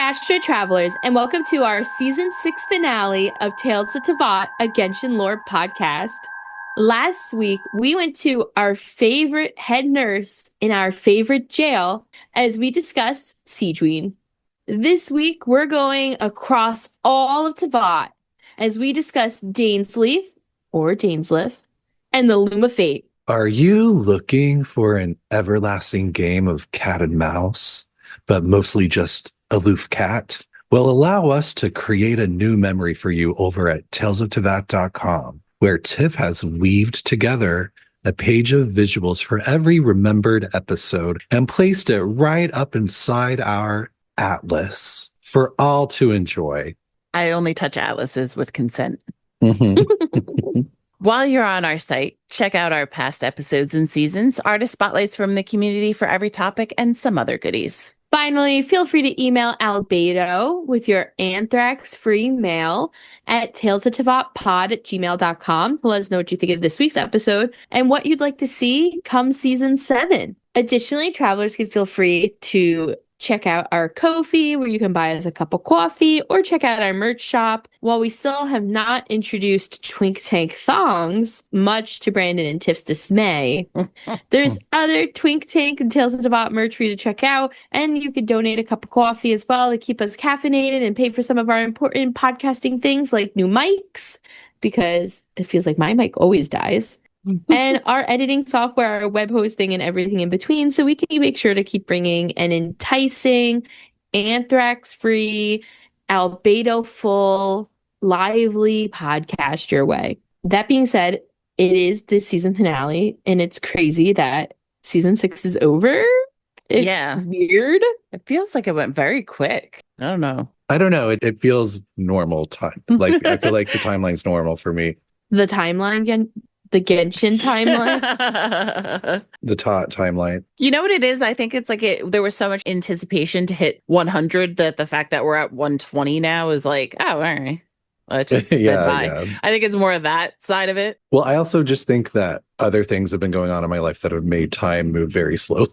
Astra Travelers, and welcome to our Season 6 finale of Tales of Teyvat, a Genshin Lore Podcast. Last week, we went to our favorite head nurse in our favorite jail as we discussed Siegeween. This week, we're going across all of Teyvat as we discuss Dainsleif, or Dainsleif, and the Loom of Fate. Are you looking for an everlasting game of cat and mouse, but mostly just aloof cat? Well, allow us to create a new memory for you over at talesofteyvat.com, where Tiff has weaved together a page of visuals for every remembered episode and placed it right up inside our atlas for all to enjoy. I only touch atlases with consent. Mm-hmm. While you're on our site, check out our past episodes and seasons, artist spotlights from the community for every topic, and some other goodies. Finally, feel free to email Albedo with your anthrax-free mail at talesofteyvatpod@gmail.com to let us know what you think of this week's episode and what you'd like to see come Season 7. Additionally, travelers can feel free to check out our Ko-fi, where you can buy us a cup of coffee, or check out our merch shop. While we still have not introduced Twink Tank thongs, much to Brandon and Tiff's dismay, there's other Twink Tank and Tales of Teyvat merch for you to check out, and you could donate a cup of coffee as well to keep us caffeinated and pay for some of our important podcasting things like new mics, because it feels like my mic always dies. And our editing software, our web hosting, and everything in between, so we can make sure to keep bringing an enticing, anthrax-free, albedo-full, lively podcast your way. That being said, it is this season finale, and it's crazy that Season 6 is over. It's weird. It feels like it went very quick. I don't know. It feels normal time. Like, I feel like the timeline's normal for me. The timeline again? The Genshin timeline? The timeline. You know what it is? I think it's like there was so much anticipation to hit 100 that the fact that we're at 120 now is like, oh, all right. Let's just sped by. Yeah. I think it's more of that side of it. Well, I also just think that other things have been going on in my life that have made time move very slowly.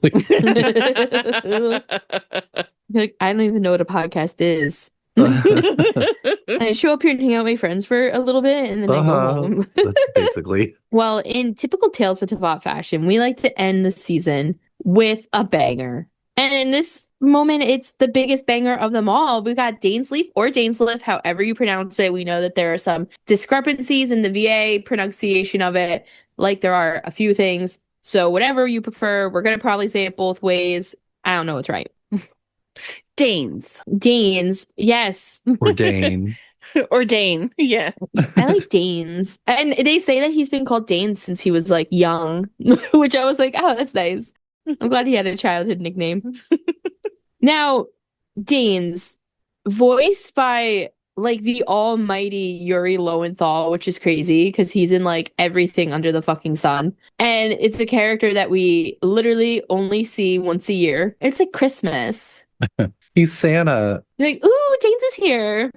Like, I don't even know what a podcast is. I show up here and hang out with my friends for a little bit, and then I go home. That's basically. Well, in typical Tales of Teyvat fashion, we like to end the season with a banger. And in this moment, it's the biggest banger of them all. We got Dainsleif, or Dainsleif, however you pronounce it. We know that there are some discrepancies in the VA pronunciation of it, like there are a few things. So whatever you prefer, we're going to probably say it both ways. I don't know what's right. Dains, yes. Or Dain. Or Dain, yeah. I like Dains. And they say that he's been called Dain since he was, like, young, which I was like, oh, that's nice. I'm glad he had a childhood nickname. Now, Dains, voiced by, like, the almighty Yuri Lowenthal, which is crazy, because he's in, like, everything under the fucking sun. And it's a character that we literally only see once a year. It's like Christmas. He's Santa. You're like, ooh, Dains is here.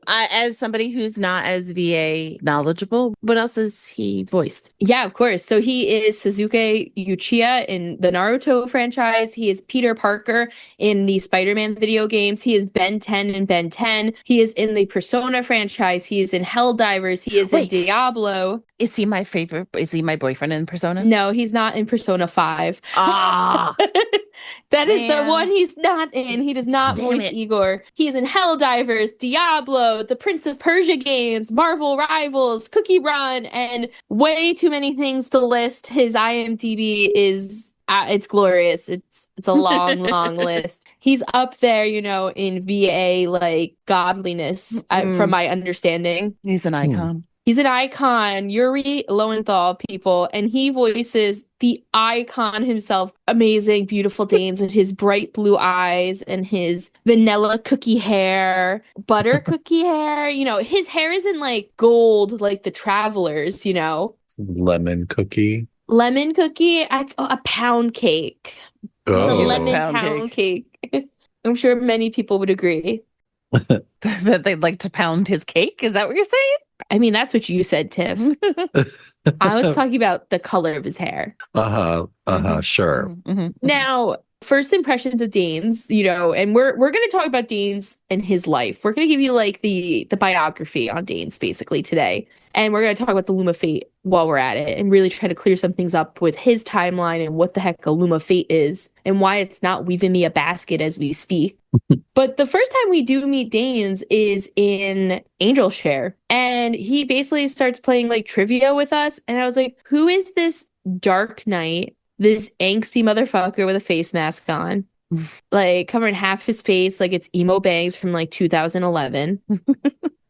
As somebody who's not as VA knowledgeable, what else is he voiced? Yeah, of course. So he is Sasuke Uchiha in the Naruto franchise. He is Peter Parker in the Spider-Man video games. He is Ben 10 in Ben 10. He is in the Persona franchise. He is in Helldivers. He is in Diablo. Is he my favorite? Is he my boyfriend in Persona? No, he's not in Persona 5. Ah. That is the one he's not in. He does not voice Igor. He's in Helldivers, Diablo, the Prince of Persia games, Marvel Rivals, Cookie Run, and way too many things to list. His IMDb is it's glorious. It's a long, long list. He's up there, you know, in VA like godliness, from my understanding. He's an icon. He's an icon, Yuri Lowenthal, people, and he voices the icon himself. Amazing, beautiful Dains with his bright blue eyes and his vanilla cookie hair, butter cookie hair. You know, his hair is in like gold, like the Travelers, you know. Lemon cookie. A pound cake. Oh. It's a lemon pound cake. I'm sure many people would agree. That they'd like to pound his cake? Is that what you're saying? I mean, that's what you said, Tiff. I was talking about the color of his hair. Sure. Mm-hmm. Now, first impressions of Dain's, you know, and we're going to talk about Dain's and his life. We're going to give you like the biography on Dain's basically today. And we're going to talk about the Loom of Fate while we're at it and really try to clear some things up with his timeline and what the heck a Loom of Fate is and why it's not weaving me a basket as we speak. But the first time we do meet Dain's is in Angel Share. And he basically starts playing like trivia with us. And I was like, who is this Dark Knight? This angsty motherfucker with a face mask on, like covering half his face like it's emo bangs from like 2011.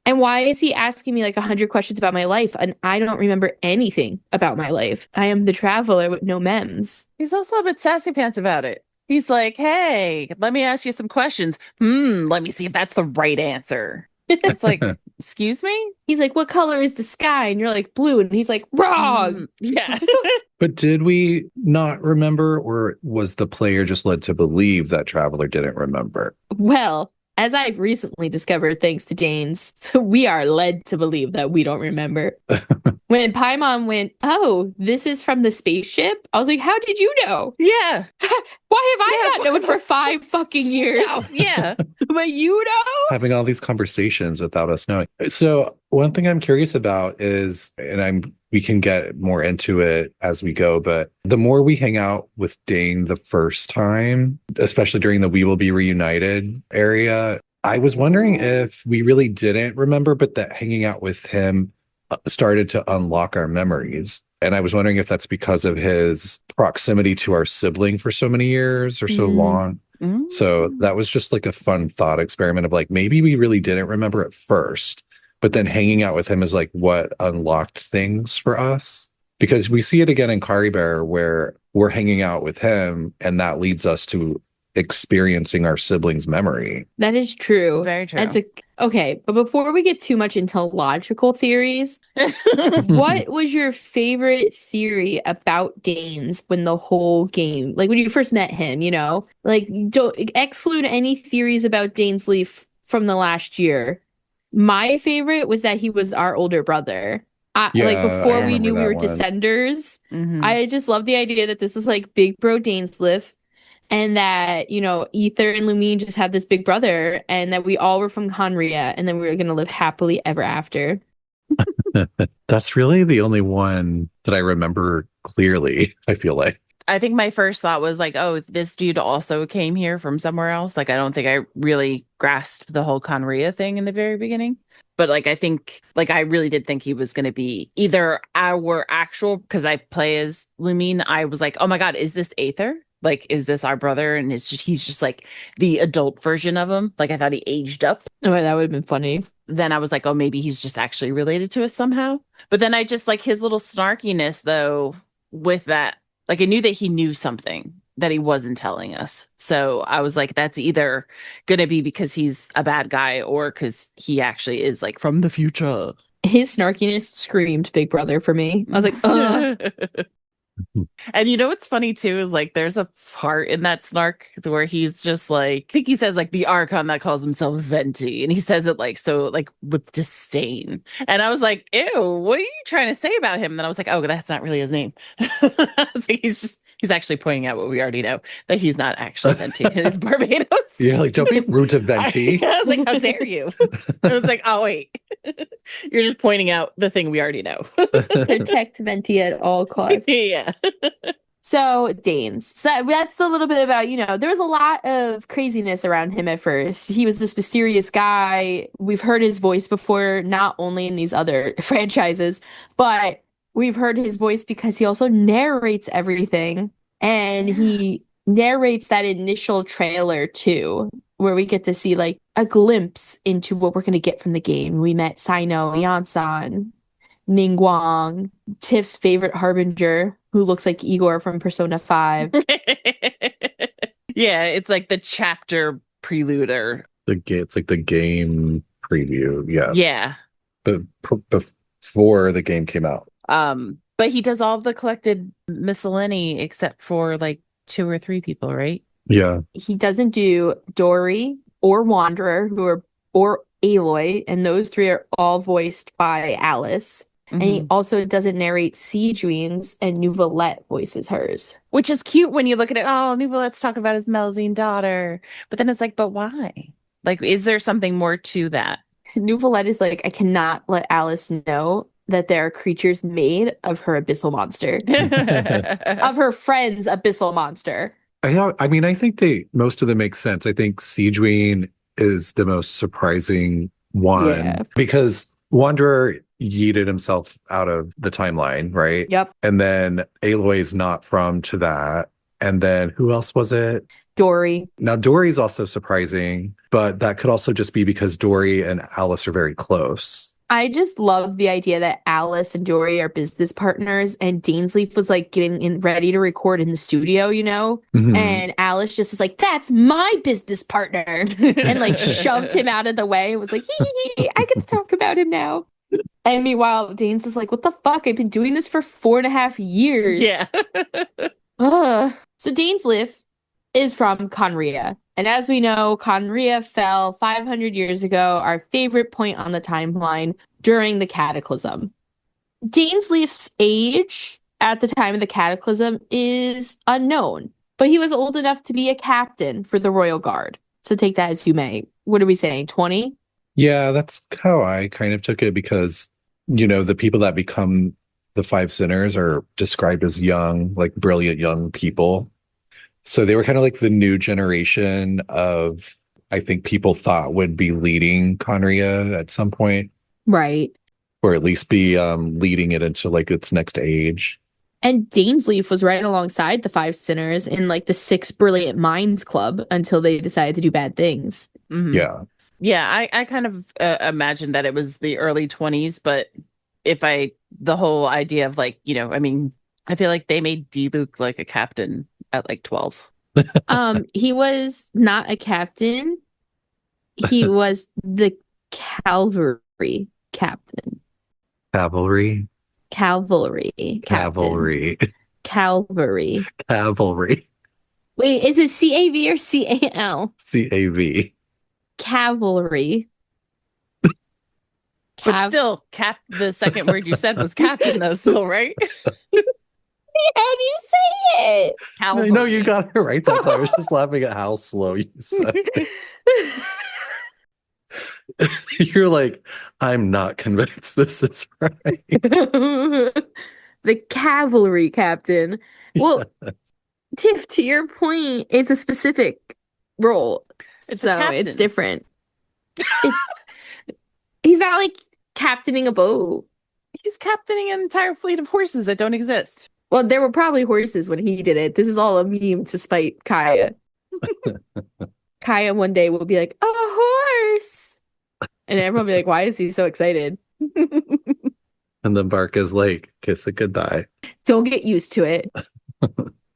And why is he asking me like 100 questions about my life? And I don't remember anything about my life. I am the traveler with no memes. He's also a bit sassy pants about it. He's like, hey, let me ask you some questions. Let me see if that's the right answer. It's like, excuse me? He's like, what color is the sky? And you're like, blue. And he's like, wrong. Yeah. But did we not remember, or was the player just led to believe that Traveler didn't remember? Well, as I've recently discovered, thanks to Dain's, we are led to believe that we don't remember. When Paimon went, oh, this is from the spaceship? I was like, how did you know? Yeah. Why have I not known for 5 fucking years? Yeah. But you know? Having all these conversations without us knowing. So one thing I'm curious about is, and we can get more into it as we go, but the more we hang out with Dain the first time, especially during the We Will Be Reunited area, I was wondering if we really didn't remember, but that hanging out with him started to unlock our memories. And I was wondering if that's because of his proximity to our sibling for so many years or so long. So that was just like a fun thought experiment of like, maybe we really didn't remember at first, but then hanging out with him is like what unlocked things for us. Because we see it again in Karibert where we're hanging out with him and that leads us to experiencing our siblings' memory. That is true. Very true. Okay, but before we get too much into logical theories, what was your favorite theory about Dain's when the whole game, like when you first met him, you know? Like, don't exclude any theories about Dainsleif from the last year. My favorite was that he was our older brother. Like before we knew we were descenders, I just love the idea that this was like big bro Dainsleif. And that, you know, Ether and Lumine just had this big brother and that we all were from Khaenri'ah and then we were going to live happily ever after. That's really the only one that I remember clearly, I feel like. I think my first thought was like, oh, this dude also came here from somewhere else. Like, I don't think I really grasped the whole Khaenri'ah thing in the very beginning. But like, I think, like, I really did think he was going to be either our actual, because I play as Lumine. I was like, oh my God, is this Aether? Like, is this our brother? And he's just like the adult version of him. Like, I thought he aged up. Oh, that would have been funny. Then I was like, oh, maybe he's just actually related to us somehow. But then I just like his little snarkiness, though, with that. Like, I knew that he knew something that he wasn't telling us. So I was like, that's either going to be because he's a bad guy or because he actually is like from the future. His snarkiness screamed Big Brother for me. I was like, ugh. And you know what's funny too is like there's a part in that snark where he's just like, I think he says like the Archon that calls himself Venti, and he says it like so like with disdain. And I was like, ew, what are you trying to say about him? And then I was like, oh, that's not really his name. I was like, he's actually pointing out what we already know, that he's not actually Venti. He's Barbados. Yeah, like don't be rude to Venti. I was like, how dare you? I was like, oh wait, you're just pointing out the thing we already know. Protect Venti at all costs. Yeah. So Dain's. So that's a little bit about, you know, there was a lot of craziness around him at first. He was this mysterious guy. We've heard his voice before, not only in these other franchises, but we've heard his voice because he also narrates everything. And he narrates that initial trailer too, where we get to see like a glimpse into what we're going to get from the game. We met Sino, Yansan, Ningguang, Tiff's favorite harbinger, who looks like Igor from Persona 5. Yeah, it's like the chapter preluder. It's like the game preview. Yeah. Yeah. But before the game came out. But he does all the collected miscellany except for like 2 or 3 people, right? Yeah. He doesn't do Dory or Wanderer, or Aloy, and those 3 are all voiced by Alice. And he Mhm. also doesn't narrate Sidruin's, and Nouvelette voices hers. Which is cute when you look at it. Oh, Nouvelette's talking about his Melzine daughter. But then it's like, but why? Like, is there something more to that? Nouvelette is like, I cannot let Alice know that there are creatures made of her abyssal monster, of her friend's abyssal monster. I mean, I think most of them make sense. I think Sidruin is the most surprising one Yeah. because Wanderer yeeted himself out of the timeline, right? Yep. And then Aloy's not from to that. And then who else was it? Dory. Now, Dory's also surprising, but that could also just be because Dory and Alice are very close. I just love the idea that Alice and Dory are business partners, and Dainsleif was like getting ready to record in the studio, you know? Mhm. And Alice just was like, "That's my business partner," and like shoved him out of the way and was like, "Hee, I get to talk about him now." And meanwhile, Danes is like, "What the fuck? I've been doing this for 4.5 years." Yeah. Ugh. So Dainsleif is from Khaenri'ah. And as we know, Khaenri'ah fell 500 years ago, our favorite point on the timeline during the Cataclysm. Dainsleif's age at the time of the Cataclysm is unknown, but he was old enough to be a captain for the Royal Guard. So take that as you may. What are we saying, 20? Yeah, that's how I kind of took it because, the people that become the Five Sinners are described as young, like brilliant young people. So they were kind of like the new generation of, I think people thought would be leading Khaenri'ah at some point, Right. or at least be leading it into like its next age. And Dainsleif was right alongside the Five Sinners in like the Six Brilliant Minds Club until they decided to do bad things. Mhm. Yeah. Yeah, I kind of imagined that it was the early 20s, but the whole idea of like, I mean, I feel like they made D-Luke like a captain at like 12. He was not a captain. He was the cavalry captain. Cavalry. Cavalry captain. Cavalry. Cavalry. Cavalry. Wait, is it CAV or CAL? CAV. Cavalry. But still, the second word you said was captain, though, still, right? How do you say it? I know you got it right. That's why I was just laughing at how slow you said it. You're like, I'm not convinced this is right. The cavalry captain. Well, Tiff, to your point, it's a specific role. It's so a captain. it's different. He's not like captaining a boat. He's captaining an entire fleet of horses that don't exist. Well, there were probably horses when he did it. This is all a meme to spite Kaeya. Kaeya one day will be like, "A horse!" And everyone will be like, "Why is he so excited?" And then Barca's like, kiss it goodbye. Don't get used to it.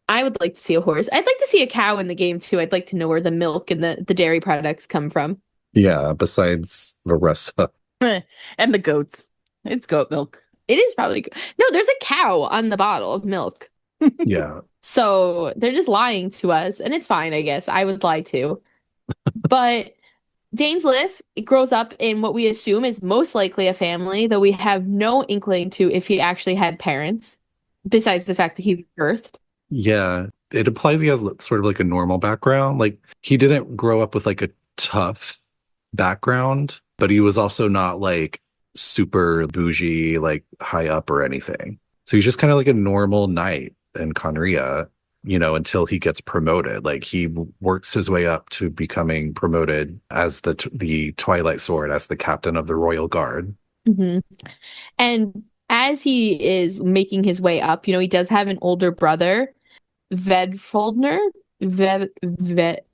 I would like to see a horse. I'd like to see a cow in the game too. I'd like to know where the milk and the dairy products come from. Yeah, besides Varessa. And the goats. It's goat milk. It is probably good. No, there's a cow on the bottle of milk. Yeah. So they're just lying to us, and it's fine, I guess. I would lie too. But Dainsleif grows up in what we assume is most likely a family, though we have no inkling to if he actually had parents, besides the fact that he was birthed. Yeah. It implies he has sort of like a normal background. Like he didn't grow up with like a tough background, but he was also not like super bougie, like high up or anything. So he's just kind of like a normal knight in Khaenri'ah, until he gets promoted. Like he works his way up to becoming promoted as the Twilight Sword, as the captain of the Royal Guard. Mm-hmm. And as he is making his way up, he does have an older brother, Vedrfolnir.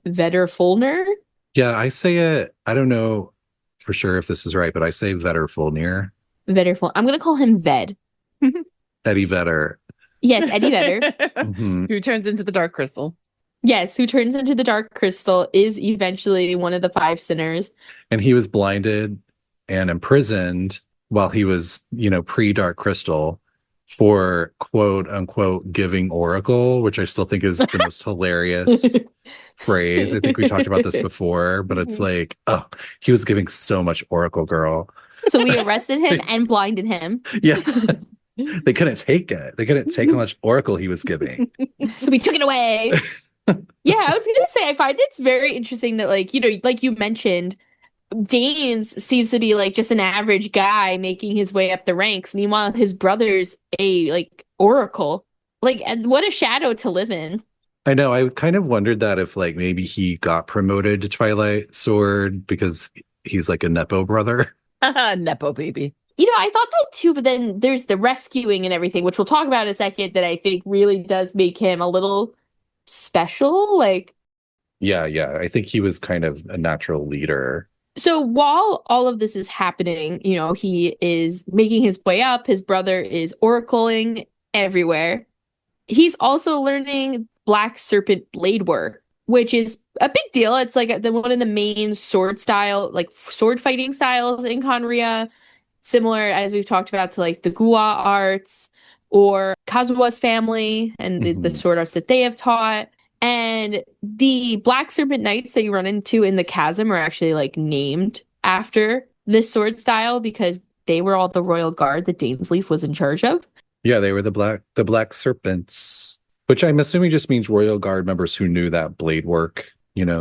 Vedrfolnir. Yeah, I say it. I don't know for sure if this is right, but I say Vedrfolnir. Vedrfolnir. I'm going to call him Ved. Eddie Vedder. Yes, Eddie Vedder. Mhm. Who turns into the Dark Crystal. Yes, who turns into the Dark Crystal, is eventually one of the Five Sinners. And he was blinded and imprisoned while he was, pre-Dark Crystal for quote unquote giving Oracle, which I still think is the most hilarious phrase. I think we talked about this before, but it's like, oh, he was giving so much Oracle, girl. So we arrested him and blinded him. Yeah. They couldn't take it. They couldn't take how much oracle he was giving. So we took it away. Yeah, I was gonna say I find it's very interesting that like you mentioned, Dain seems to be like just an average guy making his way up the ranks. Meanwhile, his brother's a like oracle. Like, and what a shadow to live in. I know. I kind of wondered that if like maybe he got promoted to Twilight Sword because he's like a Nepo brother. Nepo baby. I thought that too, but then there's the rescuing and everything, which we'll talk about in a second, that I think really does make him a little special. Like, Yeah. I think he was kind of a natural leader. so while all of this is happening, he is making his way up. His brother is oracling everywhere. He's also learning Black Serpent blade work, which is a big deal. It's like one of the main sword fighting styles in Khaenri'ah, similar as we've talked about to like the Gua arts or Kazua's family and the sword arts that they have taught. And the Black Serpent Knights that you run into in the Chasm are actually like named after this sword style because they were all the royal guard that Dainsleif was in charge of. Yeah, they were the Black Serpents, which I'm assuming just means royal guard members who knew that blade work,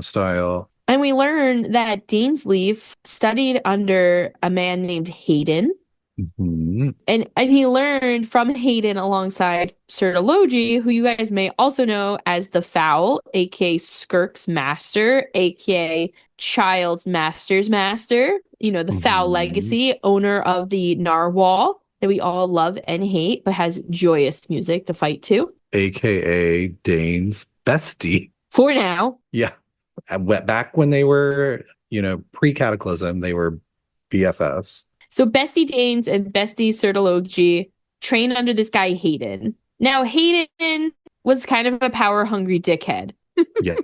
style. And we learned that Dainsleif studied under a man named Hayden. Mm-hmm. And he learned from Hayden alongside Sertology, who you guys may also know as the Foul, aka Skirk's master, aka Child's master's master. The Foul legacy, owner of the Narwhal that we all love and hate, but has joyous music to fight to. AKA Dain's bestie. For now. Yeah. Back when they were, pre-Cataclysm, they were BFFs. So Bestie Dains and Bestie Sertology trained under this guy Hayden. Now Hayden was kind of a power-hungry dickhead. Yeah,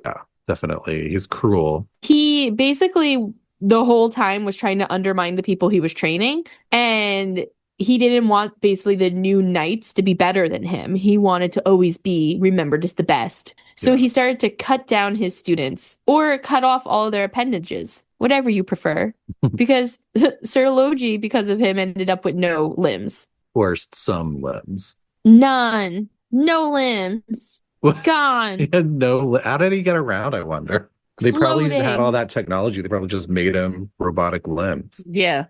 definitely. He's cruel. He basically the whole time was trying to undermine the people he was training, and he didn't want basically the new knights to be better than him. He wanted to always be remembered as the best. So he started to cut down his students or cut off all of their appendages, whatever you prefer. Because Sertology, because of him, ended up with no limbs. Or some limbs. None. No limbs. Gone. He had how did he get around, I wonder? They Floating. probably had all that technology. They probably just made him robotic limbs. Yeah.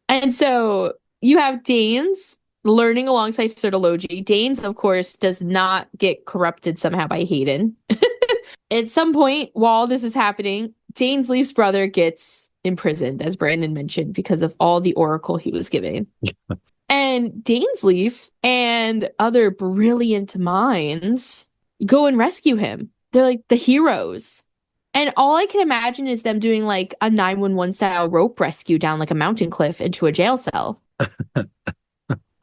And so you have Dains learning alongside Sertology. Dains, of course, does not get corrupted somehow by Hayden. At some point, while this is happening, Dainsleif's brother gets imprisoned, as Brandon mentioned, because of all the oracle he was giving. And Dainsleif and other brilliant minds go and rescue him. They're like the heroes. And all I can imagine is them doing like a 911 style rope rescue down like a mountain cliff into a jail cell.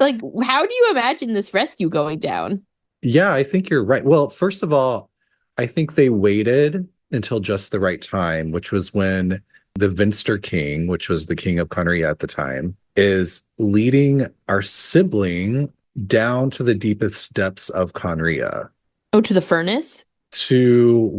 Like, how do you imagine this rescue going down? Yeah, I think you're right. Well, first of all, I think they waited until just the right time, which was when the Vinster King, which was the king of Khaenri'ah at the time, is leading our sibling down to the deepest depths of Khaenri'ah. Oh, to the furnace? To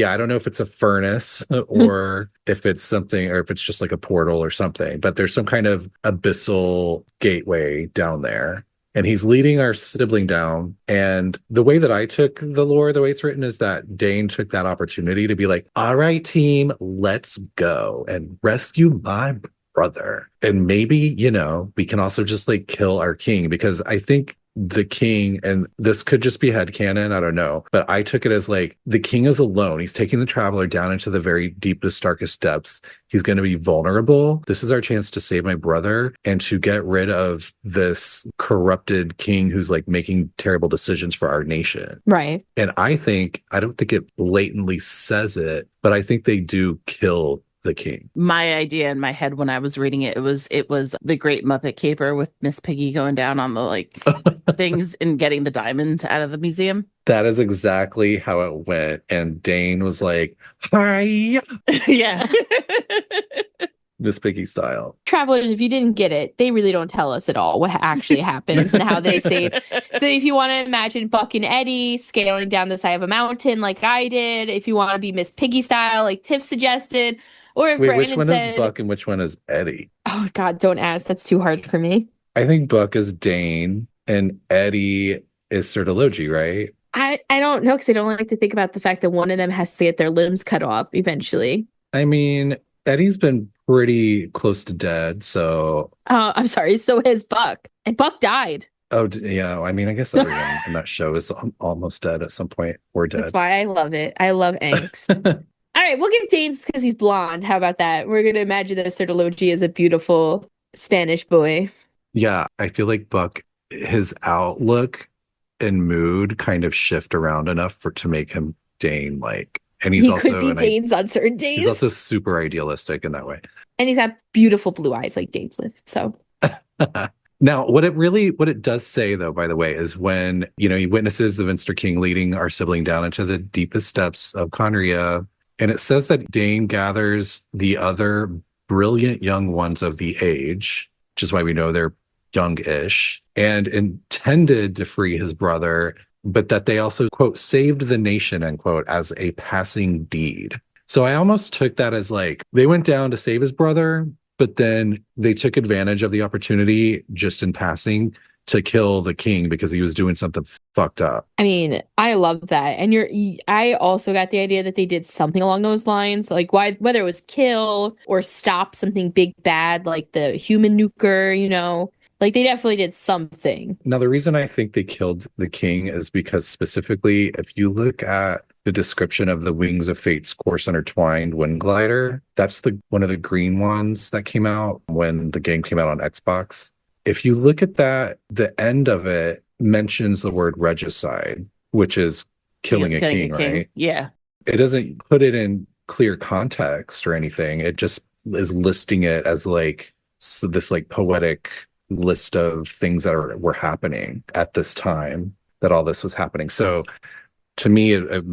I don't know if it's a furnace or if it's something, or if it's just like a portal or something, but there's some kind of abyssal gateway down there. And he's leading our sibling down. And the way that I took the lore, the way it's written, is that Dain took that opportunity to be like, all right, team, let's go and rescue my brother. And maybe, we can also just like kill our king, because I think the king, and this could just be headcanon, I don't know, but I took it as like the king is alone. He's taking the traveler down into the very deepest, darkest depths. He's going to be vulnerable. This is our chance to save my brother and to get rid of this corrupted king who's like making terrible decisions for our nation. Right. And I don't think it blatantly says it, but I think they do kill the king. My idea in my head when I was reading it was the Great Muppet Caper with Miss Piggy going down on the like things and getting the diamond out of the museum. That is exactly how it went. And Dain was like, hi. Yeah. Miss Piggy style. Travelers, if you didn't get it, they really don't tell us at all what actually happens and how they save. So if you want to imagine Buck and Eddie scaling down the side of a mountain like I did, if you want to be Miss Piggy style like Tiff suggested, Or if Wait, which Brandon one is said, Buck and which one is Eddie? oh God, don't ask. That's too hard for me. I think Buck is Dain and Eddie is Sertology, right? I don't know because I don't like to think about the fact that one of them has to get their limbs cut off eventually. I mean, Eddie's been pretty close to dead, so. I'm sorry. So has Buck. And Buck died. Oh, yeah. I mean, I guess everyone in that show is almost dead at some point or That's dead. why I love it. I love angst. All right, we'll give Dane's because he's blonde. How about that? We're going to imagine that Sertology is a beautiful Spanish boy. Yeah, I feel like Buck, his outlook and mood kind of shift around enough to make him Dain like. And he's He also could be Dane's on certain days. He's also super idealistic in that way. And he's got beautiful blue eyes like Dainsleif. So now, what it does say, though, by the way, is when, he witnesses the Vinster King leading our sibling down into the deepest depths of Khaenri'ah, and it says that Dain gathers the other brilliant young ones of the age, which is why we know they're young-ish, and intended to free his brother, but that they also, quote, saved the nation, end quote, as a passing deed. So I almost took that as like, they went down to save his brother, but then they took advantage of the opportunity just in passing to kill the king because he was doing something fucked up. I mean, I love that. And I also got the idea that they did something along those lines, like whether it was kill or stop something big bad, like the human nuker, like they definitely did something. Now, the reason I think they killed the king is because specifically, if you look at the description of the Wings of Fate's Course Intertwined Wind Glider, that's one of the green ones that came out when the game came out on Xbox. If you look at that, the end of it mentions the word regicide, which is killing a king, right? Yeah. It doesn't put it in clear context or anything. It just is listing it as like this like poetic list of things that were happening at this time that all this was happening. So to me, it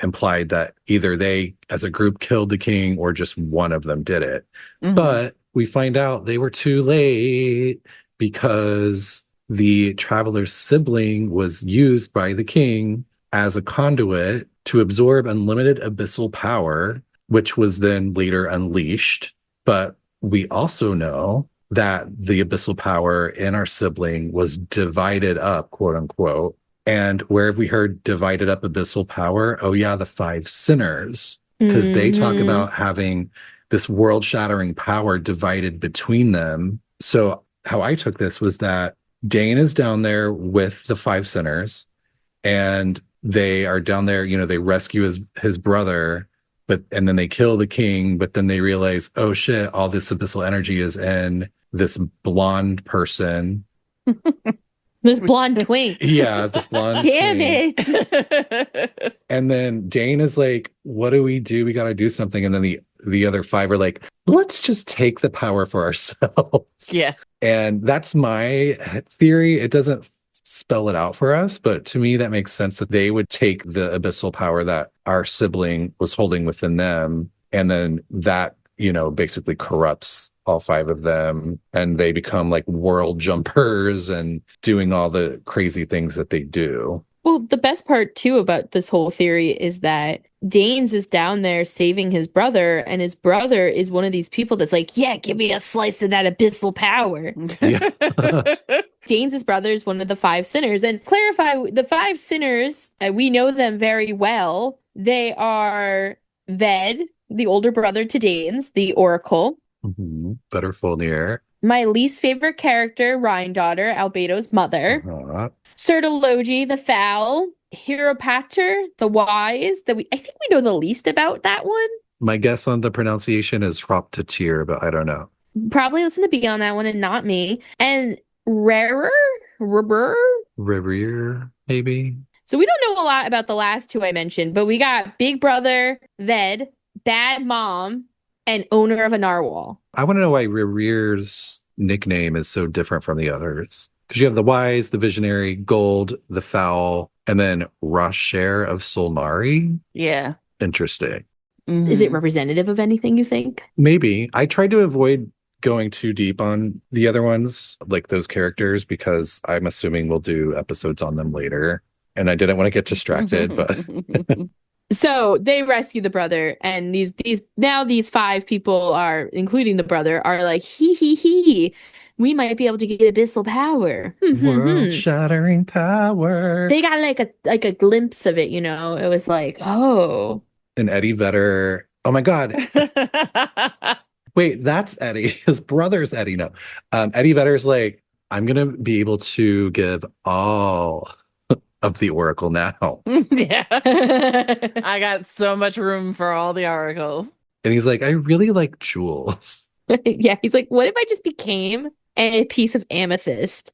implied that either they as a group killed the king or just one of them did it. Mm-hmm. But we find out they were too late because the traveler's sibling was used by the king as a conduit to absorb unlimited abyssal power, which was then later unleashed. But we also know that the abyssal power in our sibling was divided up, quote unquote. And where have we heard divided up abyssal power? Oh yeah, the Five Sinners, because they talk about having this world-shattering power divided between them. So how I took this was that Dain is down there with the Five Sinners, and they are down there, they rescue his brother, and then they kill the king, but then they realize, oh shit, all this abyssal energy is in this blonde person. This blonde twink. Yeah, this blonde Damn twink. it. And then Dain is like, what do? We got to do something. And then the other five are like, let's just take the power for ourselves. Yeah. And that's my theory. It doesn't spell it out for us, but to me, that makes sense that they would take the abyssal power that our sibling was holding within them. And then that, basically corrupts all five of them, and they become like world jumpers and doing all the crazy things that they do. Well, the best part too about this whole theory is that Dain's is down there saving his brother, and his brother is one of these people that's like, yeah, give me a slice of that abyssal power. Yeah. Dain's brother is one of the Five Sinners. And clarify, the Five Sinners, we know them very well. They are Ved, the older brother to Dain's, the Oracle. Mm-hmm. Better Fulnir. My least favorite character, Daughter, Albedo's mother. Uh-huh. Sertology, the Foul. Hieropater, the Wise. I think we know the least about that one. My guess on the pronunciation is Hroptatir, but I don't know. Probably listen to B on that one and not me. And Rarer? Rerir, maybe? So we don't know a lot about the last two I mentioned, but we got Big Brother, Ved, Bad Mom, and Owner of a Narwhal. I want to know why Rerir's nickname is so different from the others. Because you have the Wise, the Visionary, Gold, the Foul, and then Rasher of Solnari. Yeah. Interesting. Mm-hmm. Is it representative of anything, you think? Maybe. I tried to avoid going too deep on the other ones, like those characters, because I'm assuming we'll do episodes on them later. And I didn't want to get distracted, but... So they rescue the brother, and these five people are, including the brother, are like, he, we might be able to get abyssal power. World-shattering power. They got like a glimpse of it, It was like, oh. And Eddie Vedder. Oh my God. Wait, that's Eddie. His brother's Eddie. No. Eddie Vedder's like, I'm gonna be able to give all of the Oracle now. Yeah. I got so much room for all the Oracle. And he's like, I really like jewels. Yeah, he's like, what if I just became a piece of amethyst?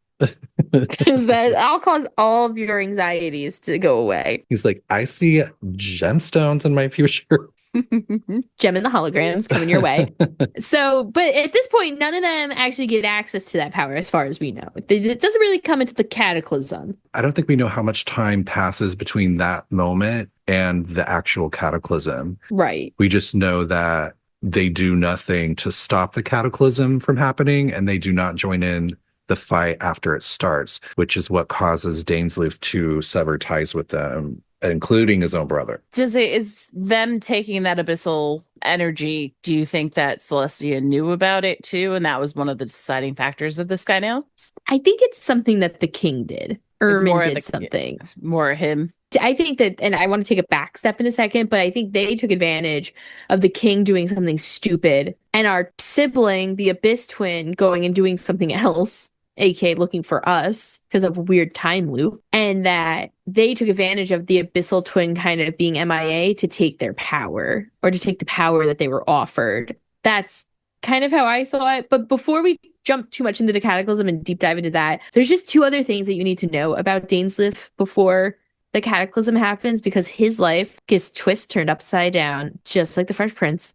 Because I'll cause all of your anxieties to go away. He's like, I see gemstones in my future. Gem in the holograms coming your way. So, but at this point, none of them actually get access to that power as far as we know. It doesn't really come into the Cataclysm. I don't think we know how much time passes between that moment and the actual Cataclysm. Right. We just know that they do nothing to stop the Cataclysm from happening, and they do not join in the fight after it starts, which is what causes Dainsleif to sever ties with them, including his own brother. Is them taking that abyssal energy, do you think that Celestia knew about it too, and that was one of the deciding factors of this guy now? I think it's something that the king did. Ermin did something. More him. I think that, and I want to take a back step in a second, but I think they took advantage of the king doing something stupid and our sibling, the Abyss twin, going and doing something else, aka looking for us because of a weird time loop, and that they took advantage of the Abyssal twin kind of being MIA to take their power, or to take the power that they were offered. That's kind of how I saw it. But before we jump too much into the Cataclysm and deep dive into that, there's just two other things that you need to know about Dainsleif before the Cataclysm happens, because his life gets turned upside down, just like the Fresh Prince.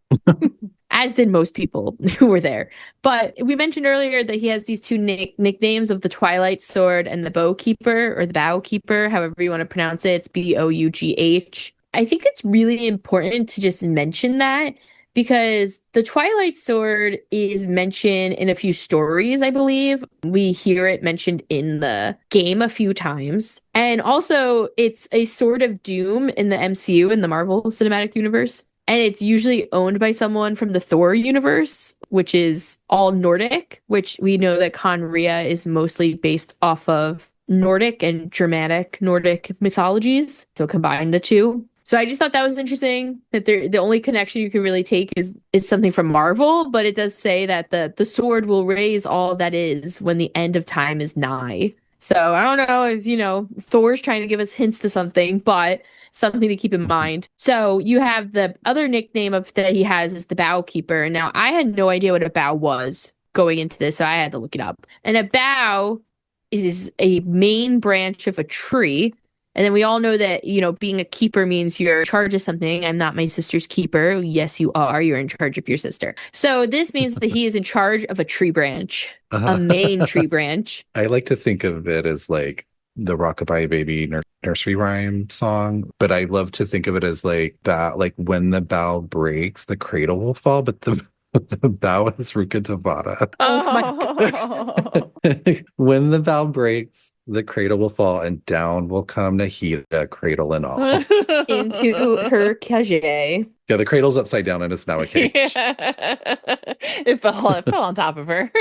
As did most people who were there. But we mentioned earlier that he has these two nicknames of the Twilight Sword and the Bowkeeper, or the Bowkeeper, however you want to pronounce it. It's Bough. I think it's really important to just mention that, because the Twilight Sword is mentioned in a few stories, I believe. We hear it mentioned in the game a few times. And also, it's a Sword of Doom in the MCU, in the Marvel Cinematic Universe. And it's usually owned by someone from the Thor universe, which is all Nordic, which we know that Khaenri'ah is mostly based off of Nordic and Germanic Nordic mythologies. So combine the two. So I just thought that was interesting, that the only connection you can really take is something from Marvel, but it does say that the sword will raise all that is when the end of time is nigh. So I don't know if, Thor's trying to give us hints to something, but something to keep in mind. So you have the other nickname that he has is the Bowkeeper. Now, I had no idea what a bow was going into this, so I had to look it up. And a bow is a main branch of a tree. And then we all know that, being a keeper means you're in charge of something. I'm not my sister's keeper. Yes, you are. You're in charge of your sister. So this means that he is in charge of a tree branch, a main tree branch. I like to think of it as like the Rockabye Baby nursery rhyme song, but I love to think of it as like when the bough breaks, the cradle will fall, but the bough is Rukkhadevata. Oh my God. When the bough breaks, the cradle will fall, and down will come Nahida, cradle and all. Into her cage. Yeah, the cradle's upside down and it's now a cage. Yeah. It fell on top of her.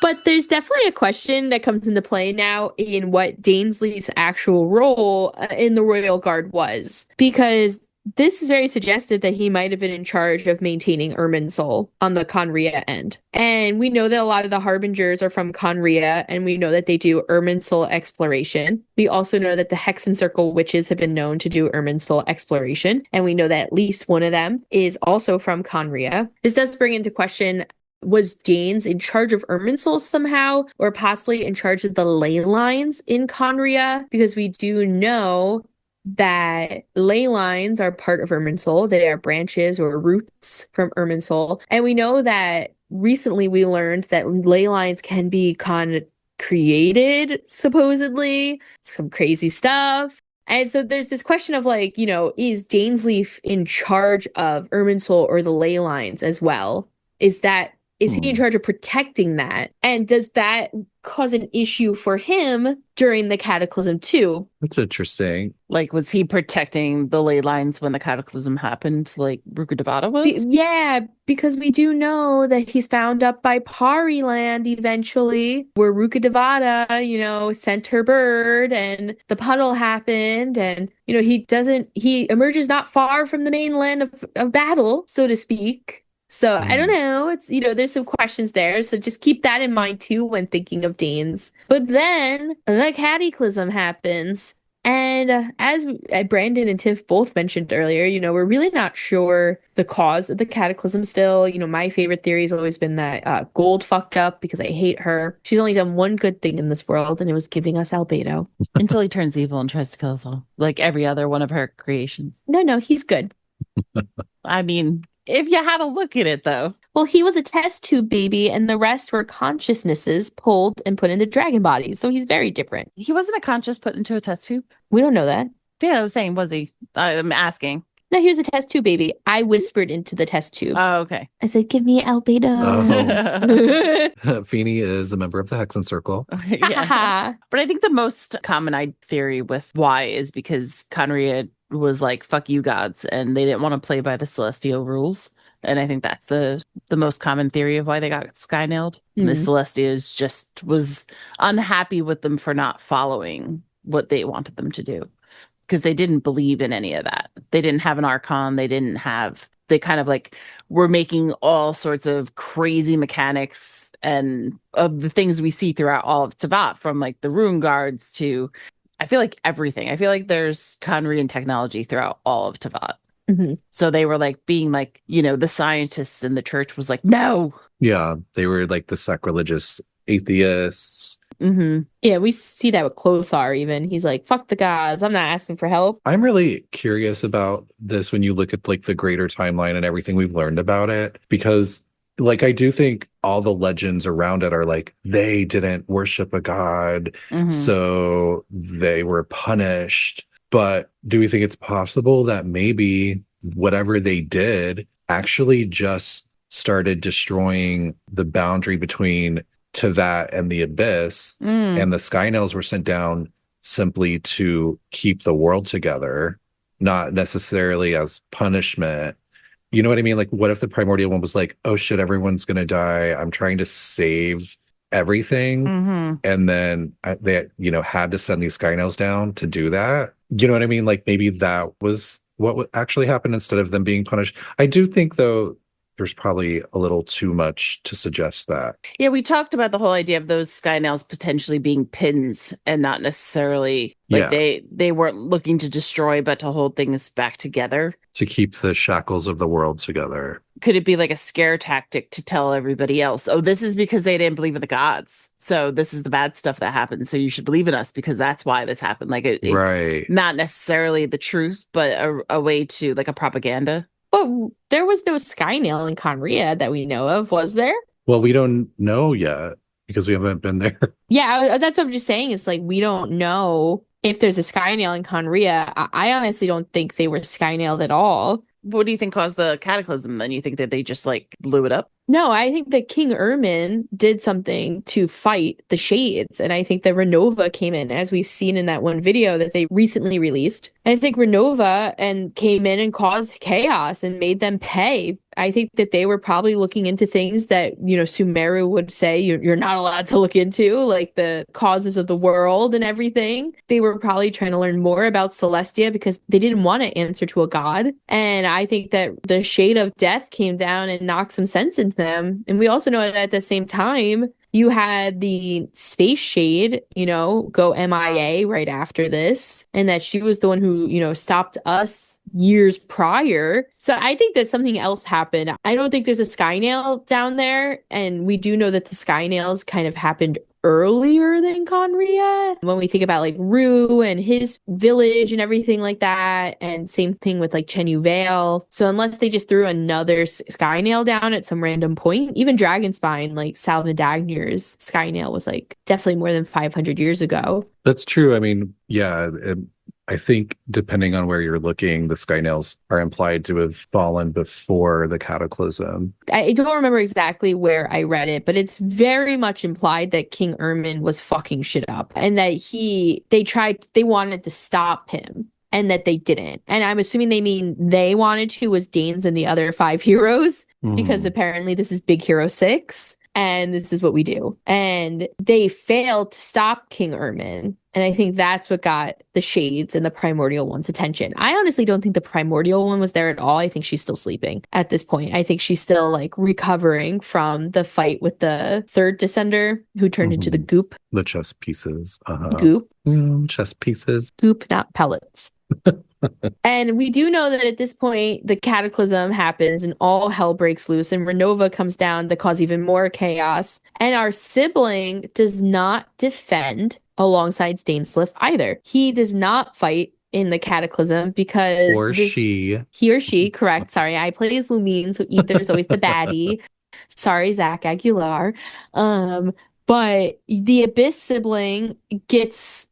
But there's definitely a question that comes into play now in what Dainsleif's actual role in the Royal Guard was. Because this is very suggestive that he might have been in charge of maintaining Irminsul on the Khaenri'ah end. And we know that a lot of the Harbingers are from Khaenri'ah, and we know that they do Irminsul exploration. We also know that the Hex and Circle witches have been known to do Irminsul exploration. And we know that at least one of them is also from Khaenri'ah. This does bring into question, was Danes in charge of Irminsul somehow, or possibly in charge of the ley lines in Khaenri'ah? Because we do know that ley lines are part of Irminsul. They are branches or roots from Irminsul. And we know that recently we learned that ley lines can be created, supposedly. Some crazy stuff. And so there's this question of is Dainsleif in charge of Irminsul or the ley lines as well? Is that Is he in charge of protecting that? And does that cause an issue for him during the Cataclysm too? That's interesting. Like, was he protecting the ley lines when the Cataclysm happened, like Rukkhadevata was? Yeah, because we do know that he's found up by Pari land eventually, where Rukkhadevata, sent her bird and the puddle happened. And, he emerges not far from the mainland of battle, so to speak. So I don't know. It's, there's some questions there. So just keep that in mind too when thinking of Danes. But then the Cataclysm happens. And as Brandon and Tiff both mentioned earlier, we're really not sure the cause of the Cataclysm still. My favorite theory has always been that Gold fucked up because I hate her. She's only done one good thing in this world, and it was giving us Albedo. Until he turns evil and tries to kill us all, like every other one of her creations. No, he's good. I mean, if you had to look at it, though. Well, he was a test tube baby, and the rest were consciousnesses pulled and put into dragon bodies. So he's very different. He wasn't a conscious put into a test tube? We don't know that. Yeah, I was saying, was he? I'm asking. No, he was a test tube baby. I whispered into the test tube. Oh, okay. I said, give me Albedo. Feeny is a member of the Hexen Circle. Yeah. But I think the most common theory with why is because Khaenri'ah was like, fuck you gods, and they didn't want to play by the Celestial rules. And I think that's the most common theory of why they got sky-nailed. Mm-hmm. The Celestials just was unhappy with them for not following what they wanted them to do. Because they didn't believe in any of that. They didn't have an Archon. They kind of like were making all sorts of crazy mechanics and of the things we see throughout all of Teyvat, from like the rune guards to, I feel like everything. I feel like there's Khaenri'ah technology throughout all of Teyvat. Mm-hmm. So they were like being like, the scientists in the church was like, no. Yeah, they were like the sacrilegious atheists. Mm-hmm. Yeah, we see that with Clothar even. He's like, fuck the gods. I'm not asking for help. I'm really curious about this when you look at like the greater timeline and everything we've learned about it, because like I do think all the legends around it are like they didn't worship a god, so they were punished. But do we think it's possible that maybe whatever they did actually just started destroying the boundary between Teyvat and the Abyss, and the Skynails were sent down simply to keep the world together, not necessarily as punishment? You know what I mean? Like, what if the primordial one was like, oh shit, everyone's gonna die, I'm trying to save everything, and then they had to send these Skynails down to do that? You know what I mean? Like, maybe that was what actually happened instead of them being punished. I do think, though, there's probably a little too much to suggest that. Yeah, we talked about the whole idea of those Skynails potentially being pins and not necessarily like they weren't looking to destroy, but to hold things back together. To keep the shackles of the world together. Could it be like a scare tactic to tell everybody else, oh, this is because they didn't believe in the gods, so this is the bad stuff that happened, so you should believe in us because that's why this happened? Like, it's right. Not necessarily the truth, but a way to, like, a propaganda. But there was no Skynail in Khaenri'ah that we know of, was there? Well, we don't know yet because we haven't been there. Yeah, that's what I'm just saying. It's like we don't know if there's a Skynail in Khaenri'ah. I honestly don't think they were Skynailed at all. What do you think caused the Cataclysm then? You think that they just like blew it up? No, I think that King Ermin did something to fight the Shades. And I think that Renova came in, as we've seen in that one video that they recently released. I think Renova came in and caused chaos and made them pay. I think that they were probably looking into things that, Sumeru would say you're not allowed to look into, like the causes of the world and everything. They were probably trying to learn more about Celestia because they didn't want to answer to a god. And I think that the Shade of Death came down and knocked some sense into them. And we also know that at the same time, you had the Space Shade, go MIA right after this, and that she was the one who, stopped us years prior. So I think that something else happened. I don't think there's a Skynail down there, and we do know that the Skynails kind of happened earlier than Khaenri'ah. When we think about like Rue and his village and everything like that, and same thing with like Chenyu Vale. So unless they just threw another Skynail down at some random point, even Dragonspine, like Salvin Dagnur's Skynail was like definitely more than 500 years ago. That's true. I mean, yeah, I think depending on where you're looking, the Skynails are implied to have fallen before the Cataclysm. I don't remember exactly where I read it, but it's very much implied that King Ermin was fucking shit up and that they wanted to stop him and that they didn't. And I'm assuming they mean they wanted to was Danes and the other 5 heroes, because apparently this is Big Hero 6 and this is what we do. And they failed to stop King Ermin. And I think that's what got the Shades and the Primordial One's attention. I honestly don't think the Primordial One was there at all. I think she's still sleeping at this point. I think she's still like recovering from the fight with the third Descender who turned into the goop. The chess pieces. Goop. Chess pieces. Goop, not pellets. And we do know that at this point, the Cataclysm happens and all hell breaks loose, and Renova comes down to cause even more chaos. And our sibling does not defend alongside Dainsleif either. He does not fight in the Cataclysm because he or she, correct. Sorry, I play as Lumine, so Ether is always the baddie. Sorry, Zach Aguilar. But the Abyss sibling gets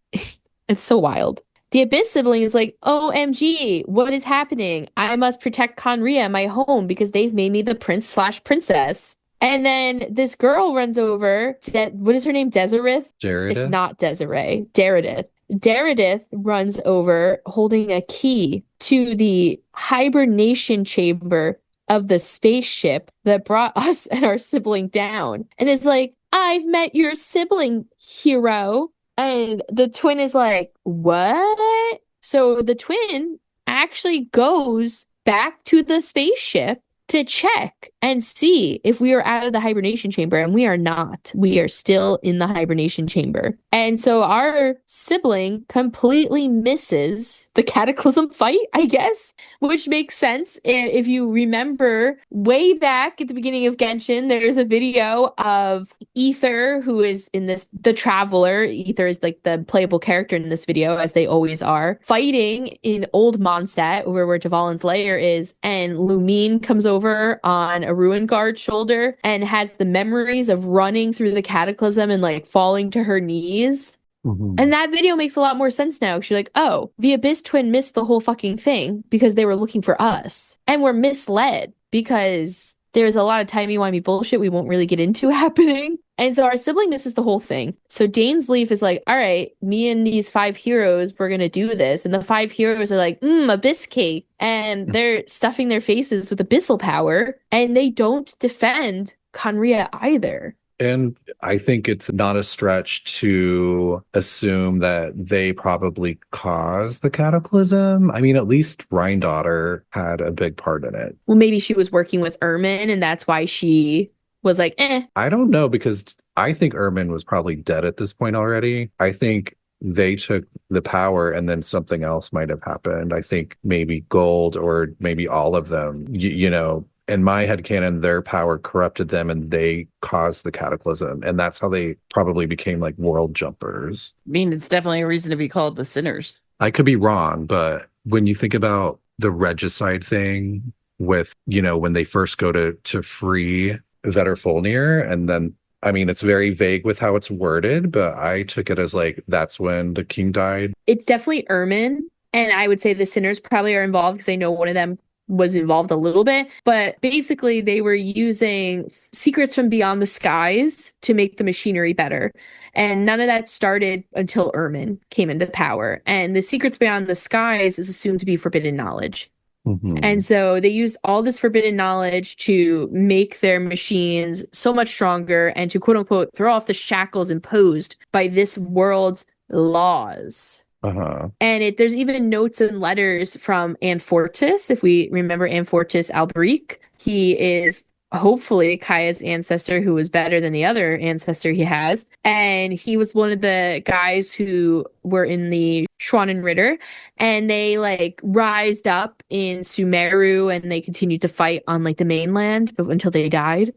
it's so wild. The Abyss sibling is like, OMG, what is happening? I must protect Khaenri'ah, my home, because they've made me the prince/princess. And then this girl runs over. What is her name? Deserith? Jaredith? It's not Desiree. Daredith. Daredith runs over holding a key to the hibernation chamber of the spaceship that brought us and our sibling down. And is like, I've met your sibling, hero. And the twin is like, what? So the twin actually goes back to the spaceship to check and see if we are out of the hibernation chamber, and we are not. We are still in the hibernation chamber. And so our sibling completely misses the Cataclysm fight, I guess, which makes sense. If you remember way back at the beginning of Genshin, there's a video of Ether, who is in the Traveler. Ether is like the playable character in this video, as they always are, fighting in Old Mondstadt, over where Dvalin's lair is, and Lumine comes over on a Ruin Guard's shoulder and has the memories of running through the Cataclysm and like falling to her knees. And that video makes a lot more sense now. She's like, oh, the Abyss twin missed the whole fucking thing because they were looking for us. And we're misled because there's a lot of timey-wimey bullshit we won't really get into happening. And so our sibling misses the whole thing. So Dainsleif is like, all right, me and these 5 heroes, we're going to do this. And the 5 heroes are like, Abyss cake. And they're stuffing their faces with abyssal power. And they don't defend Khaenri'ah either. And I think it's not a stretch to assume that they probably caused the Cataclysm. I mean, at least Rhindaughter had a big part in it. Well, maybe she was working with Ermin, and that's why she was like, eh. I don't know, because I think Ermin was probably dead at this point already. I think they took the power and then something else might have happened. I think maybe Gold, or maybe all of them, you know, in my headcanon, their power corrupted them and they caused the Cataclysm. And that's how they probably became like world jumpers. I mean, it's definitely a reason to be called the Sinners. I could be wrong, but when you think about the regicide thing with, you know, when they first go to free Vedderfolnir, and then, I mean, it's very vague with how it's worded, but I took it as like, that's when the king died. It's definitely Ermin. And I would say the Sinners probably are involved because I know one of them was involved a little bit, but basically they were using secrets from beyond the skies to make the machinery better. And none of that started until Ermin came into power. And the secrets beyond the skies is assumed to be forbidden knowledge. And so they used all this forbidden knowledge to make their machines so much stronger and to quote unquote throw off the shackles imposed by this world's laws. And there's even notes and letters from Anfortis, if we remember Anfortis Albrique. He is hopefully Kaeya's ancestor, who was better than the other ancestor he has. And he was one of the guys who were in the Schwanenritter, and they like rised up in Sumeru and they continued to fight on like the mainland until they died.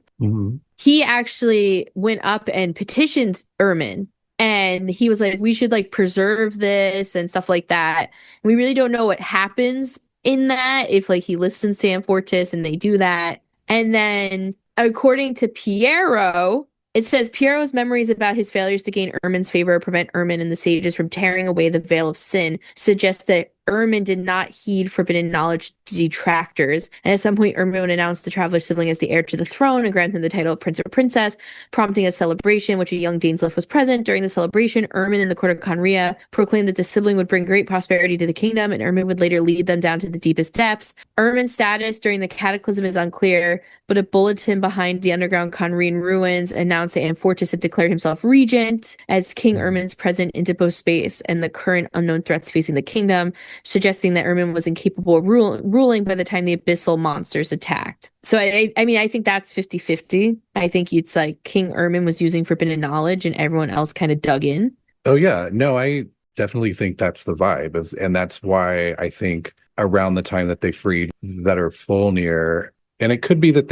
He actually went up and petitioned Ermin. And he was like, we should like preserve this and stuff like that. And we really don't know what happens in that, if like he listens to Anfortis and they do that. And then according to Piero, It says Piero's memories about his failures to gain Ermin's favor prevent Ermin and the sages from tearing away the veil of sin, suggest that Ermin did not heed forbidden knowledge detractors, and at some point Ermin would announce the traveler's sibling as the heir to the throne and grant him the title of prince or princess, prompting a celebration, which a young Dainsleif was present. During the celebration, Ermin and the court of Khaenri'ah proclaimed that the sibling would bring great prosperity to the kingdom, and Ermin would later lead them down to the deepest depths. Ermin's status during the Cataclysm is unclear, but a bulletin behind the underground Khaenri'ah ruins announced that Amfortas had declared himself regent as King Ermin's present into both space and the current unknown threats facing the kingdom, suggesting that Ermin was incapable of ruling by the time the abyssal monsters attacked. So I mean, I think that's 50-50. I think it's like King Ermin was using forbidden knowledge and everyone else kind of dug in. Oh yeah, no, I definitely think that's the vibe, and that's why I think around the time that they freed Vetterfolnir, and it could be that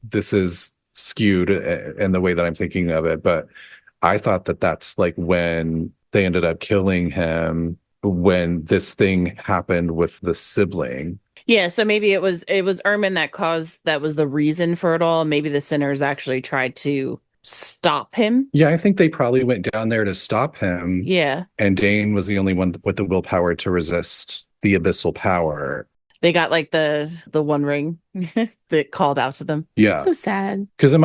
this is skewed in the way that I'm thinking of it, but I thought that that's like when they ended up killing him, when this thing happened with the sibling. Yeah, so maybe it was Ermin that was the reason for it all. Maybe the sinners actually tried to stop him. Yeah, I think they probably went down there to stop him. Yeah. And Dain was the only one with the willpower to resist the abyssal power. They got like the one ring that called out to them. Yeah. So sad. Because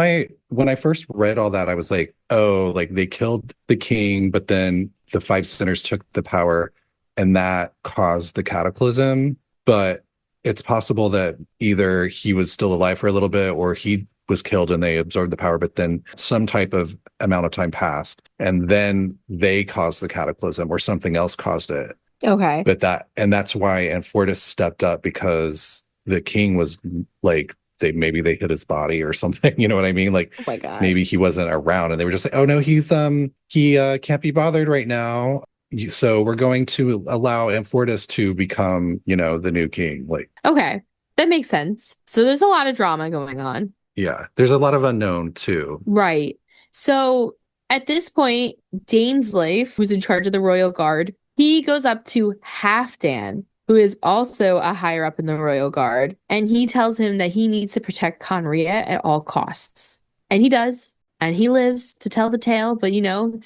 when I first read all that, I was like, oh, like they killed the king, but then the five sinners took the power and that caused the cataclysm. But it's possible that either he was still alive for a little bit or he was killed and they absorbed the power, but then some type of amount of time passed and then they caused the cataclysm or something else caused it. Okay. But that's why Amfortas stepped up, because the king was like, maybe they hit his body or something, you know what I mean? Like, oh my God. Maybe he wasn't around and they were just like, oh no, he can't be bothered right now. So we're going to allow Amfortas to become, the new king. Like, okay, that makes sense. So there's a lot of drama going on. Yeah, there's a lot of unknown too. Right. So at this point, Dainsleif, who's in charge of the royal guard, he goes up to Halfdan, who is also a higher up in the royal guard, and he tells him that he needs to protect Khaenri'ah at all costs. And he does. And he lives to tell the tale, but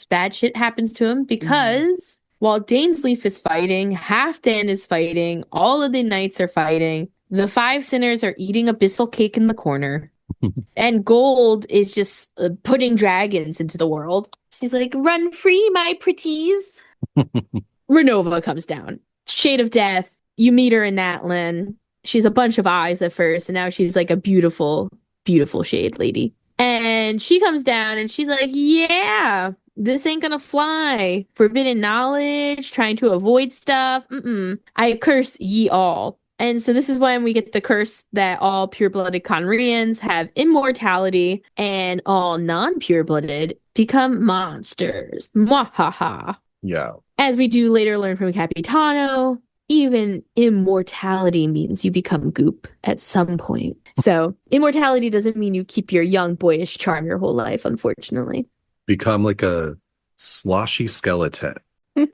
bad shit happens to him because while Dainsleif is fighting, Halfdan is fighting, all of the knights are fighting, the five sinners are eating abyssal cake in the corner, and Gold is just putting dragons into the world. She's like, run free, my pretties. Renova comes down. Shade of Death. You meet her in Natlan. She's a bunch of eyes at first, and now she's like a beautiful, beautiful shade lady. And she comes down and she's like, yeah, this ain't gonna fly. Forbidden knowledge, trying to avoid stuff. I curse ye all. And so this is when we get the curse that all pure-blooded Khaenri'ahs have immortality and all non-pure-blooded become monsters. Mwahaha. Yeah. As we do later learn from Capitano, even immortality means you become goop at some point. So immortality doesn't mean you keep your young boyish charm your whole life, unfortunately. Become like a sloshy skeleton.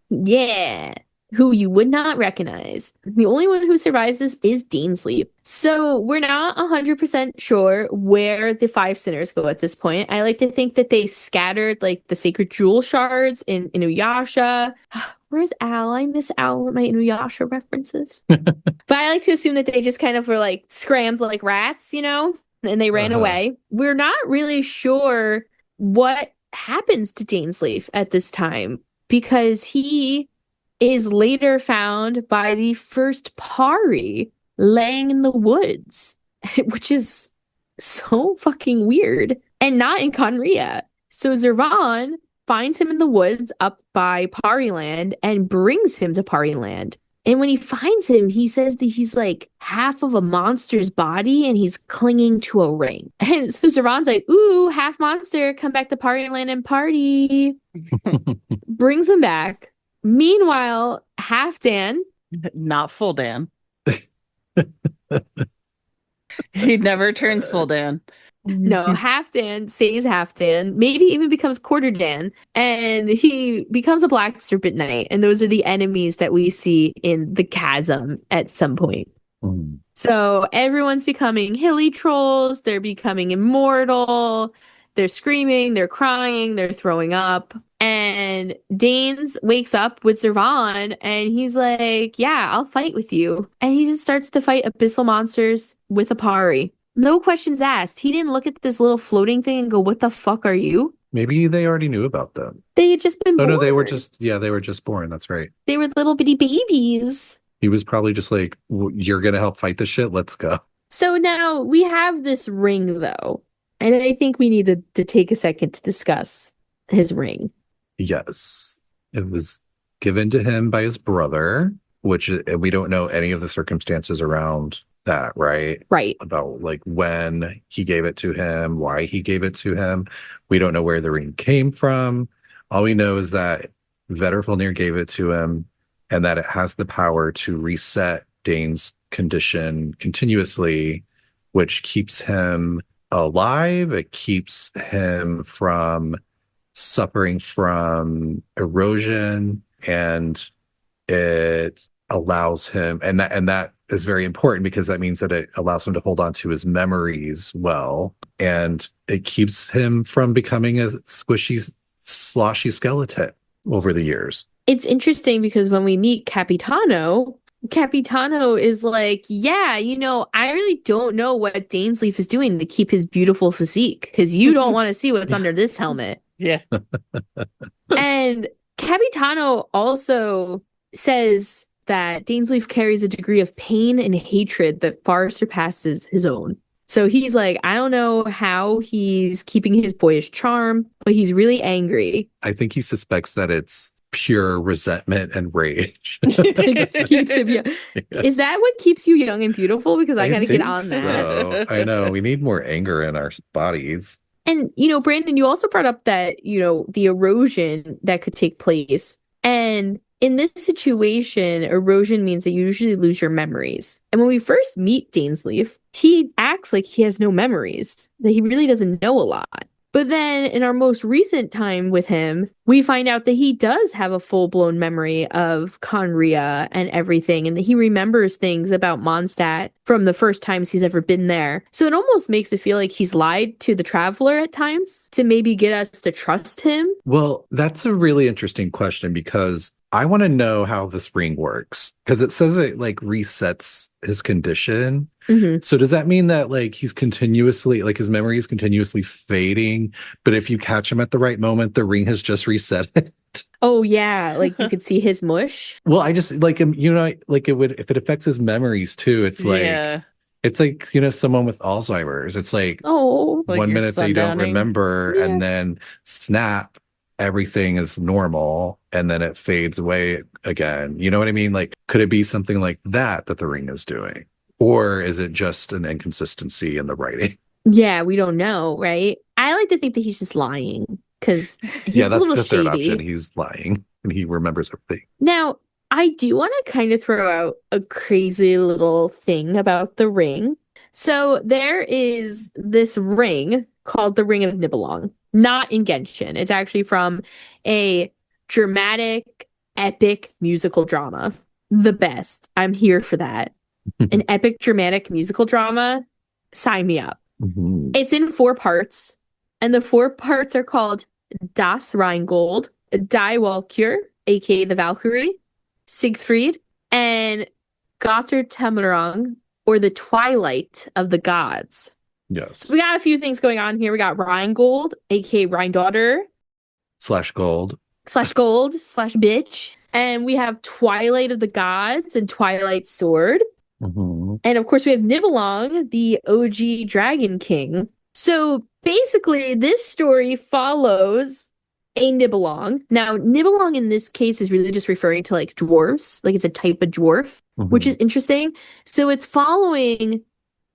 Yeah. Who you would not recognize. The only one who survives this is Dainsleif. So we're not 100% sure where the five sinners go at this point. I like to think that they scattered like the sacred jewel shards in Inuyasha. Where's Al? I miss Al with my Inuyasha references. But I like to assume that they just kind of were like scrammed like rats, and they ran away. We're not really sure what happens to Dainsleif at this time because he is later found by the first Pari laying in the woods, which is so fucking weird, and not in Khaenri'ah. So Zervan finds him in the woods up by Pari land and brings him to Pari land. And when he finds him, he says that he's like half of a monster's body and he's clinging to a ring. And so Zervan's like, ooh, half monster, come back to Pari land and party. Brings him back. Meanwhile, Halfdan, not full Dan. He never turns full Dan. No, Halfdan stays Halfdan, maybe even becomes quarter Dan, and he becomes a black serpent knight. And those are the enemies that we see in the chasm at some point. So everyone's becoming hilly trolls, they're becoming immortal. They're screaming, they're crying, they're throwing up. And Danes wakes up with Zervan and he's like, yeah, I'll fight with you. And he just starts to fight abyssal monsters with a Pari. No questions asked. He didn't look at this little floating thing and go, what the fuck are you? Maybe they already knew about them. They had just been born. No, they were just born. That's right. They were little bitty babies. He was probably just like, you're going to help fight this shit? Let's go. So now we have this ring, though. And I think we need to take a second to discuss his ring. Yes. It was given to him by his brother, which we don't know any of the circumstances around that, right? Right. About like when he gave it to him, why he gave it to him. We don't know where the ring came from. All we know is that Vedrfolnir gave it to him and that it has the power to reset Dain's condition continuously, which keeps him alive. It keeps him from suffering from erosion, and it allows him, and that is very important because that means that it allows him to hold on to his memories well, and it keeps him from becoming a squishy, sloshy skeleton over the years. It's interesting because when we meet Capitano is like, yeah, I really don't know what Dainsleif is doing to keep his beautiful physique because you don't want to see what's under this helmet. Yeah. And Capitano also says that Dainsleif carries a degree of pain and hatred that far surpasses his own. So he's like, I don't know how he's keeping his boyish charm, but he's really angry. I think he suspects that it's pure resentment and rage. It keeps him young. Yeah. Is that what keeps you young and beautiful? Because I gotta get on that. So. I know. We need more anger in our bodies. And, Brandon, you also brought up that, the erosion that could take place. And in this situation, erosion means that you usually lose your memories. And when we first meet Dainsleif, he acts like he has no memories, that he really doesn't know a lot. But then in our most recent time with him, we find out that he does have a full-blown memory of Khaenri'ah and everything, and that he remembers things about Mondstadt from the first times he's ever been there. So it almost makes it feel like he's lied to the Traveler at times to maybe get us to trust him. Well, that's a really interesting question because I want to know how this ring works because it says it like resets his condition. Mm-hmm. So does that mean that like he's continuously, like his memory is continuously fading, but if you catch him at the right moment, the ring has just reset it? Oh yeah, like you could see his mush. Well, I just like him, like it would, if it affects his memories too, it's like, yeah. It's like, someone with Alzheimer's. It's like, like 1 minute they don't remember and then snap, everything is normal and then it fades away again. You know what I mean? Like, could it be something like that the ring is doing? Or is it just an inconsistency in the writing? Yeah, we don't know, right? I like to think that he's just lying because he's a little the shady. Third option. He's lying and he remembers everything. Now, I do want to kind of throw out a crazy little thing about the ring. So there is this ring called the Ring of Nibelung, not in Genshin. It's actually from a dramatic, epic musical drama. The best. I'm here for that. An epic dramatic musical drama. Sign me up. Mm-hmm. It's in 4 parts. And the 4 parts are called Das Rheingold, Die Walkür, aka the Valkyrie, Siegfried, and Göttertämmerung, or the Twilight of the Gods. Yes. So we got a few things going on here. We got Rheingold, aka Rheindaughter. /gold. /bitch. And we have Twilight of the Gods and Twilight Sword. Mm-hmm. And of course we have Nibelung, the OG Dragon King. So basically this story follows a Nibelung. Now, Nibelung in this case is really just referring to like dwarves, like it's a type of dwarf, which is interesting. So it's following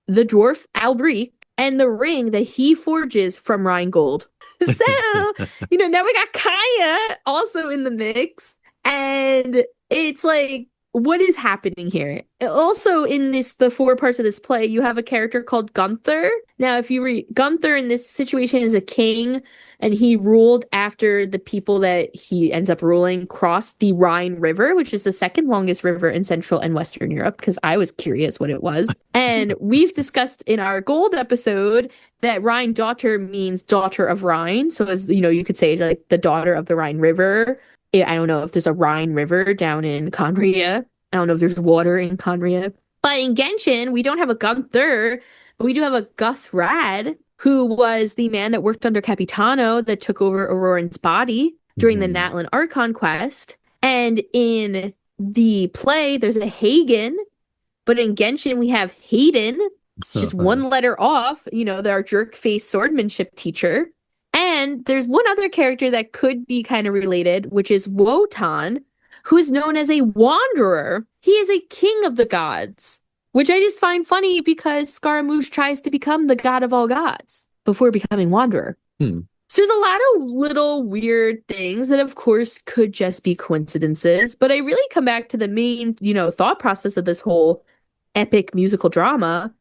the dwarf Albric and the ring that he forges from Rheingold. So, now we got Kaeya also in the mix. And it's like what is happening here? Also, in the 4 parts of this play, you have a character called Gunther. Now, if you read Gunther in this situation is a king, and he ruled after the people that he ends up ruling crossed the Rhine River, which is the second longest river in Central and Western Europe, because I was curious what it was. And we've discussed in our Gold episode that Rhine daughter means daughter of Rhine. So as you know, you could say like the daughter of the Rhine River. I don't know if there's a Rhine River down in Khaenri'ah. I don't know if there's water in Khaenri'ah. But in Genshin, we don't have a Gunther, but we do have a Guthrad, who was the man that worked under Capitano that took over Auroran's body during the Natlan art conquest. And in the play, there's a Hagen, but in Genshin, we have Hayden. It's just one letter off, our jerk-face swordmanship teacher. And there's one other character that could be kind of related, which is Wotan, who is known as a wanderer. He is a king of the gods, which I just find funny because Scaramouche tries to become the god of all gods before becoming wanderer. So there's a lot of little weird things that, of course, could just be coincidences. But I really come back to the main, thought process of this whole epic musical drama,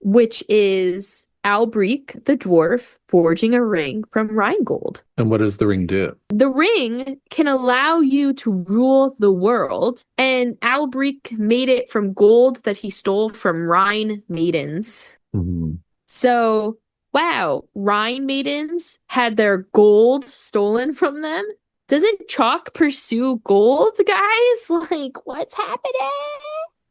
which is Albric, the dwarf, forging a ring from Rheingold. And what does the ring do? The ring can allow you to rule the world, and Albric made it from gold that he stole from Rhine maidens. So, wow, Rhine maidens had their gold stolen from them? Doesn't chalk pursue gold, guys? Like, what's happening?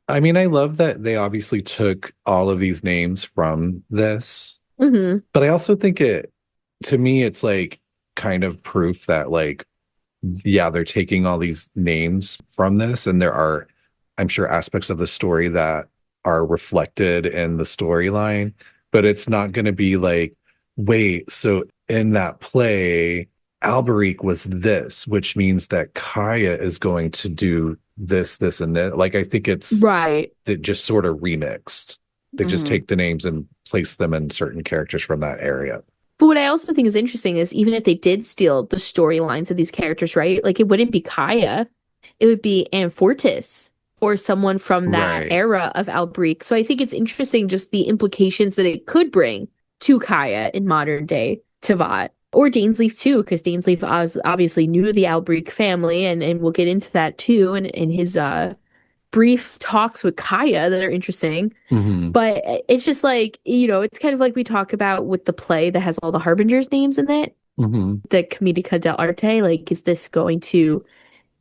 I mean, I love that they obviously took all of these names from this, but I also think to me, it's like kind of proof that like, yeah, they're taking all these names from this, and there are, I'm sure, aspects of the story that are reflected in the storyline, but it's not going to be like, wait, so in that play, Alberic was this, which means that Kaeya is going to do this, and that. Like, I think it's right. That just sort of remixed. They just take the names and place them in certain characters from that area. But what I also think is interesting is even if they did steal the storylines of these characters, right? Like, it wouldn't be Kaeya. It would be Anfortis or someone from that era of Alberic. So I think it's interesting just the implications that it could bring to Kaeya in modern day Teyvat. Or Dainsleif too, because Dainsleif obviously knew the Albric family, and we'll get into that too in his brief talks with Kaeya that are interesting. But it's just like, it's kind of like we talk about with the play that has all the Harbingers' names in it, the Comedica dell'arte. Like, is this going to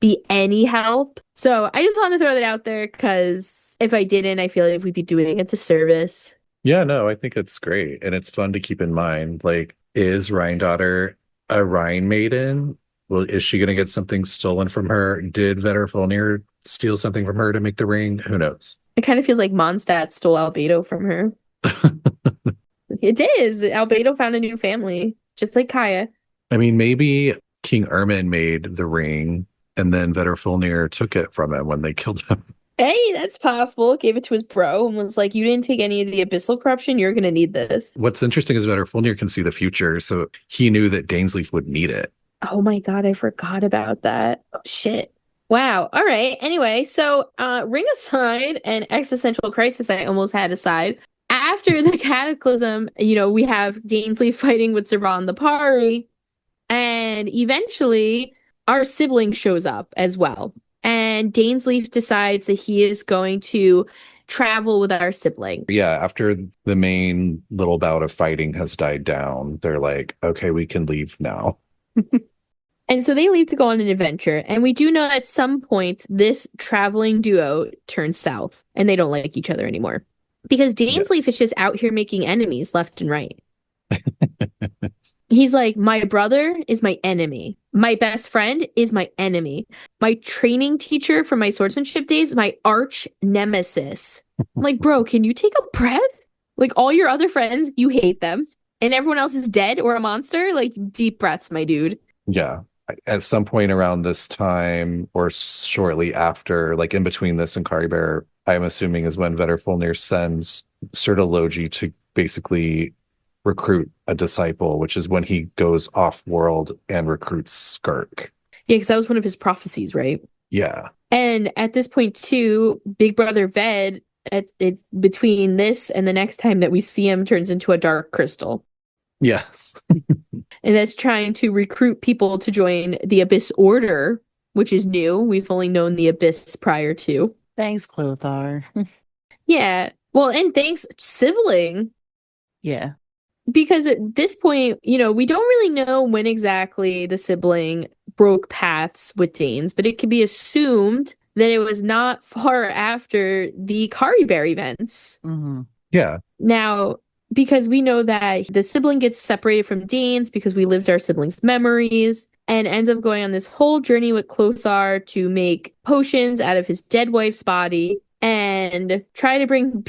be any help? So I just want to throw that out there, because if I didn't, I feel like we'd be doing a disservice. Yeah, no, I think it's great. And it's fun to keep in mind, like, is Rhine daughter a Rhine maiden? Well, is she going to get something stolen from her? Did Vedderfolnir steal something from her to make the ring? Who knows? It kind of feels like Mondstadt stole Albedo from her. It is. Albedo found a new family, just like Kaeya. I mean, maybe King Ermin made the ring, and then Vedderfolnir took it from him when they killed him. Hey, that's possible. Gave it to his bro and was like, you didn't take any of the Abyssal corruption. You're going to need this. What's interesting is Vedderfolnir can see the future, so he knew that Dainsleif would need it. Oh my god, I forgot about that. Oh, shit. Wow. All right. Anyway, so ring aside and existential crisis I almost had aside. After the Cataclysm, we have Dainsleif fighting with Zervan the Pari, and eventually our sibling shows up as well. And Dainsleif decides that he is going to travel with our sibling. Yeah, after the main little bout of fighting has died down, they're like, okay, we can leave now. And so they leave to go on an adventure. And we do know at some point this traveling duo turns south and they don't like each other anymore. Because Dainsleif is just out here making enemies left and right. He's like, my brother is my enemy. My best friend is my enemy. My training teacher from my swordsmanship days, my arch nemesis. I'm like, bro, can you take a breath? Like, all your other friends, you hate them. And everyone else is dead or a monster? Like, deep breaths, my dude. Yeah. At some point around this time or shortly after, like in between this and Karibert, I'm assuming is when Vedderfolnir sends Sertologi to basically recruit a disciple, which is when he goes off world and recruits Skirk. Yeah, because that was one of his prophecies, right? Yeah. And at this point, too, Big Brother Ved, between this and the next time that we see him, turns into a dark crystal. Yes. And that's trying to recruit people to join the Abyss Order, which is new. We've only known the Abyss prior to. Thanks, Clothar. Yeah. Well, and thanks, Sibling. Yeah. Because at this point, we don't really know when exactly the Sibling broke paths with Danes, but it can be assumed that it was not far after the Karibert events. Mm-hmm. Yeah. Now, because we know that the Sibling gets separated from Danes because we lived our siblings' memories and ends up going on this whole journey with Clothar to make potions out of his dead wife's body and try to bring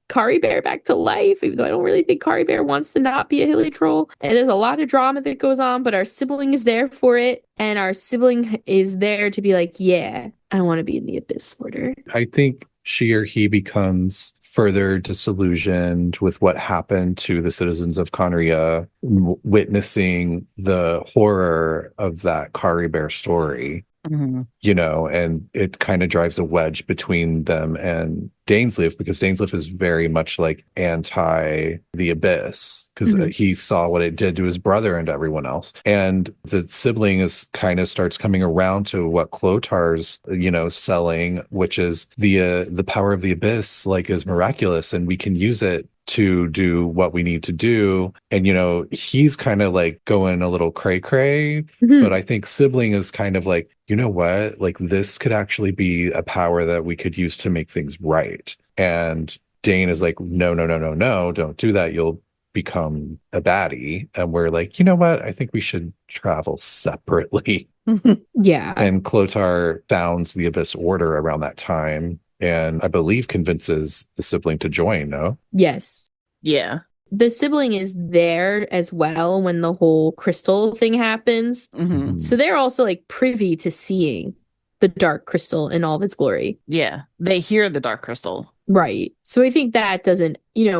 Karibert back to life, even though I don't really think Karibert wants to not be a hilly troll. And there's a lot of drama that goes on, but our sibling is there for it. And our sibling is there to be like, yeah, I want to be in the Abyss Order. I think she or he becomes further disillusioned with what happened to the citizens of Khaenri'ah, witnessing the horror of that Karibert story. Mm-hmm. And it kind of drives a wedge between them and Dainsleif, because Dainsleif is very much like anti the Abyss because he saw what it did to his brother and everyone else. And the sibling is kind of starts coming around to what Clotar's, selling, which is the power of the Abyss, like, is miraculous and we can use it to do what we need to do. And, he's kind of like going a little cray-cray, but I think sibling is kind of like, you know what, like this could actually be a power that we could use to make things right. And Dain is like, no, don't do that. You'll become a baddie. And we're like, you know what? I think we should travel separately. Yeah. And Clothar founds the Abyss Order around that time. And I believe convinces the sibling to join, no? Yes. Yeah. The sibling is there as well when the whole crystal thing happens. Mm-hmm. So they're also like privy to seeing the dark crystal in all of its glory. Yeah. They hear the dark crystal. Right. So I think that doesn't,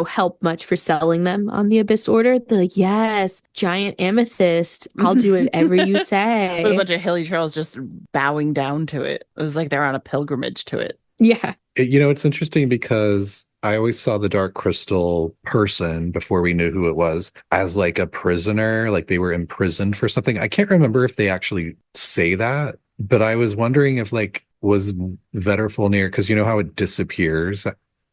help much for selling them on the Abyss Order. They're like, yes, giant amethyst. I'll do whatever you say. With a bunch of hilly trolls just bowing down to it. It was like they're on a pilgrimage to it. Yeah. It's interesting because I always saw the Dark Crystal person before we knew who it was as like a prisoner, like they were imprisoned for something. I can't remember if they actually say that, but I was wondering if was Vedderfolnir, because you know how it disappears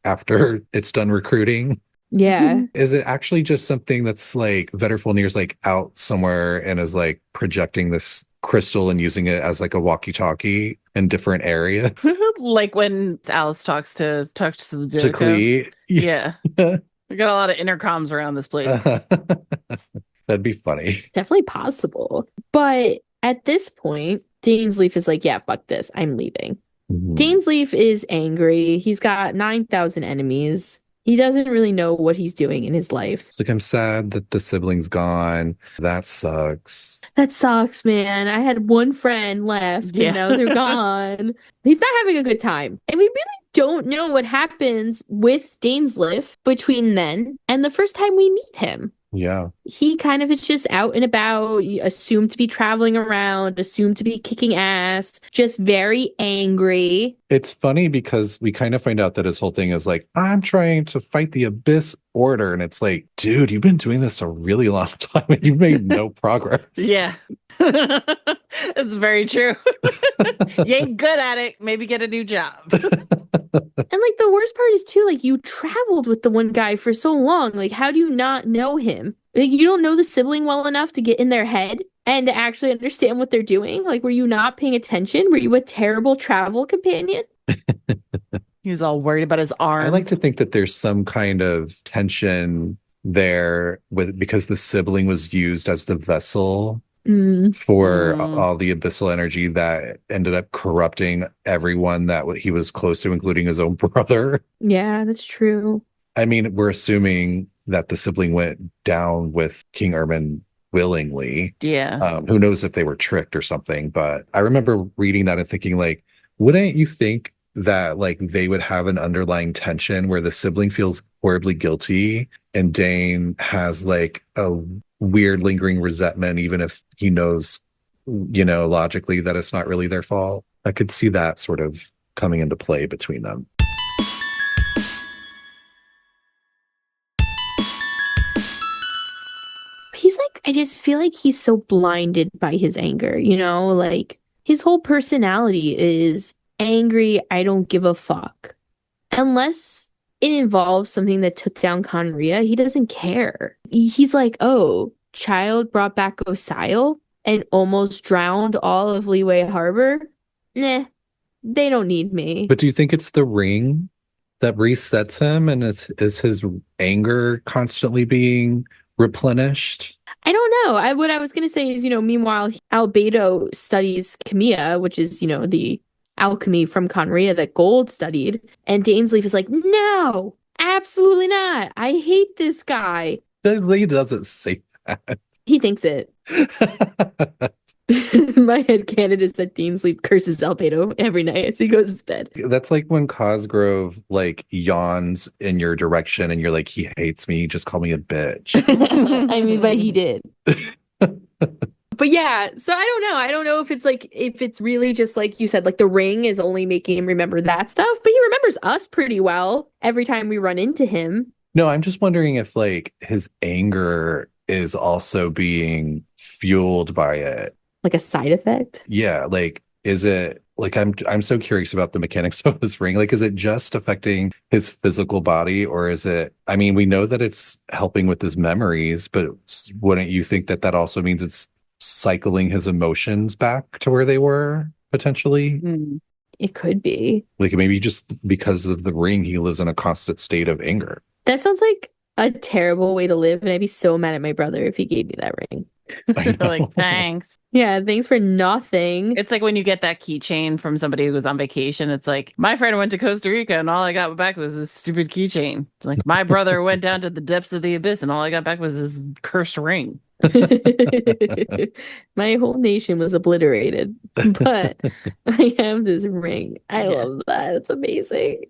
after it's done recruiting? Yeah. Is it actually just something that's like Vedderfolnir's like out somewhere and is like projecting this crystal and using it as like a walkie-talkie in different areas? Like when Alice talks to the to Klee. Yeah. We got a lot of intercoms around this place. That'd be funny. Definitely possible. But at this point, Dainsleif is like, yeah, fuck this. I'm leaving. Dainsleif is angry. He's got 9,000 enemies. He doesn't really know what he's doing in his life. It's like, I'm sad that the sibling's gone. That sucks. That sucks, man. I had one friend left and now they're gone. He's not having a good time. And we really don't know what happens with Dainsleif between then and the first time we meet him. Yeah. He kind of is just out and about, assumed to be traveling around, assumed to be kicking ass, just very angry. It's funny because we kind of find out that his whole thing is like, I'm trying to fight the Abyss Order. And it's like, dude, you've been doing this a really long time and you've made no progress. Yeah. It's very true. You ain't good at it. Maybe get a new job. And like the worst part is too, like you traveled with the one guy for so long. Like, how do you not know him? Like, you don't know the sibling well enough to get in their head and to actually understand what they're doing. Like, were you not paying attention? Were you a terrible travel companion? He was all worried about his arm. I like to think that there's some kind of tension there because the sibling was used as the vessel for all the abyssal energy that ended up corrupting everyone that he was close to, including his own brother. Yeah, that's true. I mean, we're assuming that the sibling went down with King Ermin willingly. Yeah. Who knows if they were tricked or something, but I remember reading that and thinking, like, wouldn't you think that like they would have an underlying tension where the sibling feels horribly guilty and Dain has like a weird lingering resentment, even if he knows, logically that it's not really their fault? I could see that sort of coming into play between them. He's like, I just feel like he's so blinded by his anger, you know? Like, his whole personality is angry, I don't give a fuck. Unless it involves something that took down Khaenri'ah, he doesn't care. He's like, oh, child brought back Osile and almost drowned all of Leeway Harbor? Nah, they don't need me. But do you think it's the ring that resets him, and is his anger constantly being replenished? I don't know. What I was going to say is, meanwhile, Albedo studies Kaeya, which is, the alchemy from Khaenri'ah that Gold studied. And Dainsleif is like, no, absolutely not. I hate this guy. He doesn't say that. He thinks it. My headcanon is that Dainsleif curses Albedo every night as he goes to bed. That's like when Cosgrove like yawns in your direction and you're like, he hates me, just call me a bitch. I mean, but he did. But yeah, so I don't know. I don't know if it's really just like you said, like the ring is only making him remember that stuff, but he remembers us pretty well every time we run into him. No, I'm just wondering if like his anger is also being fueled by it. Like a side effect? Yeah, like is it like I'm so curious about the mechanics of this ring. Like, is it just affecting his physical body, or is it, I mean, we know that it's helping with his memories, but wouldn't you think that also means it's cycling his emotions back to where they were potentially? It could be. Like maybe just because of the ring, he lives in a constant state of anger. That sounds like a terrible way to live, and I'd be so mad at my brother if he gave me that ring. You're like, thanks. Yeah, thanks for nothing. It's like when you get that keychain from somebody who was on vacation. It's like, my friend went to Costa Rica and all I got back was this stupid keychain. It's like, my brother went down to the depths of the abyss and all I got back was this cursed ring. My whole nation was obliterated, but I have this ring. I love that. It's amazing.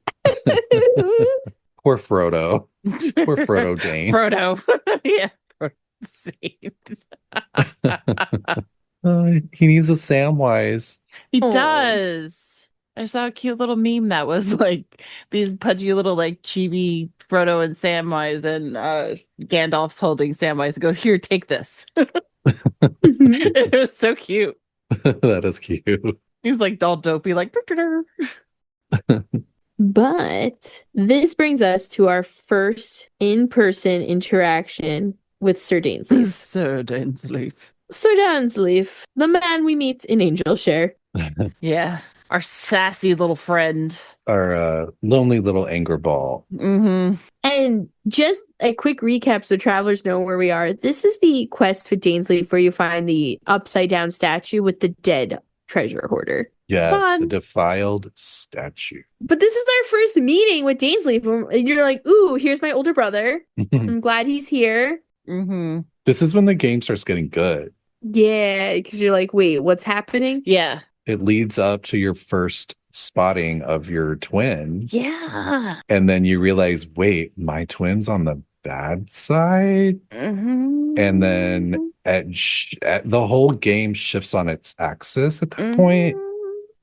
Poor Frodo. Poor Frodo Dain. Frodo. Yeah. Saved. He needs a Samwise. He does. I saw a cute little meme that was like these pudgy little like chibi Frodo and Samwise, and Gandalf's holding Samwise and goes, "Here, take this." It was so cute. That is cute. He was like all dopey, like. But this brings us to our first in-person interaction with Sir Dainsleif. Sir Dainsleif. Sir Dainsleif, the man we meet in Angel Share. Yeah, our sassy little friend. Our lonely little anger ball. Mm-hmm. And just a quick recap so travelers know where we are. This is the quest with Dainsleif where you find the upside-down statue with the dead treasure hoarder. Yes, the defiled statue. But this is our first meeting with Dainsleif. And you're like, ooh, here's my older brother. I'm glad he's here. Mm-hmm. This is when the game starts getting good. Yeah, because you're like, wait, what's happening? Yeah. It leads up to your first spotting of your twins. Yeah. And then you realize, wait, my twin's on the bad side? Mm-hmm. And then the whole game shifts on its axis at that point.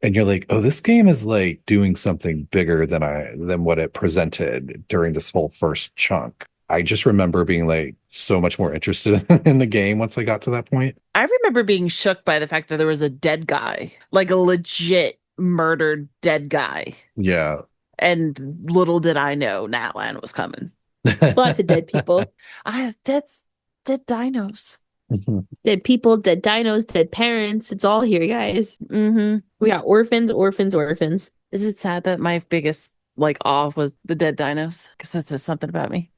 And you're like, oh, this game is like doing something bigger than what it presented during this whole first chunk. I just remember being like so much more interested in the game once I got to that point. I remember being shook by the fact that there was a dead guy, like a legit murdered dead guy. Yeah. And little did I know Natlan was coming. Lots of dead people. Dead dinos. Dead people, dead dinos, dead parents. It's all here, guys. Mm-hmm. We got orphans. Is it sad that my biggest awe was the dead dinos? Because that says something about me.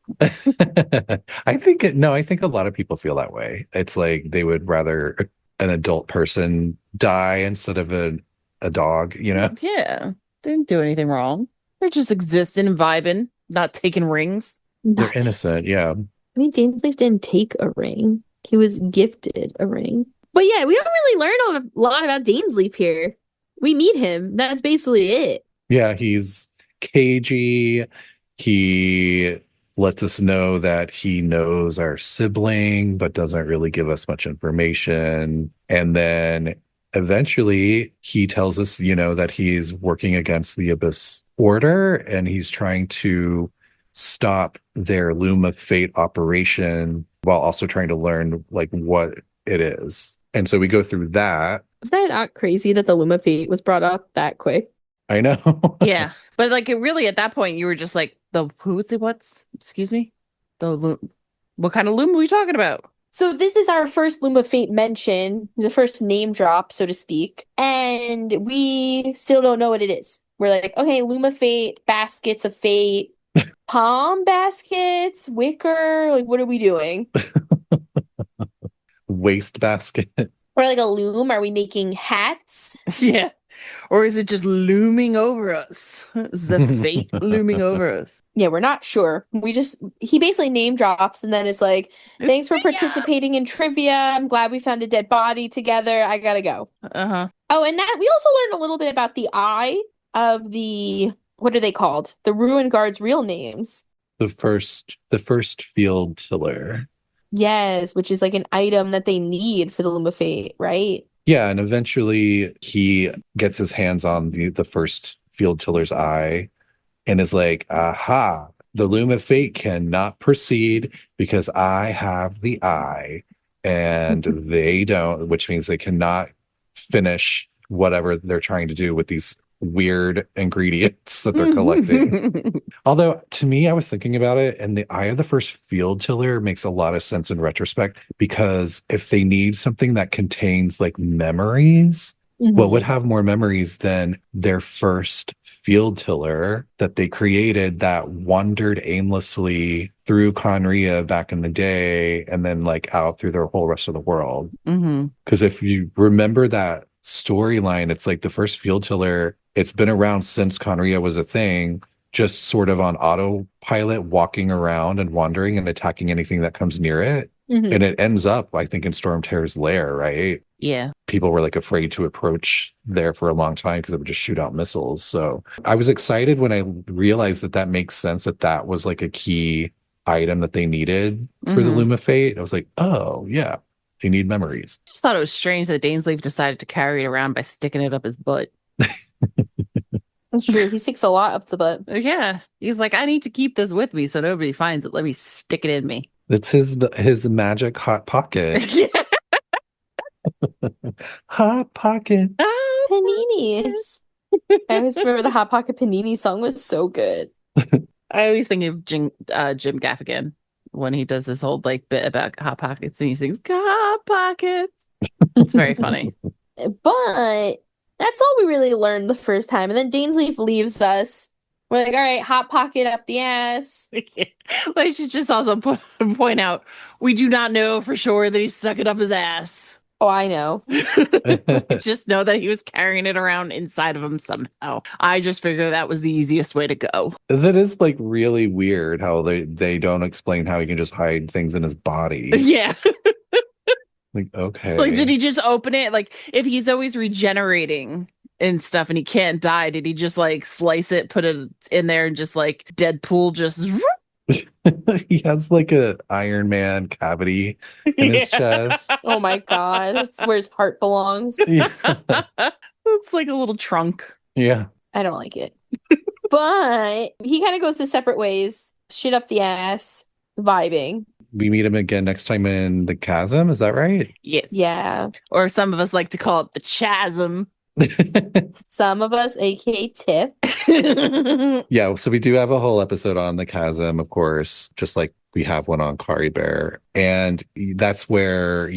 I think a lot of people feel that way. It's like they would rather an adult person die instead of a dog, you know? Yeah. Didn't do anything wrong. They're just existing and vibing, not taking rings. They're innocent, yeah. I mean, Dainsleif didn't take a ring. He was gifted a ring. But yeah, we don't really learn a lot about Dainsleif here. We meet him. That's basically it. Yeah, he's cagey. He lets us know that he knows our sibling, but doesn't really give us much information. And then eventually he tells us, that he's working against the Abyss Order and he's trying to stop their Loom of Fate operation while also trying to learn like what it is. And so we go through that. Is that not crazy that the Loom of Fate was brought up that quick? I know. Yeah. But like it really at that point you were just like excuse me? The Loom. What kind of Loom are we talking about? So this is our first Loom of Fate mention, the first name drop, so to speak. And we still don't know what it is. We're like, okay, Loom of Fate, baskets of fate, palm baskets, wicker. Like, what are we doing? Waste basket. Or like a loom. Are we making hats? Yeah. Or is it just looming over us? Is the fate looming over us? Yeah, we're not sure. He basically name drops and then it's like, thanks for participating in trivia. I'm glad we found a dead body together. I gotta go. Uh-huh. Oh, and that we also learned a little bit about the eye of the, what are they called? The Ruin Guard's real names. The first field tiller. Yes, which is like an item that they need for the Loom of Fate, right? Yeah, and eventually he gets his hands on the first field tiller's eye and is like, aha, the Loom of Fate cannot proceed because I have the eye and they don't, which means they cannot finish whatever they're trying to do with these weird ingredients that they're collecting. Although to me, I was thinking about it and the eye of the first field tiller makes a lot of sense in retrospect, because if they need something that contains like memories, what would have more memories than their first field tiller that they created that wandered aimlessly through Khaenri'ah back in the day and then like out through the whole rest of the world? Because if you remember that storyline, it's like the first field tiller, it's been around since Khaenri'ah was a thing, just sort of on autopilot, walking around and wandering and attacking anything that comes near it. And it ends up, I think, in Stormtear's lair, right? Yeah. People were like afraid to approach there for a long time because it would just shoot out missiles. So I was excited when I realized that makes sense, that was like a key item that they needed for the Loom of Fate. I was like, oh, yeah, they need memories. Just thought it was strange that Dainsleif decided to carry it around by sticking it up his butt. That's true. He sticks a lot up the butt. Yeah. He's like, I need to keep this with me so nobody finds it. Let me stick it in me. It's his magic hot pocket. Hot pocket. Paninis. I always remember the Hot Pocket Panini song was so good. I always think of Jim Gaffigan when he does this whole like bit about Hot Pockets and he sings Hot Pockets. It's very funny. But that's all we really learned the first time. And then Dainsleif leaves us. We're like, all right, Hot Pocket up the ass. I should just also point out, we do not know for sure that he stuck it up his ass. Oh, I know. We just know that he was carrying it around inside of him somehow. I just figured that was the easiest way to go. That is like really weird how they don't explain how he can just hide things in his body. Yeah. Like, okay. Like, did he just open it? Like, if he's always regenerating and stuff and he can't die, did he just like slice it, put it in there and just like Deadpool just he has like a Iron Man cavity in his chest. Oh my god. That's where his heart belongs. Yeah. It's like a little trunk. Yeah. I don't like it. But he kind of goes to separate ways. Shit up the ass. Vibing. We meet him again next time in the chasm, is that right? Yes. Yeah. Or some of us like to call it the chasm. Some of us, aka Tiff. Yeah, so we do have a whole episode on the chasm, of course, just like we have one on Karibert. And that's where,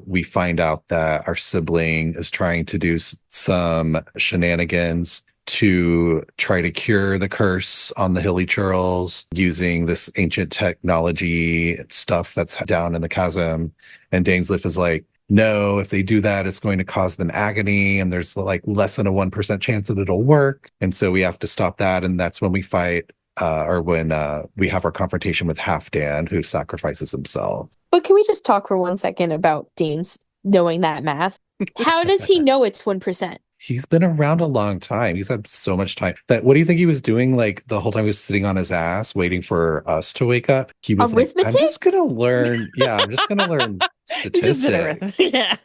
we find out that our sibling is trying to do some shenanigans to try to cure the curse on the Hilly Churls using this ancient technology stuff that's down in the chasm. And Dainsleif is like, no, if they do that, it's going to cause them agony, and there's like less than a 1% chance that it'll work. And so we have to stop that. And that's when we fight, when we have our confrontation with Halfdan, who sacrifices himself. But can we just talk for 1 second about Dain's knowing that math? How does he know it's 1%? He's been around a long time. He's had so much time. What do you think he was doing like the whole time he was sitting on his ass waiting for us to wake up? He was like, I'm just going to learn. Yeah, I'm just going to learn statistics. Yeah.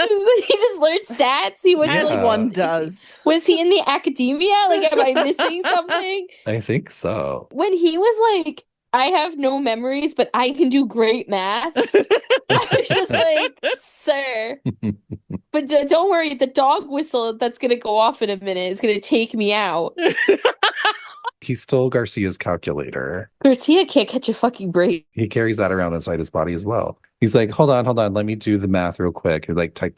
He just learned stats. He went to, As like, one does. was he in the academia? Like, am I missing something? I think so. When he was like, I have no memories, but I can do great math. I was just like, sir. But don't worry, the dog whistle that's going to go off in a minute is going to take me out. He stole Garcia's calculator. Garcia can't catch a fucking break. He carries that around inside his body as well. He's like, hold on, let me do the math real quick. He's like, type.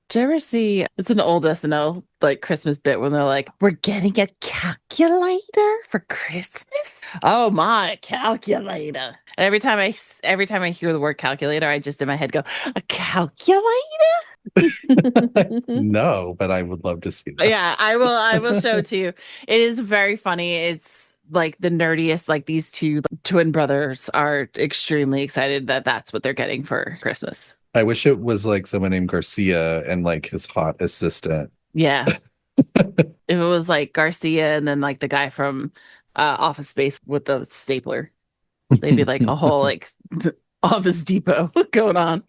Did you ever see, it's an old SNL like Christmas bit when they're like, we're getting a calculator for Christmas? Oh my, calculator. And every time I hear the word calculator, I just in my head go, a calculator? No, but I would love to see that. Yeah, I will show it to you. It is very funny. It's like the nerdiest, like these two twin brothers are extremely excited that that's what they're getting for Christmas. I wish it was like someone named Garcia and like his hot assistant. Yeah. If it was like Garcia and then like the guy from Office Space with the stapler, they'd be like a whole like Office Depot going on.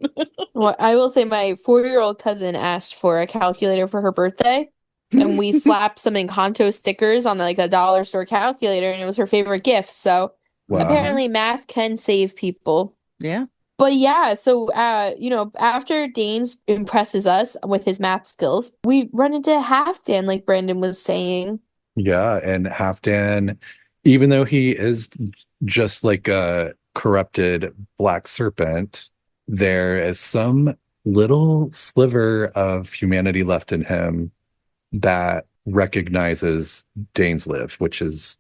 Well, I will say my 4-year-old cousin asked for a calculator for her birthday, and we slapped some Encanto stickers on like a dollar store calculator, and it was her favorite gift. So Wow. apparently math can save people. Yeah. But yeah, so after Danes impresses us with his math skills, we run into Halfdan, like Brandon was saying. Yeah, and Halfdan, even though he is just like a corrupted black serpent, there is some little sliver of humanity left in him that recognizes Dainsleif, which is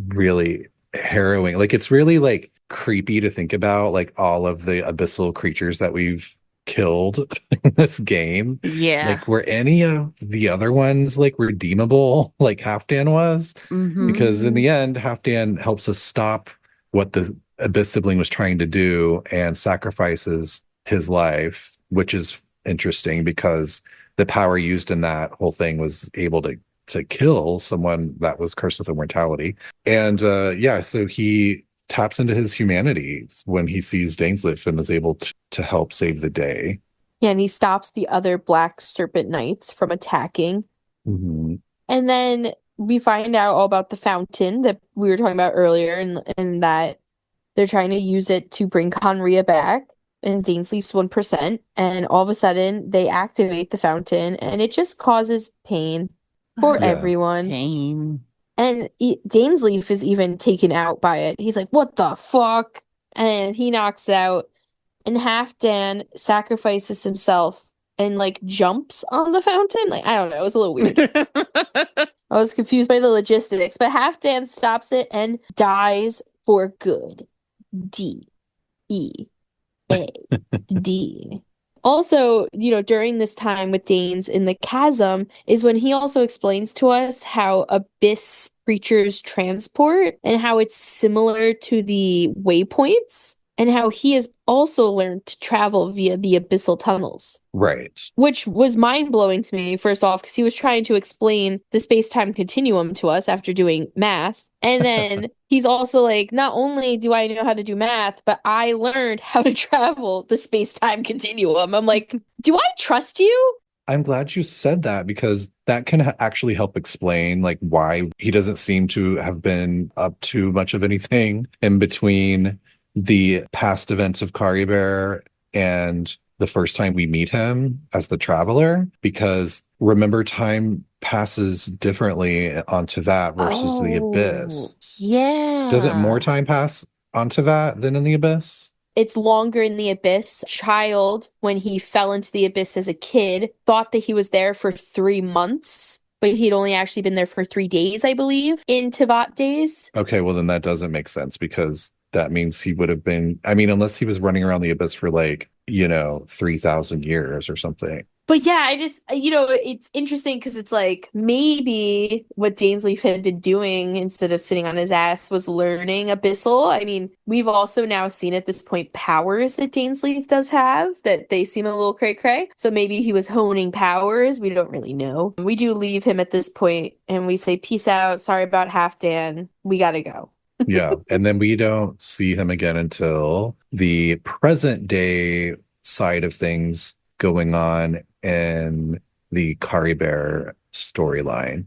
really harrowing. Like, it's really like creepy to think about, like all of the abyssal creatures that we've killed in this game. Yeah. Like, were any of the other ones like redeemable like Halfdan was? Mhm. Because in the end, Halfdan helps us stop what the Abyss sibling was trying to do and sacrifices his life, which is interesting because the power used in that whole thing was able to kill someone that was cursed with immortality. And so he taps into his humanity when he sees Dainsleif and is able to help save the day. Yeah, and he stops the other black serpent knights from attacking. Mm-hmm. And then we find out all about the fountain that we were talking about earlier, and that they're trying to use it to bring Khaenri'ah back, and Dainsleif's 1%. And all of a sudden, they activate the fountain, and it just causes pain for Yeah. everyone. Pain. And Dainsleif is even taken out by it. He's like, what the fuck? And he knocks out. And Halfdan sacrifices himself and like jumps on the fountain. Like, I don't know. It was a little weird. I was confused by the logistics. But Halfdan stops it and dies for good. D-E-A-D. Also, during this time with Danes in the chasm is when he also explains to us how abyss creatures transport and how it's similar to the waypoints and how he has also learned to travel via the abyssal tunnels. Right. Which was mind-blowing to me, first off, because he was trying to explain the space-time continuum to us after doing math. And then he's also like, not only do I know how to do math, but I learned how to travel the space-time continuum. I'm like, do I trust you? I'm glad you said that because that can actually help explain like why he doesn't seem to have been up to much of anything in between the past events of Karibert and the first time we meet him as the Traveler, because remember, time passes differently on Teyvat versus the Abyss. Yeah. Doesn't more time pass on Teyvat than in the Abyss? It's longer in the Abyss. Child, when he fell into the Abyss as a kid, thought that he was there for 3 months, but he'd only actually been there for 3 days, I believe, in Teyvat days. Okay, well then that doesn't make sense because that means he would have been, I mean, unless he was running around the Abyss for like, 3,000 years or something. But yeah, I just, it's interesting because it's like maybe what Dainsleif had been doing instead of sitting on his ass was learning Abyssal. I mean, we've also now seen at this point powers that Dainsleif does have that they seem a little cray-cray. So maybe he was honing powers. We don't really know. We do leave him at this point and we say, peace out. Sorry about Halfdan. We gotta go. Yeah. And then we don't see him again until the present day side of things going on in the Karibert storyline,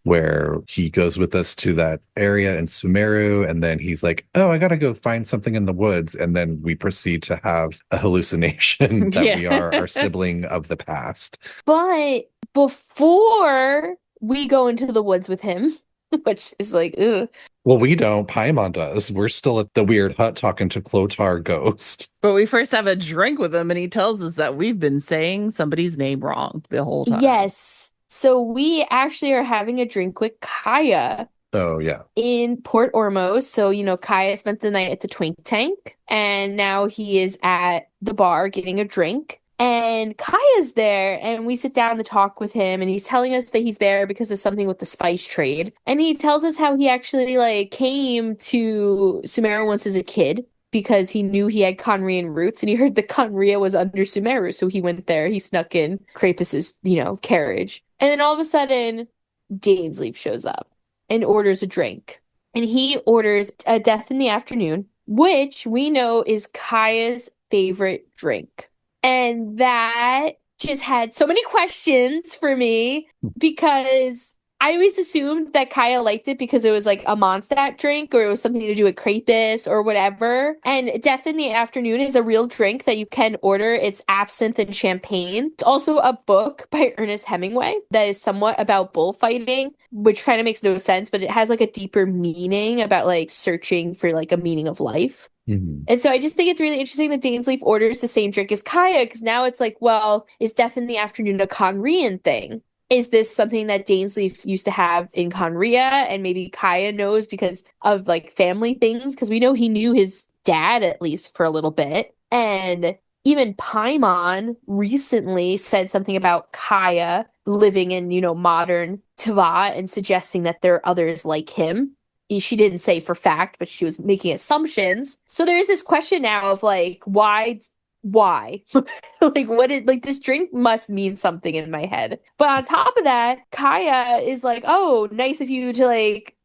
where he goes with us to that area in Sumeru, and then he's like, oh, I gotta go find something in the woods, and then we proceed to have a hallucination that we are our sibling of the past. But before we go into the woods with him, which is like, ugh. Well, we don't. Paimon does. We're still at the weird hut talking to Clotar Ghost. But we first have a drink with him, and he tells us that we've been saying somebody's name wrong the whole time. Yes. So we actually are having a drink with Kaeya. Oh, yeah. In Port Ormos. So, Kaeya spent the night at the Twink Tank, and now he is at the bar getting a drink. And Kaya's there, and we sit down to talk with him, and he's telling us that he's there because of something with the spice trade. And he tells us how he actually, came to Sumeru once as a kid because he knew he had Khaenri'ah roots, and he heard that Khaenri'ah was under Sumeru, so he went there. He snuck in Krampus's, carriage. And then all of a sudden, Dainsleif shows up and orders a drink. And he orders a Death in the Afternoon, which we know is Kaya's favorite drink. And that just had so many questions for me because I always assumed that Kaeya liked it because it was like a Mondstadt drink or it was something to do with Krampus or whatever. And Death in the Afternoon is a real drink that you can order. It's absinthe and champagne. It's also a book by Ernest Hemingway that is somewhat about bullfighting, which kind of makes no sense, but it has like a deeper meaning about like searching for like a meaning of life. And so I just think it's really interesting that Dainsleif orders the same drink as Kaeya, because now it's like, well, is Death in the Afternoon a Khaenri'ah thing? Is this something that Dainsleif used to have in Khaenri'ah, and maybe Kaeya knows because of like family things? Because we know he knew his dad at least for a little bit. And even Paimon recently said something about Kaeya living in, modern Teyvat and suggesting that there are others like him. She didn't say for fact, but she was making assumptions. So there is this question now of like, why? Like, what is, like, this drink must mean something in my head. But on top of that, Kaeya is like, oh, nice of you to like,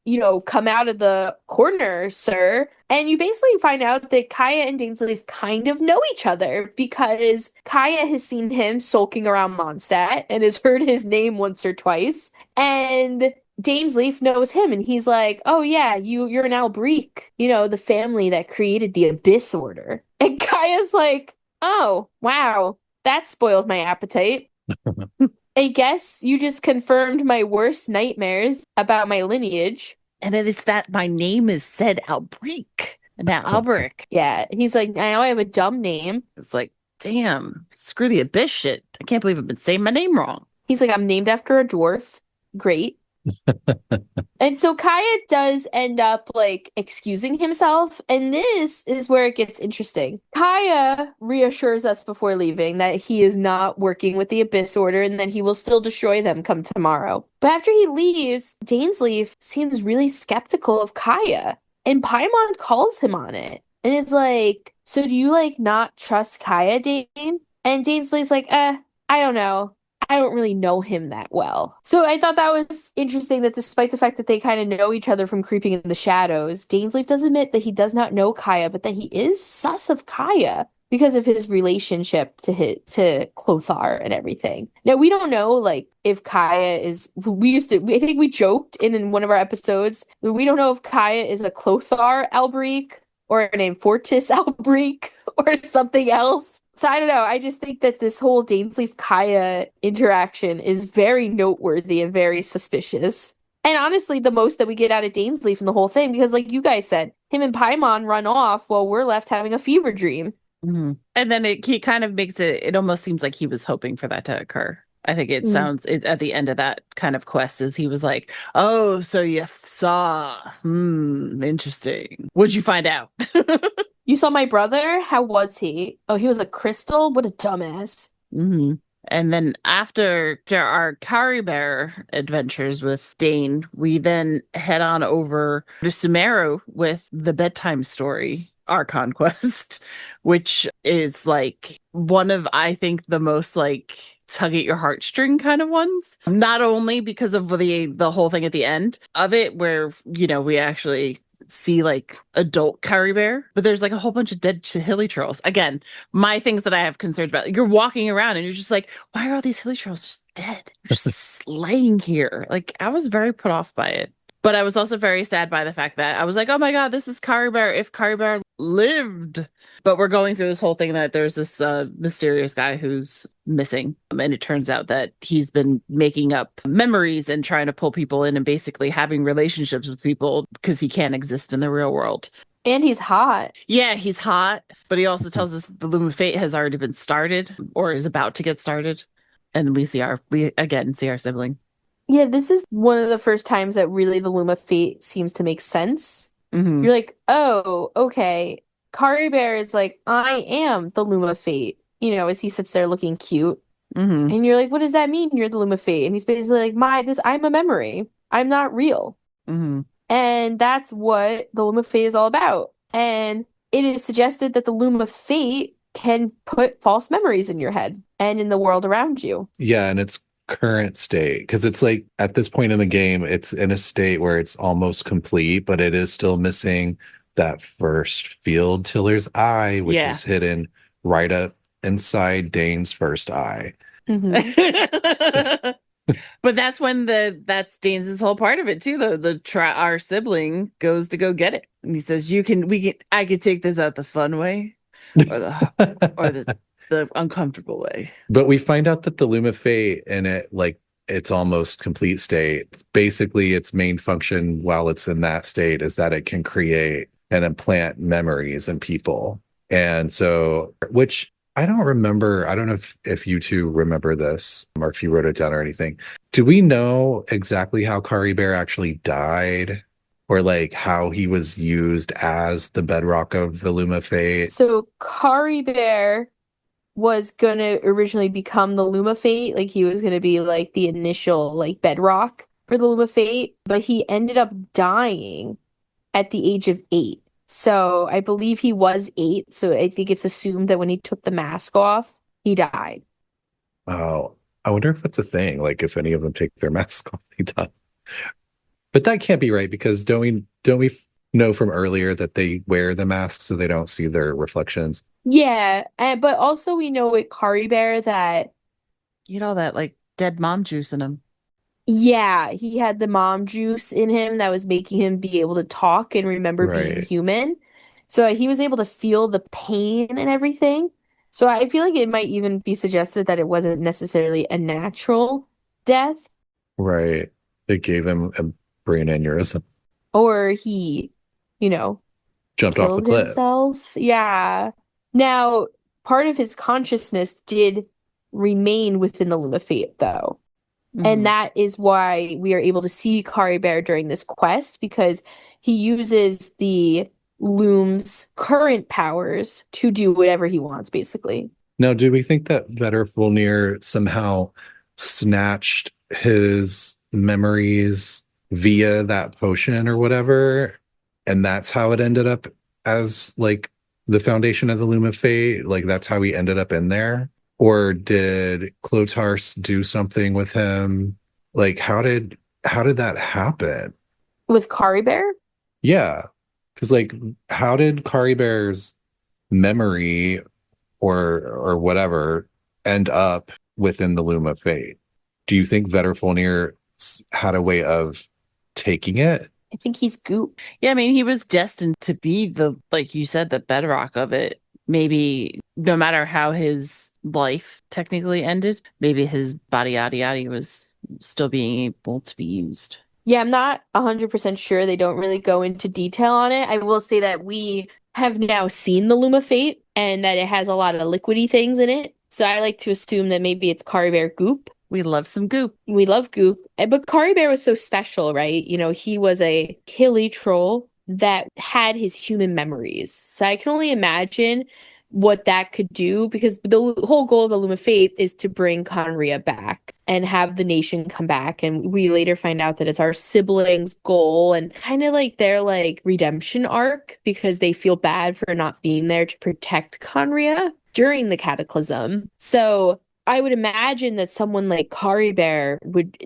come out of the corner, sir. And you basically find out that Kaeya and Dainsleif kind of know each other because Kaeya has seen him sulking around Mondstadt and has heard his name once or twice. And Dainsleif knows him, and he's like, oh yeah, you're an Albreek, the family that created the Abyss Order. And Kaya's like, oh, wow, that spoiled my appetite. I guess you just confirmed my worst nightmares about my lineage. And then it's that my name is said Albreek, not Albrecht. Yeah, he's like, now I have a dumb name. It's like, damn, screw the Abyss shit. I can't believe I've been saying my name wrong. He's like, I'm named after a dwarf. Great. And so Kaeya does end up like excusing himself, and this is where it gets interesting. Kaeya reassures us before leaving that he is not working with the Abyss Order and that he will still destroy them come tomorrow. But after he leaves, Dainsleif seems really skeptical of Kaeya, and Paimon calls him on it and is like, so do you like not trust Kaeya, Dain? And Dainsleif's like, I don't know. I don't really know him that well. So I thought that was interesting that despite the fact that they kind of know each other from creeping in the shadows, Dainsleif does admit that he does not know Kaeya, but that he is sus of Kaeya because of his relationship to Clothar and everything. Now, we don't know, like, if Kaeya is... I think we joked in one of our episodes, we don't know if Kaeya is a Clothar Albreek or an Amfortis Albreek or something else. So I don't know. I just think that this whole Dainsleif-Kaeya interaction is very noteworthy and very suspicious. And honestly, the most that we get out of Dainsleif in the whole thing, because like you guys said, him and Paimon run off while we're left having a fever dream. Mm-hmm. And then he kind of makes it almost seems like he was hoping for that to occur. I think it sounds at the end of that kind of quest is he was like, oh, so you saw. Interesting. What'd you find out? You saw my brother? How was he? Oh, he was a crystal? What a dumbass. Mm-hmm. And then after our Karibert adventures with Dain, we then head on over to Sumeru with the bedtime story, our conquest, which is like one of, I think, the most like tug at your heartstring kind of ones. Not only because of the whole thing at the end of it, where, we actually see like adult Karibert, but there's like a whole bunch of dead hilly trolls. Again, my things that I have concerns about. You're walking around and you're just like, why are all these hilly trolls just dead? They're just laying here. Like, I was very put off by it. But I was also very sad by the fact that I was like, oh my God, this is Karibert if Karibert lived. But we're going through this whole thing that there's this mysterious guy who's missing. And it turns out that he's been making up memories and trying to pull people in and basically having relationships with people because he can't exist in the real world. And he's hot. Yeah, he's hot. But he also tells us the Loom of Fate has already been started or is about to get started. And we again see our sibling. Yeah, this is one of the first times that really the Loom of Fate seems to make sense. Mm-hmm. You're like, oh, okay. Karibert is like, I am the Loom of Fate, as he sits there looking cute. Mm-hmm. And you're like, what does that mean? You're the Loom of Fate. And he's basically like, I'm a memory. I'm not real. Mm-hmm. And that's what the Loom of Fate is all about. And it is suggested that the Loom of Fate can put false memories in your head and in the world around you. Yeah, and it's current state, because it's like at this point in the game it's in a state where it's almost complete, but it is still missing that first field tiller's eye, which is hidden right up inside Dain's first eye. Mm-hmm. But that's when that's Dain's whole part of it too, though. Our sibling goes to go get it, and he says, I could take this out the fun way or the uncomfortable way. But we find out that the Loom of Fate in it, like its almost complete state, basically its main function while it's in that state is that it can create and implant memories in people. And so, which I don't remember, I don't know if you two remember this or if you wrote it down or anything. Do we know exactly how Karibert actually died? Or like how he was used as the bedrock of the Loom of Fate? So Karibert was gonna originally become the Loom of Fate, like he was gonna be like the initial like bedrock for the Loom of Fate, but he ended up dying at the age of 8. So I believe he was 8, so I think it's assumed that when he took the mask off, he died. Oh, I wonder if that's a thing, like if any of them take their mask off, they die. But that can't be right, because don't we know from earlier that they wear the mask so they don't see their reflections? Yeah, but also we know with Karibert that that like dead mom juice in him. Yeah, he had the mom juice in him that was making him be able to talk and remember being human. So he was able to feel the pain and everything. So I feel like it might even be suggested that it wasn't necessarily a natural death. Right. They gave him a brain aneurysm. Or he, jumped off the cliff. Himself. Yeah. Now, part of his consciousness did remain within the Loom of Fate, though. Mm-hmm. And that is why we are able to see Karibert during this quest, because he uses the Loom's current powers to do whatever he wants, basically. Now, do we think that Vedrfolnir somehow snatched his memories via that potion or whatever, and that's how it ended up as like the foundation of the Loom of Fate? Like that's how he ended up in there? Or did Clotars do something with him? Like how did that happen? With Karibert? Yeah. Because like how did Karibert's memory or whatever end up within the Loom of Fate? Do you think Vedrfolnir had a way of taking it? I think he's goop. Yeah, I mean, he was destined to be the, like you said, the bedrock of it. Maybe no matter how his life technically ended, maybe his body yada was still being able to be used. Yeah, I'm not 100% sure. They don't really go into detail on it. I will say that we have now seen the Loom of Fate and that it has a lot of liquidy things in it. So I like to assume that maybe it's Karibert goop. We love some goop. We love goop. But Karibert was so special, right? He was a hilly troll that had his human memories. So I can only imagine what that could do, because the whole goal of the Loom of Fate is to bring Khaenri'ah back and have the nation come back. And we later find out that it's our siblings' goal and kind of like their like redemption arc, because they feel bad for not being there to protect Khaenri'ah during the Cataclysm. So I would imagine that someone like Karibert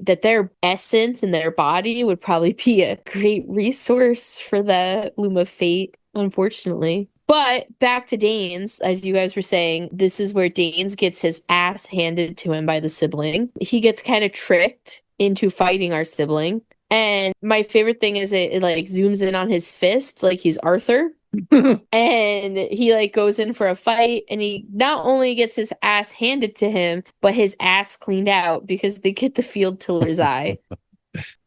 that their essence and their body would probably be a great resource for the Loom of Fate, unfortunately. But back to Dain's, as you guys were saying, this is where Dain's gets his ass handed to him by the sibling. He gets kind of tricked into fighting our sibling. And my favorite thing is it like zooms in on his fist like he's Arthur. And he like goes in for a fight, and he not only gets his ass handed to him, but his ass cleaned out because they get the field tiller's eye.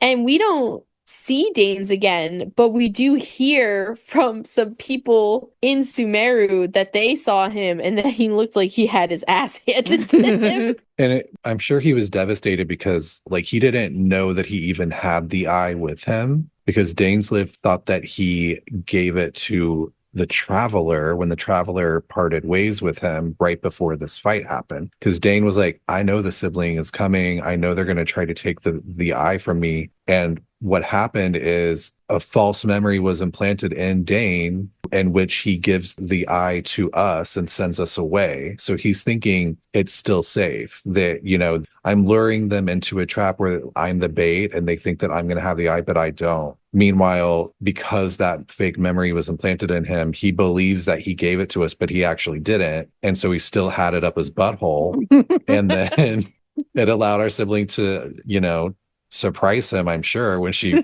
And we don't see Danes again, but we do hear from some people in Sumeru that they saw him and that he looked like he had his ass handed to him. And I'm sure he was devastated because like he didn't know that he even had the eye with him, because Dainsleif thought that he gave it to the Traveler when the Traveler parted ways with him right before this fight happened. Because Dain was like, I know the sibling is coming. I know they're going to try to take the eye from me. And what happened is a false memory was implanted in Dain, in which he gives the eye to us and sends us away. So he's thinking it's still safe, that, you know, I'm luring them into a trap where I'm the bait and they think that I'm going to have the eye, but I don't. Meanwhile, because that fake memory was implanted in him, he believes that he gave it to us, but he actually didn't. And so he still had it up his butthole. And then it allowed our sibling to, you know, surprise him, I'm sure, when he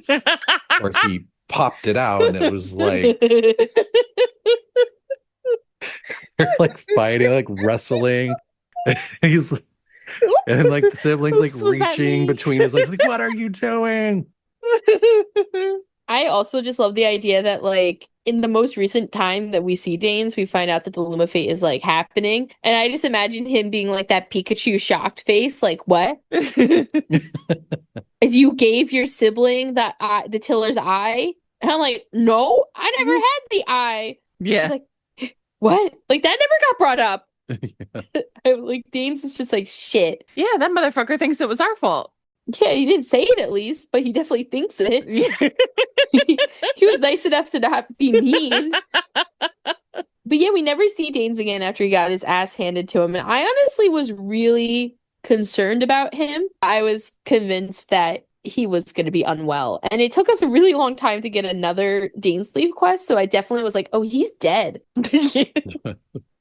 popped it out, and it was like they're like fighting, like wrestling. He's and like the siblings like reaching between his legs, like, what are you doing? I also just love the idea that like in the most recent time that we see Danes, we find out that the Loom of Fate is like happening. And I just imagine him being like that Pikachu shocked face, like, what? You gave your sibling the Tiller's eye? And I'm like, no, I never had the eye. Yeah. I was like, what? Like that never got brought up. Yeah. Like Danes is just like, shit. Yeah, that motherfucker thinks it was our fault. Yeah, he didn't say it at least, but he definitely thinks it. Yeah. He was nice enough to not be mean. But yeah, we never see Danes again after he got his ass handed to him. And I honestly was really concerned about him. I was convinced that he was going to be unwell. And it took us a really long time to get another Dainsleif quest. So I definitely was like, oh, he's dead.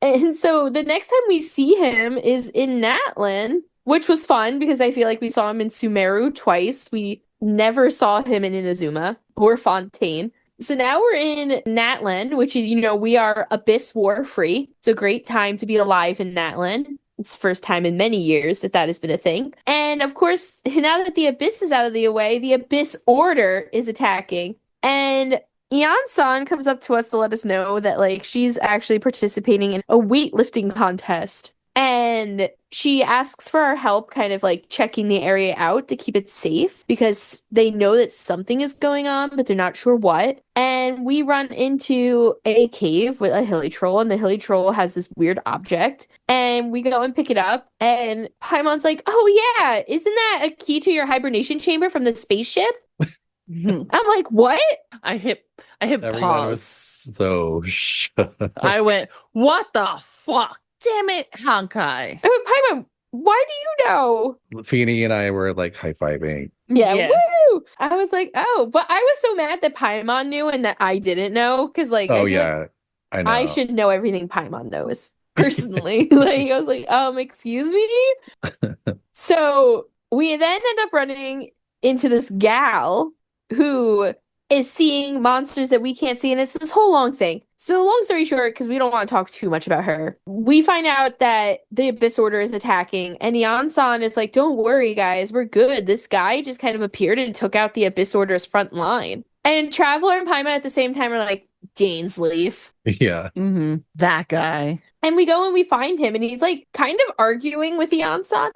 And so the next time we see him is in Natlan, which was fun because I feel like we saw him in Sumeru twice. We never saw him in Inazuma or Fontaine. So now we're in Natlan, which is, you know, we are Abyss War free. It's a great time to be alive in Natlan. It's the first time in many years that has been a thing. And of course, now that the Abyss is out of the way, the Abyss Order is attacking. And Ian-san comes up to us to let us know that like she's actually participating in a weightlifting contest. And she asks for our help kind of like checking the area out to keep it safe because they know that something is going on, but they're not sure what. And we run into a cave with a hilly troll, and the hilly troll has this weird object. And we go and pick it up, and Paimon's like, oh yeah, isn't that a key to your hibernation chamber from the spaceship? I'm like, what? I hit Everyone pause. was so shook. I went, what the fuck? Damn it, Honkai. I went, Paimon, why do you know? Feeny and I were like high-fiving. Yeah, Yeah. woo! I was like, oh, but I was so mad that Paimon knew and that I didn't know because, like, I Oh feel like yeah, I know. I should know everything Paimon knows personally. Like, I was like, excuse me. So we then end up running into this gal who is seeing monsters that we can't see, and it's this whole long thing. So long story short, because we don't want to talk too much about her, we find out that the Abyss Order is attacking, and Ian-san is like, don't worry, guys, we're good. This guy just kind of appeared and took out the Abyss Order's front line. And Traveler and Paimon at the same time are like, Dainsleif. Yeah. Mm-hmm. That guy. And we go and we find him, and he's like kind of arguing with Ian-san.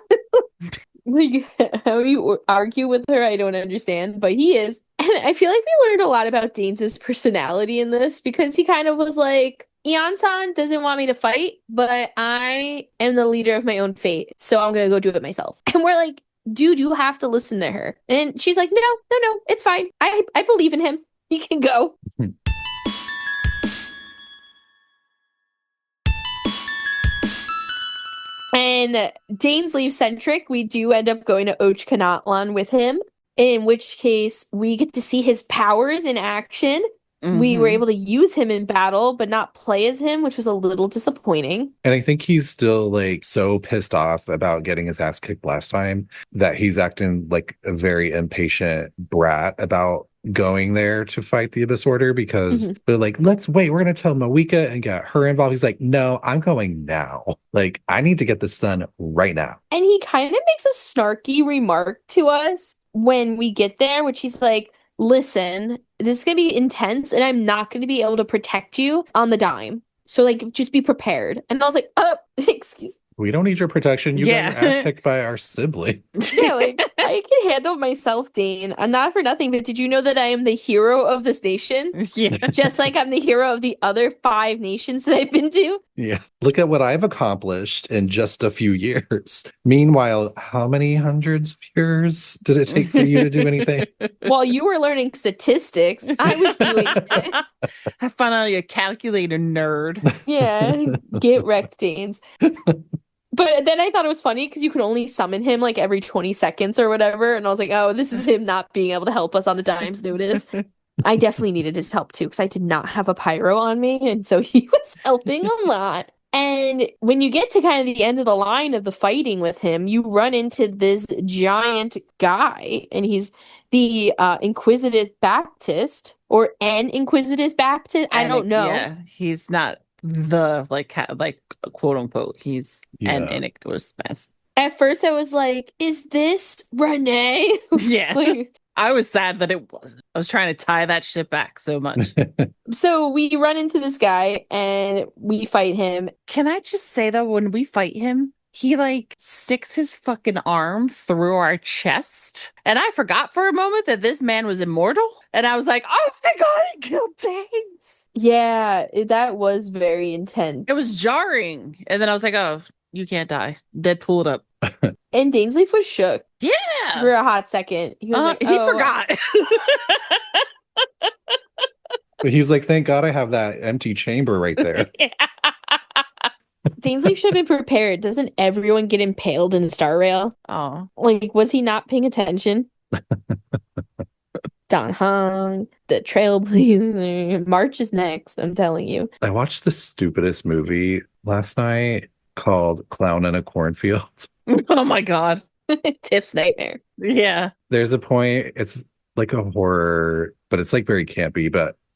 Like, how you argue with her, I don't understand, but he is. And I feel like we learned a lot about Danes' personality in this because he kind of was like, Ian-san doesn't want me to fight, but I am the leader of my own fate, so I'm gonna go do it myself. And we're like, dude, you have to listen to her. And she's like, no, it's fine. I believe in him. He can go. And Dainsleif centric, we do end up going to Natlan with him, in which case we get to see his powers in action. We were able to use him in battle, but not play as him, which was a little disappointing. And I think he's still like so pissed off about getting his ass kicked last time that he's acting like a very impatient brat about going there to fight the Abyss Order because they're like, let's wait, we're going to tell Moeka and get her involved. He's like, no, I'm going now. Like, I need to get this done right now. And he kind of makes a snarky remark to us when we get there, which he's like, listen, this is going to be intense and I'm not going to be able to protect you on the dime. So, like, just be prepared. And I was like, excuse. We don't need your protection. You got your ass kicked by our sibling. Yeah, like, I can handle myself, Dain. I'm not for nothing, but did you know that I am the hero of this nation? Yeah. Just like I'm the hero of the other 5 nations that I've been to? Yeah. Look at what I've accomplished in just a few years. Meanwhile, how many hundreds of years did it take for you to do anything? While you were learning statistics, I was doing it. Have fun on your calculator, nerd. Yeah, get wrecked, Dains. But then I thought it was funny because you could only summon him like every 20 seconds or whatever. And I was like, oh, this is him not being able to help us on the dime's notice. I definitely needed his help too because I did not have a pyro on me. And so he was helping a lot. And when you get to kind of the end of the line of the fighting with him, you run into this giant guy. And he's the Inquisitive Baptist or an Inquisitive Baptist. I don't know. Yeah, he's not the like quote unquote he's an Inquisitive. At first I was like, is this Renee? Yeah. Like, I was sad that it wasn't. I was trying to tie that shit back so much. So we run into this guy and we fight him. Can I just say though, when we fight him, he like sticks his fucking arm through our chest. And I forgot for a moment that this man was immortal. And I was like, oh my God, he killed Dains. Yeah, that was very intense. It was jarring. And then I was like, oh, you can't die. Deadpool it up. And Dainsleif was shook. Yeah. For a hot second. He was like, he forgot. But he was like, thank God I have that empty chamber right there. Yeah. Dainsleif should have been prepared. Doesn't everyone get impaled in the Star Rail? Oh. Like, was he not paying attention? Don Hong, the Trailblazer, March is next, I'm telling you. I watched the stupidest movie last night called Clown in a Cornfield. Oh my God. Tiff's nightmare. Yeah. There's a point, it's like a horror, but it's like very campy,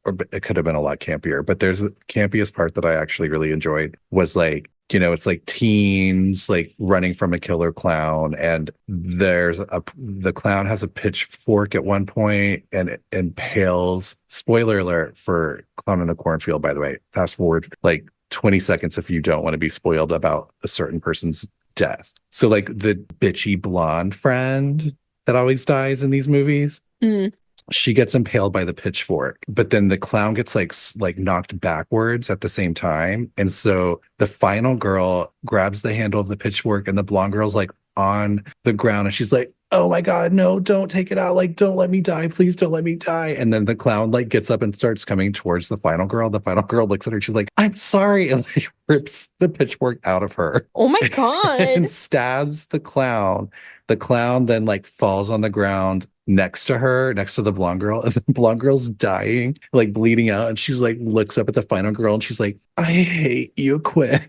or it could have been a lot campier. But there's the campiest part that I actually really enjoyed was like, you know, it's like teens like running from a killer clown, and the clown has a pitchfork at one point and it impales. Spoiler alert for Clown in a Cornfield, by the way. Fast forward like 20 seconds if you don't want to be spoiled about a certain person's death. So like the bitchy blonde friend that always dies in these movies. She gets impaled by the pitchfork, but then the clown gets like knocked backwards at the same time. And so the final girl grabs the handle of the pitchfork and the blonde girl's like on the ground and she's like, oh my God, no, don't take it out. Like, don't let me die. Please don't let me die. And then the clown like gets up and starts coming towards the final girl. The final girl looks at her. She's like, I'm sorry. And like rips the pitchfork out of her. Oh my God. And stabs the clown. The clown then like falls on the ground next to her, next to the blonde girl. And the blonde girl's dying, like bleeding out. And she's like, looks up at the final girl and she's like, I hate you, Quinn.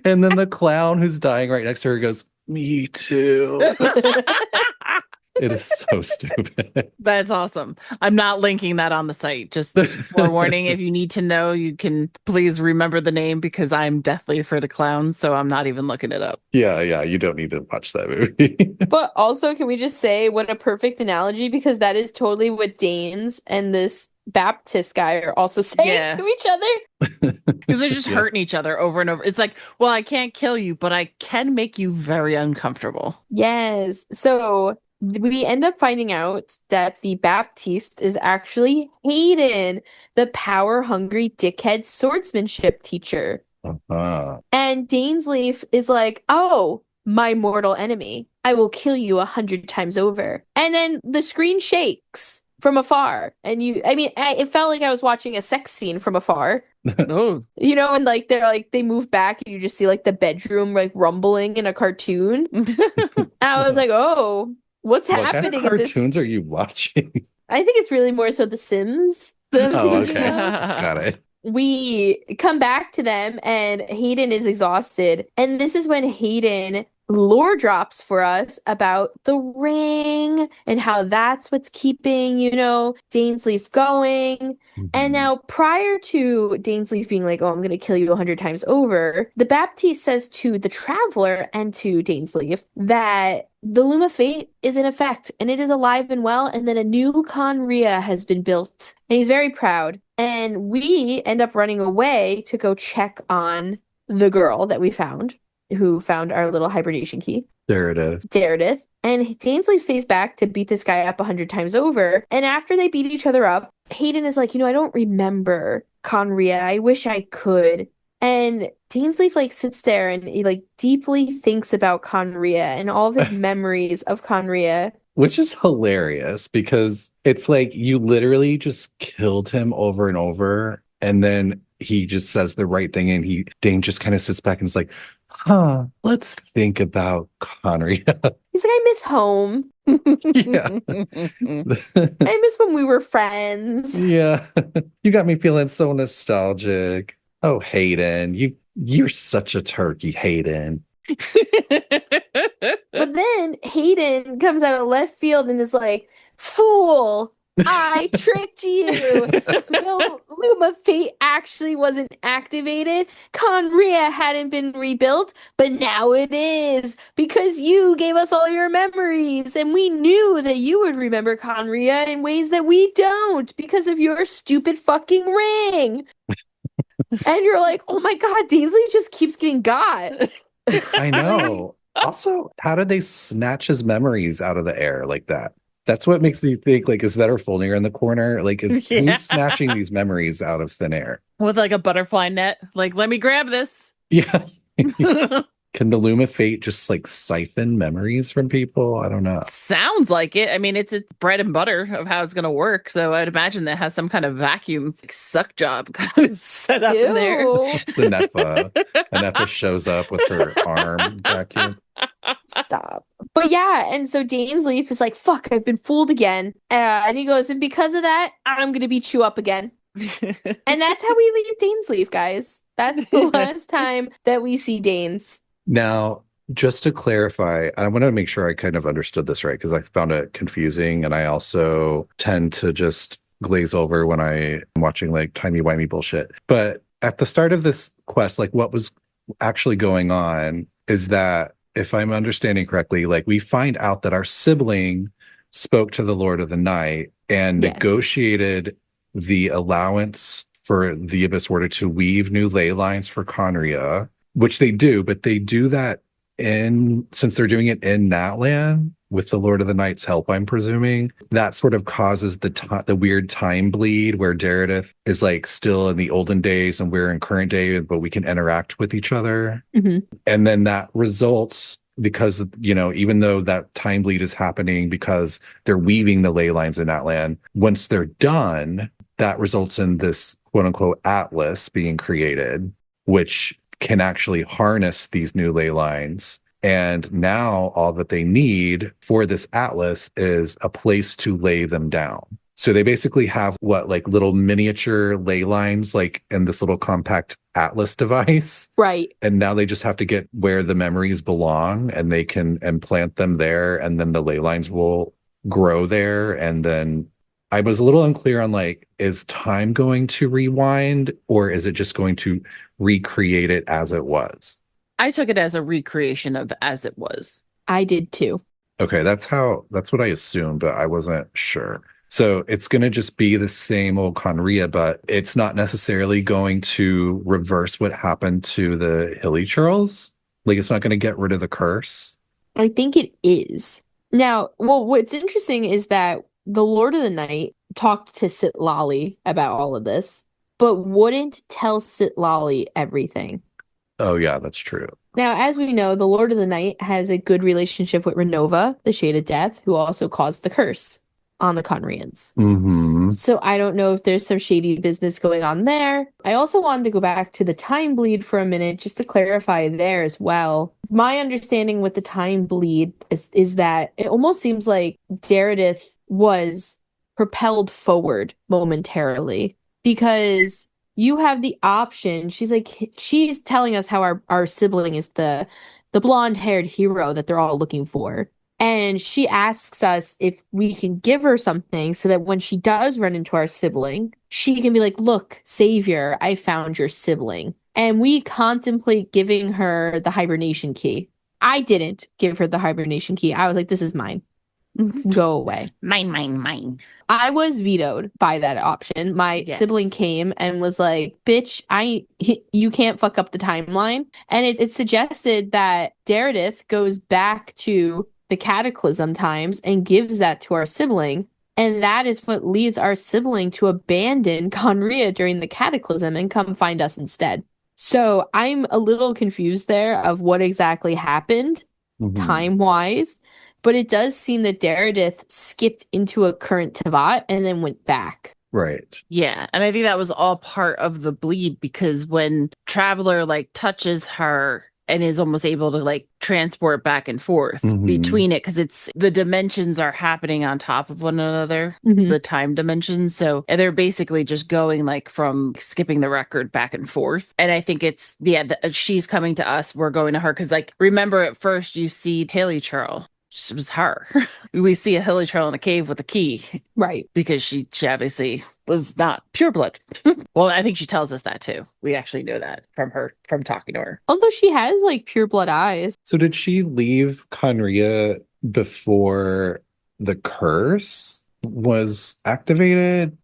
And then the clown who's dying right next to her goes, me too. It is so stupid. That's awesome. I'm not linking that on the site. Just forewarning, if you need to know, you can please remember the name because I'm deathly afraid of clowns, so I'm not even looking it up. Yeah, you don't need to watch that movie. But also, can we just say what a perfect analogy, because that is totally what Danes and this Baptist guy are also saying to each other. Because they're just hurting each other over and over. It's like, well, I can't kill you, but I can make you very uncomfortable. Yes. So we end up finding out that the Baptiste is actually Hayden, the power-hungry dickhead swordsmanship teacher. And Dainsleif is like, oh, my mortal enemy. I will kill you 100 times over. And then the screen shakes from afar. And it felt like I was watching a sex scene from afar. Oh. You know, and like they're like they move back and you just see like the bedroom like rumbling in a cartoon. And I was like, oh, what's What kind of happening in this? cartoons are you watching? I think it's really more so The Sims. Oh, okay. You know? Got it. We come back to them and Hayden is exhausted. And this is when Hayden lore drops for us about the ring and how that's what's keeping, Dainsleif going. And now, prior to Dainsleif being like, oh, I'm going to kill you 100 times over, the Baptiste says to the Traveler and to Dainsleif that the Loom of Fate is in effect and it is alive and well, and then a new Khaenri'ah has been built. And he's very proud. And we end up running away to go check on the girl that we found, who found our little hibernation key. There it is. Dearest. And Dainsleif stays back to beat this guy up 100 times over. And after they beat each other up, Hayden is like, I don't remember Khaenri'ah. I wish I could. And Dainsleif like sits there and he like deeply thinks about Khaenri'ah and all of his memories of Khaenri'ah. Which is hilarious because it's like you literally just killed him over and over, and then he just says the right thing, and Dain just kind of sits back and is like, let's think about Khaenri'ah. He's like, I miss home. Yeah. I miss when we were friends. Yeah. You got me feeling so nostalgic. Oh, Hayden, you're such a turkey, Hayden. But then Hayden comes out of left field and is like, fool, I tricked you. The Loom of Fate actually wasn't activated. Khaenri'ah hadn't been rebuilt, but now it is because you gave us all your memories, and we knew that you would remember Khaenri'ah in ways that we don't because of your stupid fucking ring. And you're like, oh my God, Dainsleif just keeps getting got. I know. Also, how did they snatch his memories out of the air like that? That's what makes me think, like, is Vetter Folnier in the corner? Like, who's snatching these memories out of thin air? With like a butterfly net. Like, let me grab this. Yeah. Can the Loom of Fate just like siphon memories from people? I don't know. Sounds like it. I mean, it's bread and butter of how it's going to work. So I'd imagine that has some kind of vacuum suck job kind of set up in there. It's a Nepha. A Nepha shows up with her arm vacuum. Stop. But yeah, and so Dainsleif is like, fuck, I've been fooled again. And he goes, and because of that, I'm going to beat you up again. And that's how we leave Dainsleif, guys. That's the last time that we see Dains. Now, just to clarify, I want to make sure I kind of understood this right, because I found it confusing, and I also tend to just glaze over when I'm watching like timey-wimey bullshit. But at the start of this quest, like what was actually going on is that, if I'm understanding correctly, like we find out that our sibling spoke to the Lord of the Night and negotiated the allowance for the Abyss Order to weave new ley lines for Khaenri'ah, which they do, but they do that since they're doing it in Natlan with the Lord of the Night's help, I'm presuming, that sort of causes the weird time bleed where dearest is like still in the olden days and we're in current day, but we can interact with each other. Mm-hmm. And then that results because, even though that time bleed is happening because they're weaving the ley lines in Natlan, once they're done, that results in this quote unquote atlas being created, which can actually harness these new ley lines. And now all that they need for this atlas is a place to lay them down. So they basically have like little miniature ley lines, like in this little compact atlas device. Right. And now they just have to get where the memories belong and they can implant them there. And then the ley lines will grow there. And then I was a little unclear on like, is time going to rewind or is it just going to recreate it as it was? I took it as a recreation of as it was. I did too. Okay, that's what I assumed, but I wasn't sure. So it's going to just be the same old Khaenri'ah, but it's not necessarily going to reverse what happened to the Hilly Churls. Like it's not going to get rid of the curse. I think it is. Now, well, what's interesting is that the Lord of the Night talked to Sitlali about all of this, but wouldn't tell Sitlali everything. Oh, yeah, that's true. Now, as we know, the Lord of the Night has a good relationship with Renova, the Shade of Death, who also caused the curse on the Khaenri'ahs. Mm-hmm. So I don't know if there's some shady business going on there. I also wanted to go back to the time bleed for a minute just to clarify there as well. My understanding with the time bleed is that it almost seems like Daredith was propelled forward momentarily because you have the option. She's telling us how our sibling is the blonde-haired hero that they're all looking for. And she asks us if we can give her something so that when she does run into our sibling, she can be like, look, savior, I found your sibling. And we contemplate giving her the hibernation key. I didn't give her the hibernation key. I was like, this is mine. Go away. Mine. I was vetoed by that option. My sibling came and was like, bitch, you can't fuck up the timeline. And it suggested that Daredith goes back to the Cataclysm times and gives that to our sibling. And that is what leads our sibling to abandon Khaenri'ah during the Cataclysm and come find us instead. So I'm a little confused there of what exactly happened time-wise. But it does seem that Daredith skipped into a current Teyvat and then went back. Right. Yeah. And I think that was all part of the bleed because when Traveler touches her and is almost able to transport back and forth between it, because it's the dimensions are happening on top of one another, the time dimensions. So and they're basically just going from skipping the record back and forth. And I think it's she's coming to us, we're going to her, because remember at first you see Haley Churl. It was her. We see a Hilly Trail in a cave with a key. Right. Because she obviously was not pure blood. Well, I think she tells us that too. We actually know that from talking to her. Although she has pure blood eyes. So did she leave Khaenri'ah before the curse was activated?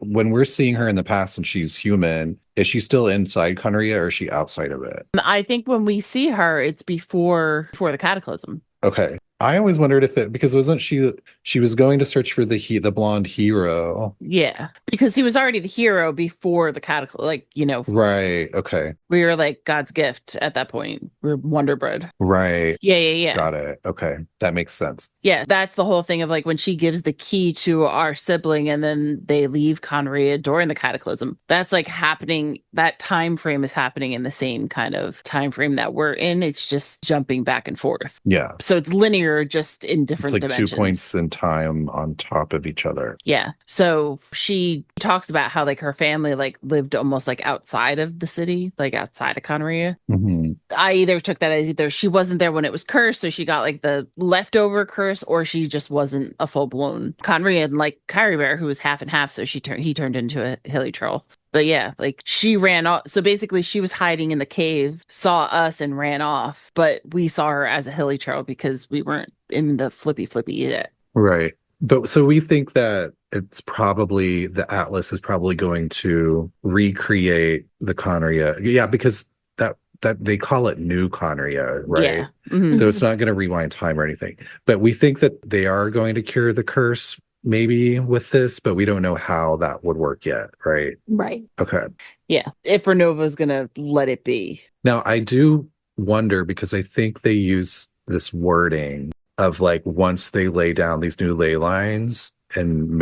When we're seeing her in the past and she's human, is she still inside Khaenri'ah or is she outside of it? I think when we see her, it's before the Cataclysm. Okay. I always wondered because wasn't she was going to search for the blonde hero. Yeah, because he was already the hero before the Cataclysm, Right, okay. We were God's gift at that point. We're Wonder Bread. Right. Yeah. Got it. Okay. That makes sense. Yeah, that's the whole thing of when she gives the key to our sibling and then they leave Khaenri'ah during the Cataclysm. That's happening, that time frame is happening in the same kind of time frame that we're in. It's just jumping back and forth. Yeah. So it's linear, just in different dimensions. 2 points in time on top of each other. Yeah. So she talks about how her family lived almost outside of the city, outside of Khaenri'ah. I either took that as either she wasn't there when it was cursed, so she got the leftover curse, or she just wasn't a full-blown Khaenri'ah, and Karibert, who was half and half, so he turned into a hilly troll. But yeah, she ran off. So basically she was hiding in the cave, saw us and ran off. But we saw her as a hilly troll because we weren't in the flippy yet. Right. But so we think that it's probably the Atlas is probably going to recreate the Khaenri'ah. Yeah, because that they call it new Khaenri'ah, right? Yeah. So it's not going to rewind time or anything. But we think that they are going to cure the curse maybe with this, but we don't know how that would work yet, right? Right. Okay. Yeah. If Renova's gonna let it be. Now I do wonder, because I think they use this wording of once they lay down these new ley lines and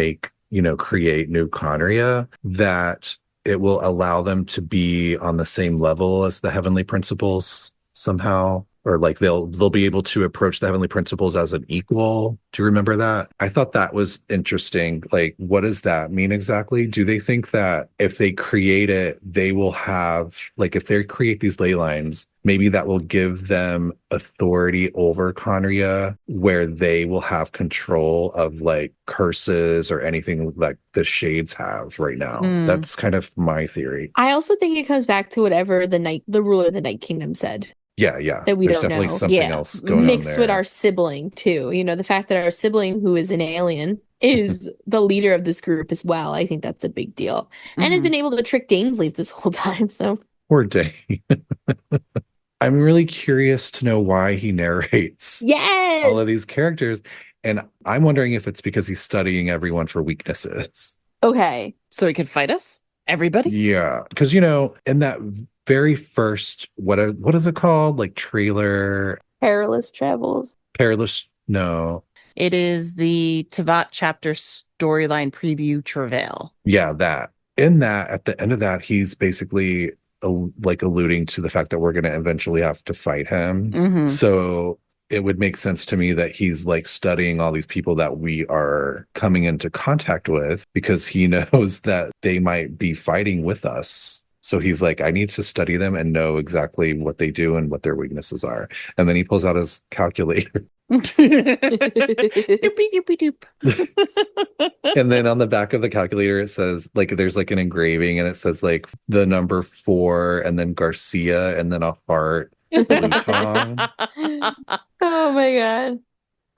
create new Khaenri'ah, that it will allow them to be on the same level as the heavenly principles somehow, or they'll be able to approach the heavenly principles as an equal. Do you remember that? I thought that was interesting. What does that mean exactly? Do they think that if they create it, they will have if they create these ley lines, maybe that will give them authority over Khaenri'ah, where they will have control of curses or anything the shades have right now? That's kind of my theory. I also think it comes back to whatever the ruler of the Night Kingdom said. Yeah. That we There's don't definitely know. something else going on mixed there. with our sibling too. The fact that our sibling, who is an alien, is the leader of this group as well. I think that's a big deal. And has been able to trick Dainsleif this whole time. So poor Dain. I'm really curious to know why he narrates all of these characters. And I'm wondering if it's because he's studying everyone for weaknesses. Okay. So he could fight us? Everybody? Yeah. Because, in that very first, what is it called? Trailer? Perilous Travels. Perilous, no. It is the Teyvat chapter storyline preview travail. Yeah, that. In that, at the end of that, he's basically like alluding to the fact that we're going to eventually have to fight him. Mhm. So it would make sense to me that he's like studying all these people that we are coming into contact with because he knows that they might be fighting with us. So he's like, I need to study them and know exactly what they do and what their weaknesses are. And then he pulls out his calculator. Doopy doopy doop. And then on the back of the calculator, it says like there's like an engraving and it says like the number 4 and then Garcia and then a heart. Luton. Oh my god.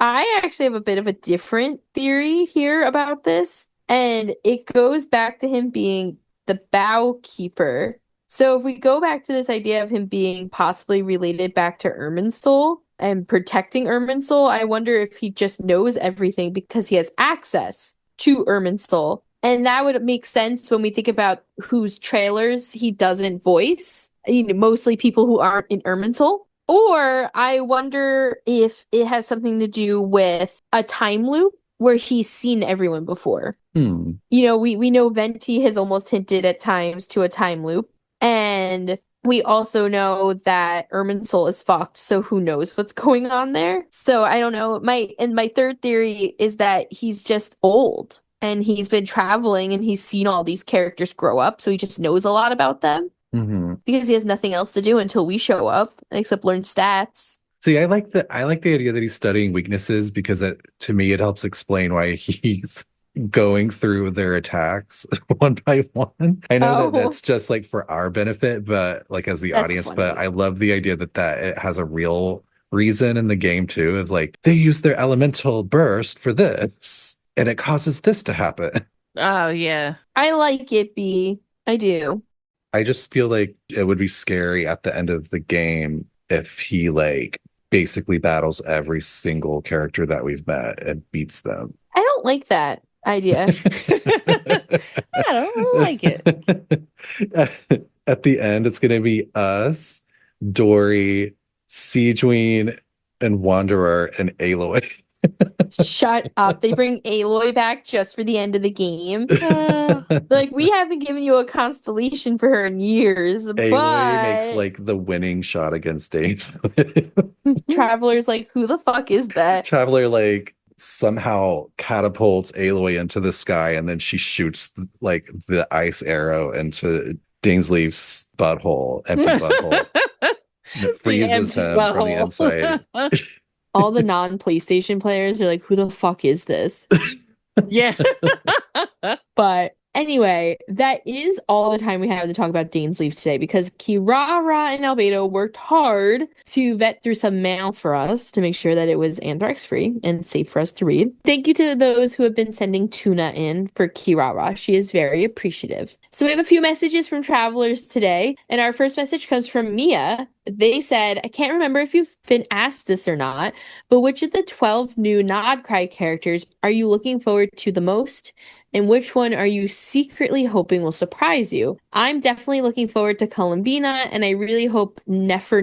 I actually have a bit of a different theory here about this, and it goes back to him being the bow keeper. So if we go back to this idea of him being possibly related back to Irminsul and protecting Irminsul, I wonder if he just knows everything because he has access to Irminsul. And that would make sense when we think about whose trailers he doesn't voice. You know, mostly people who aren't in Irminsul. Or I wonder if it has something to do with a time loop where he's seen everyone before. You know, we know Venti has almost hinted at times to a time loop. And we also know that Irminsul is fucked, so who knows what's going on there. So I don't know. My third theory is that he's just old and he's been traveling and he's seen all these characters grow up, so he just knows a lot about them. Because he has nothing else to do until we show up except learn stats. See, I like the idea that he's studying weaknesses because to me it helps explain why he's going through their attacks one by one. I know that that's just like for our benefit, but like as the audience, funny. But I love the idea that it has a real reason in the game too. Of like they use their elemental burst for this, and it causes this to happen. Oh yeah, I like it, B. I do. I just feel like it would be scary at the end of the game if he like basically battles every single character that we've met and beats them. I don't like that idea. I don't like it. At the end, it's going to be us, Dory, Siegeween, and Wanderer, and Aloy. Shut up. They bring Aloy back just for the end of the game. Like, we haven't given you a constellation for her in years. Aloy makes like the winning shot against Dainsleif. Traveler's like, who the fuck is that? Traveler like somehow catapults Aloy into the sky and then she shoots like the ice arrow into Dainsleif's butthole, empty butthole. It freezes him from the inside. All the non-PlayStation players are like, who the fuck is this? Yeah. But anyway, that is all the time we have to talk about Dainsleif today because Kirara and Albedo worked hard to vet through some mail for us to make sure that it was anthrax-free and safe for us to read. Thank you to those who have been sending tuna in for Kirara. She is very appreciative. So we have a few messages from travelers today, and our first message comes from Mia. They said, I can't remember if you've been asked this or not, but which of the 12 new Nod-Krai characters are you looking forward to the most? And which one are you secretly hoping will surprise you? I'm definitely looking forward to Columbina, and I really hope Nefer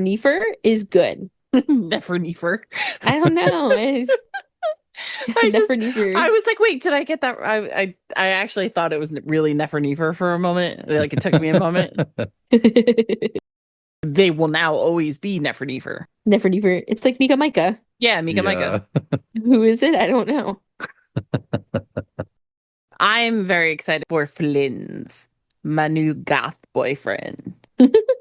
is good. Nefer. I don't know. I was like, wait, did I get that? I actually thought it was really Nefer for a moment. Like, it took me a moment. They will now always be Nefer. Nefer. It's like Mika Micah. Yeah, Mika Micah. Who is it? I don't know. I'm very excited for Flynn's, my new goth boyfriend.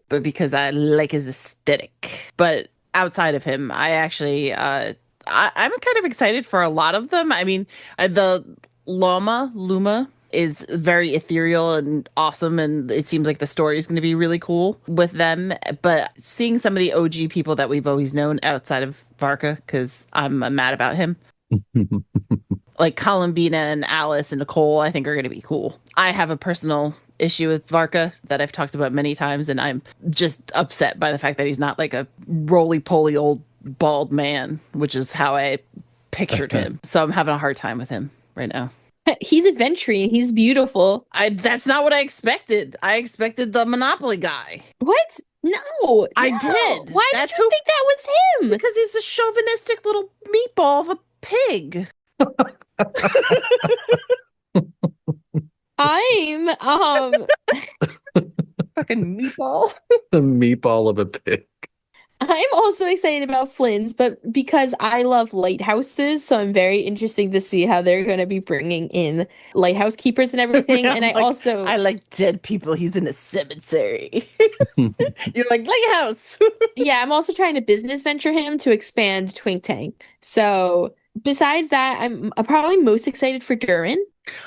But because I like his aesthetic. But outside of him, I actually, I'm kind of excited for a lot of them. I mean, the Luma is very ethereal and awesome, and it seems like the story is going to be really cool with them. But seeing some of the OG people that we've always known outside of Varka, because I'm mad about him. Like Columbina and Alice and Nicole, I think are going to be cool. I have a personal issue with Varka that I've talked about many times, and I'm just upset by the fact that he's not like a roly-poly old bald man, which is how I pictured him. So I'm having a hard time with him right now. He's adventuring. He's beautiful. That's not what I expected. I expected the Monopoly guy. What? No. I did. Why did you think that was him? Because he's a chauvinistic little meatball of a pig. I'm Fucking meatball. The meatball of a pig. I'm also excited about Flynn's, but because I love lighthouses, so I'm very interested to see how they're going to be bringing in lighthouse keepers and everything. And I also I like dead people. He's in a cemetery. You're like lighthouse. yeah, I'm also trying to business venture him to expand Twink Tank. So besides that, I'm probably most excited for Durin.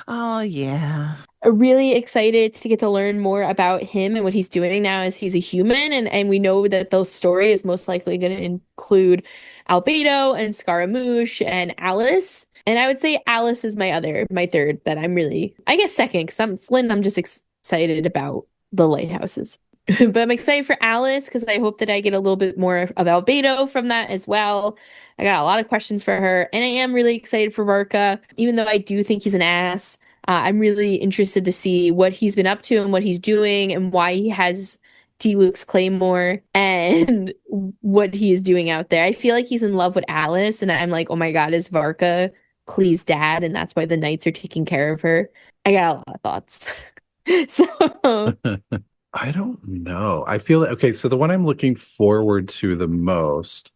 Oh yeah. Really excited to get to learn more about him and what he's doing now as he's a human. And we know that the story is most likely going to include Albedo and Scaramouche and Alice. And I would say Alice is my third that I'm really, I guess second, because I'm just excited about the lighthouses. But I'm excited for Alice because I hope that I get a little bit more of Albedo from that as well. I got a lot of questions for her. And I am really excited for Varka, even though I do think he's an ass. I'm really interested to see what he's been up to and what he's doing and why he has Diluc's Claymore and what he is doing out there. I feel like he's in love with Alice, and I'm like, oh my God, is Varka Klee's dad? And that's why the knights are taking care of her. I got a lot of thoughts. So I don't know. I feel okay. So the one I'm looking forward to the most,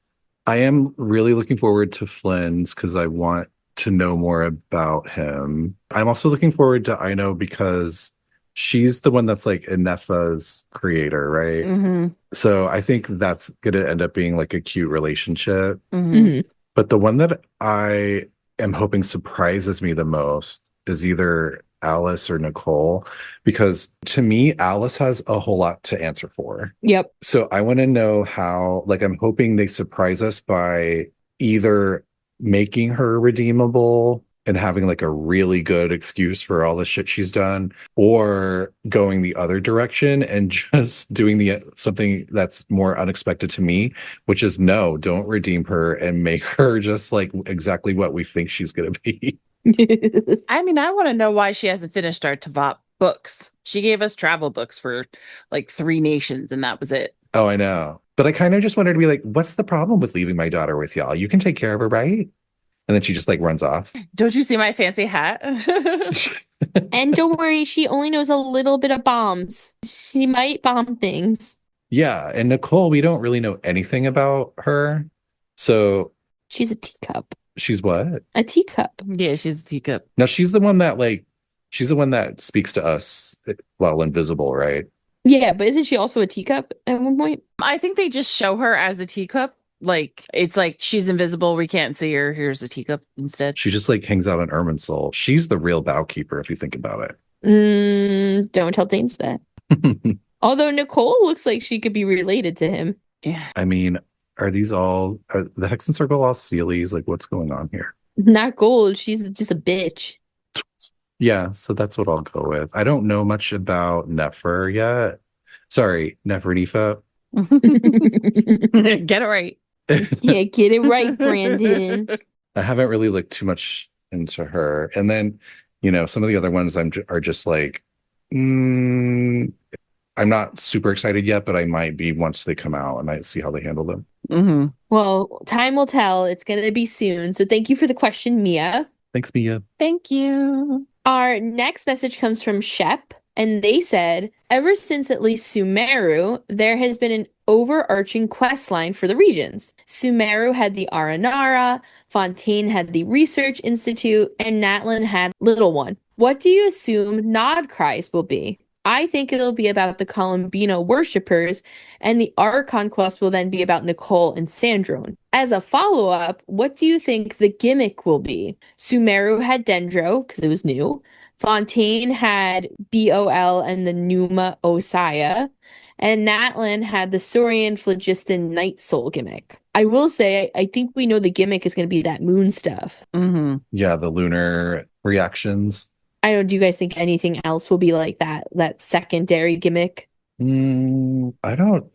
I am really looking forward to Flynn's because I want to know more about him. I'm also looking forward to Aino because she's the one that's like Inefa's creator, right? Mm-hmm. So I think that's going to end up being like a cute relationship. Mm-hmm. But the one that I am hoping surprises me the most is either Alice or Nicole, because to me, Alice has a whole lot to answer for. Yep. So I want to know how, like, I'm hoping they surprise us by either making her redeemable and having like a really good excuse for all the shit she's done, or going the other direction and just doing something that's more unexpected to me, which is no, don't redeem her and make her just like exactly what we think she's going to be. I mean, I want to know why she hasn't finished our Teyvat books. She gave us travel books for like 3 nations, and that was it. Oh, I know. But I kind of just wanted to be like, what's the problem with leaving my daughter with y'all? You can take care of her, right? And then she just like runs off. Don't you see my fancy hat? And don't worry, she only knows a little bit of bombs. She might bomb things. Yeah. And Nicole, we don't really know anything about her. So She's a teacup. she's what? A teacup. Yeah, she's a teacup. Now she's the one that speaks to us while invisible, right? Yeah, but isn't she also a teacup at one point? I think they just show her as a teacup. Like, it's like she's invisible. We can't see her. Here's a teacup instead. She just like hangs out in Irminsul. She's the real Bowkeeper, if you think about it. Don't tell Danes that. Although Nicole looks like she could be related to him. Yeah. I mean, are the Hexen Circle all Sealies? Like, what's going on here? Not gold. She's just a bitch. Yeah, so that's what I'll go with. I don't know much about Nefer yet. Sorry, Nefernifa. Get it right. Yeah, get it right, Brandon. I haven't really looked too much into her. And then, some of the other ones are just like, I'm not super excited yet, but I might be once they come out and I see how they handle them. Mm-hmm. Well, time will tell. It's going to be soon. So thank you for the question, Mia. Thanks, Mia. Thank you. Our next message comes from Shep, and they said, ever since at least Sumeru, there has been an overarching quest line for the regions. Sumeru had the Aranara, Fontaine had the Research Institute, and Natlan had Little One. What do you assume Nod-Krai's will be? I think it'll be about the Columbino worshippers, and the Archon quest will then be about Nicole and Sandrone. As a follow-up, what do you think the gimmick will be? Sumeru had Dendro, because it was new. Fontaine had Bol and the Numa Osaya. And Natlan had the Saurian Phlogiston Night Soul gimmick. I will say, I think we know the gimmick is going to be that moon stuff. Mm-hmm. Yeah, the lunar reactions. I don't know, do you guys think anything else will be like that secondary gimmick? I don't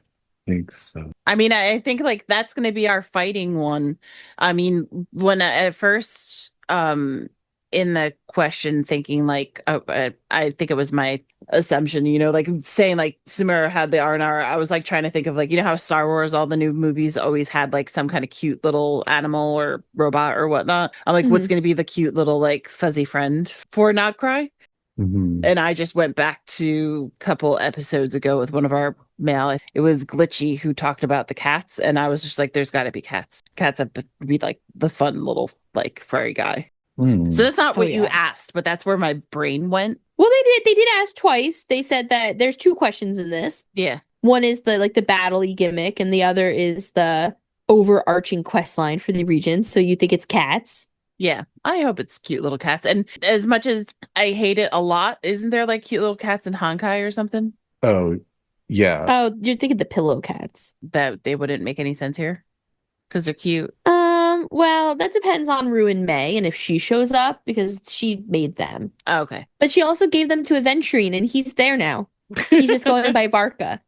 think so. I mean, I think like that's going to be our fighting one. I mean, when at first in the question thinking like, I think it was my assumption, like saying like Sumeru had the Arnar. I was like trying to think of like, how Star Wars, all the new movies always had like some kind of cute little animal or robot or whatnot. I'm like, what's going to be the cute little like fuzzy friend for Nod-Krai? And I just went back to a couple episodes ago with one of our mail. It was Glitchy who talked about the cats. And I was just like, there's got to be cats. Cats have to be like the fun little like furry guy. So that's not what you asked, but that's where my brain went. Well, they did ask twice. They said that there's two questions in this. Yeah. One is the battle-y gimmick, and the other is the overarching quest line for the region. So you think it's cats? Yeah, I hope it's cute little cats. And as much as I hate it a lot, isn't there like cute little cats in Honkai or something? Oh, yeah. Oh, you're thinking the pillow cats. That they wouldn't make any sense here because they're cute. Well, that depends on Ruin May and if she shows up because she made them. Oh, okay. But she also gave them to Aventurine and he's there now. He's just going by Varka.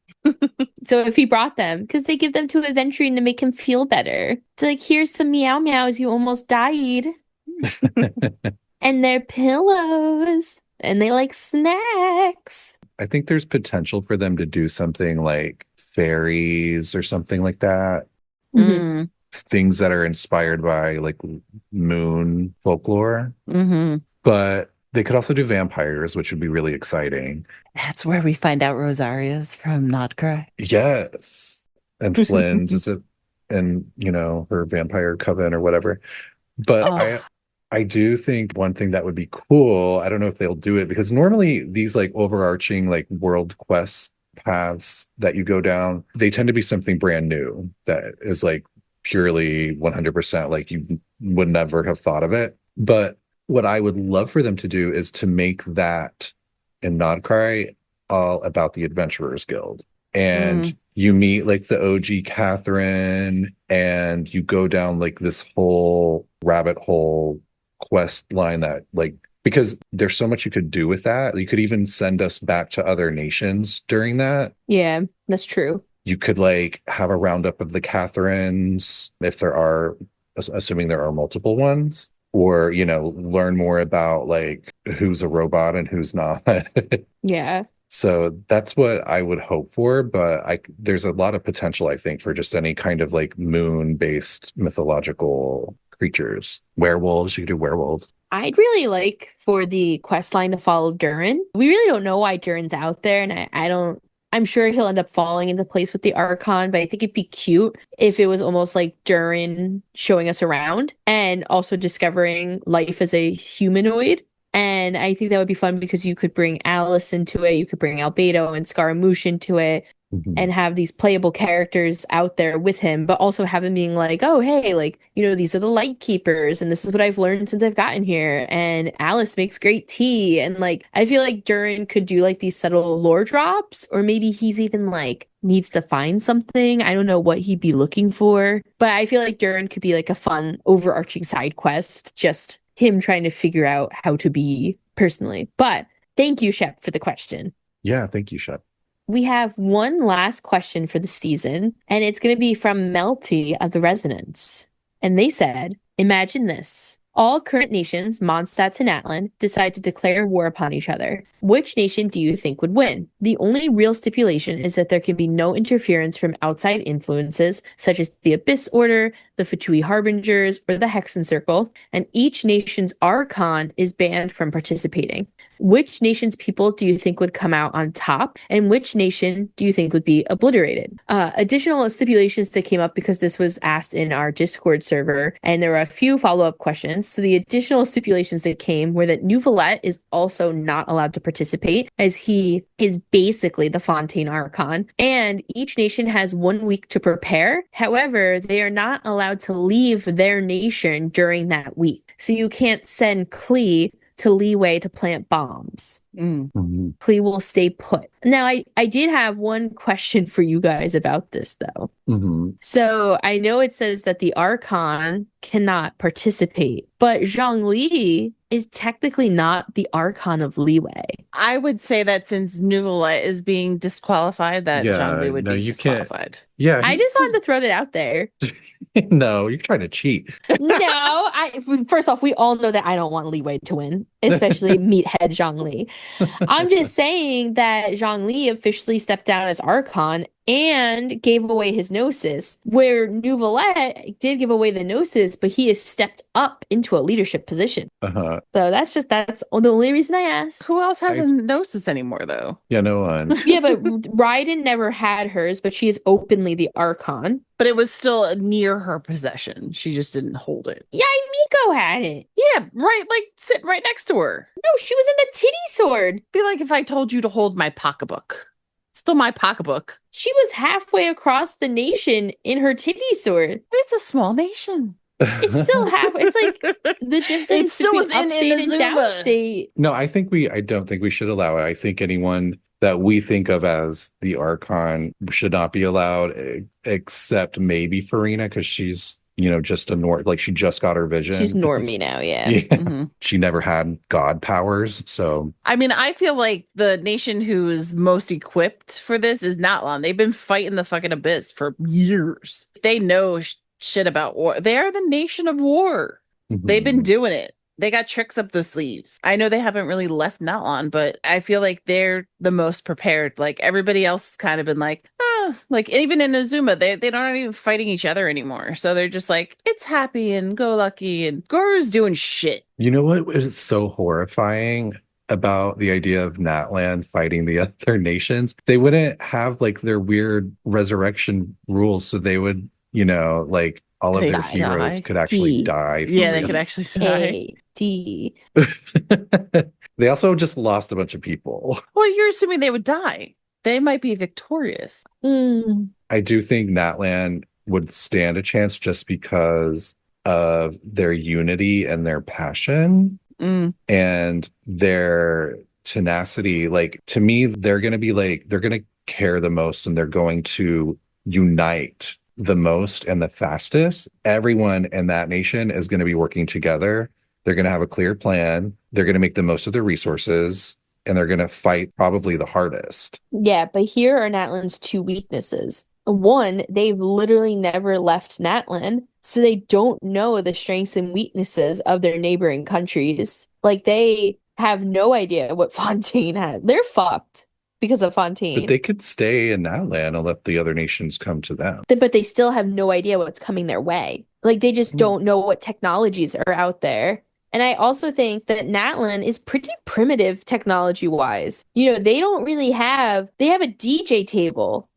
So if he brought them, because they give them to Aventurine to make him feel better. To like, here's some meow meows, you almost died. And they're pillows. And they like snacks. I think there's potential for them to do something like fairies or something like that. Mm-hmm. Things that are inspired by like moon folklore. Mm-hmm. But they could also do vampires, which would be really exciting. That's where we find out Rosaria's from Nod-Krai. Yes. And Flynn's is and her vampire coven or whatever. But I do think one thing that would be cool, I don't know if they'll do it, because normally these like overarching like world quest paths that you go down, they tend to be something brand new that is like purely 100% like you would never have thought of it. But what I would love for them to do is to make that in Nod-Krai all about the Adventurers Guild. And you meet like the OG Catherine and you go down like this whole rabbit hole quest line that like, because there's so much you could do with that. You could even send us back to other nations during that. Yeah, that's true. You could like have a roundup of the Catherines if there are, assuming there are multiple ones, or, learn more about like who's a robot and who's not. Yeah. So that's what I would hope for. But there's a lot of potential, I think, for just any kind of like moon-based mythological creatures. Werewolves, you could do werewolves. I'd really like for the quest line to follow Durin. We really don't know why Durin's out there, and I'm sure he'll end up falling into place with the Archon, but I think it'd be cute if it was almost like Durin showing us around and also discovering life as a humanoid. And I think that would be fun because you could bring Alice into it, you could bring Albedo and Scaramouche into it, and have these playable characters out there with him, but also have him being like, oh, hey, like, these are the light keepers, and this is what I've learned since I've gotten here, and Alice makes great tea, and like, I feel like Durin could do like these subtle lore drops, or maybe he's even like needs to find something. I don't know what he'd be looking for, but I feel like Durin could be like a fun overarching side quest, just him trying to figure out how to be personally. But thank you, Shep, for the question. Yeah, thank you, Shep. We have one last question for the season, and it's going to be from Melty of the Resonance. And they said, imagine this. All current nations, Mondstadt and Natlan, decide to declare war upon each other. Which nation do you think would win? The only real stipulation is that there can be no interference from outside influences, such as the Abyss Order, the Fatui Harbingers, or the Hexen Circle, and each nation's Archon is banned from participating. Which nation's people do you think would come out on top, and which nation do you think would be obliterated? Additional stipulations that came up because this was asked in our Discord server, and there were a few follow-up questions. So the additional stipulations that came were that Neuvillette is also not allowed to participate, as he is basically the Fontaine Archon, and each nation has 1 week to prepare. However, they are not allowed to leave their nation during that week. So you can't send Klee to Leeway to plant bombs. Klee will stay put. Now, I did have one question for you guys about this, though. So I know it says that the Archon cannot participate, but Zhongli is technically not the Archon of Leeway. I would say that since Neuvillette is being disqualified, that Zhongli would be disqualified. Yeah, I just wanted to throw it out there. no, you're trying to cheat. No, first off, we all know that I don't want Li Wei to win, especially meathead Zhongli. I'm just saying that Zhongli officially stepped down as Archon and gave away his Gnosis, where Neuvillette did give away the Gnosis, but he has stepped up into a leadership position. Uh-huh. So that's the only reason I asked. Who else has a Gnosis anymore, though? Yeah, no one. Yeah, but Raiden never had hers, but she is openly the Archon. But it was still near her possession. She just didn't hold it. Yeah, Miko had it. Yeah, right, like sitting right next to her. No, she was in the titty sword. Be like if I told you to hold my pocketbook. Still my pocketbook. She was halfway across the nation in her titty sword. It's a small nation. It's still half. It's like the difference still between within upstate and Inazuma. downstate. No, I don't think we should allow it. I think anyone that we think of as the Archon should not be allowed, except maybe Farina, because she's, just like she just got her vision. She's normie now, yeah. Mm-hmm. She never had god powers, so. I mean, I feel like the nation who is most equipped for this is Natlan. They've been fighting the fucking Abyss for years. They know shit about war. They are the nation of war. Mm-hmm. They've been doing it. They got tricks up their sleeves. I know they haven't really left Natlan, but I feel like they're the most prepared. Like everybody else has kind of been like, like even in Azuma, they're not even fighting each other anymore. So they're just like, it's happy and go lucky, and Goru's doing shit. You know what is so horrifying about the idea of Natlan fighting the other nations? They wouldn't have like their weird resurrection rules, so they would, like all of their heroes could actually die. Yeah, they could actually die. They also just lost a bunch of people. Well, you're assuming they would die. They might be victorious. I do think Natlan would stand a chance just because of their unity and their passion and their tenacity. Like, to me, they're going to care the most, and they're going to unite the most and the fastest. Everyone in that nation is going to be working together. They're going to have a clear plan. They're going to make the most of their resources, and they're going to fight probably the hardest. Yeah, but here are Natlan's two weaknesses. One, they've literally never left Natlan, so they don't know the strengths and weaknesses of their neighboring countries. Like, they have no idea what Fontaine has. They're fucked because of Fontaine. But they could stay in Natlan and let the other nations come to them. But they still have no idea what's coming their way. Like, they just don't know what technologies are out there. And I also think that Natlan is pretty primitive technology-wise. They don't really they have a DJ table.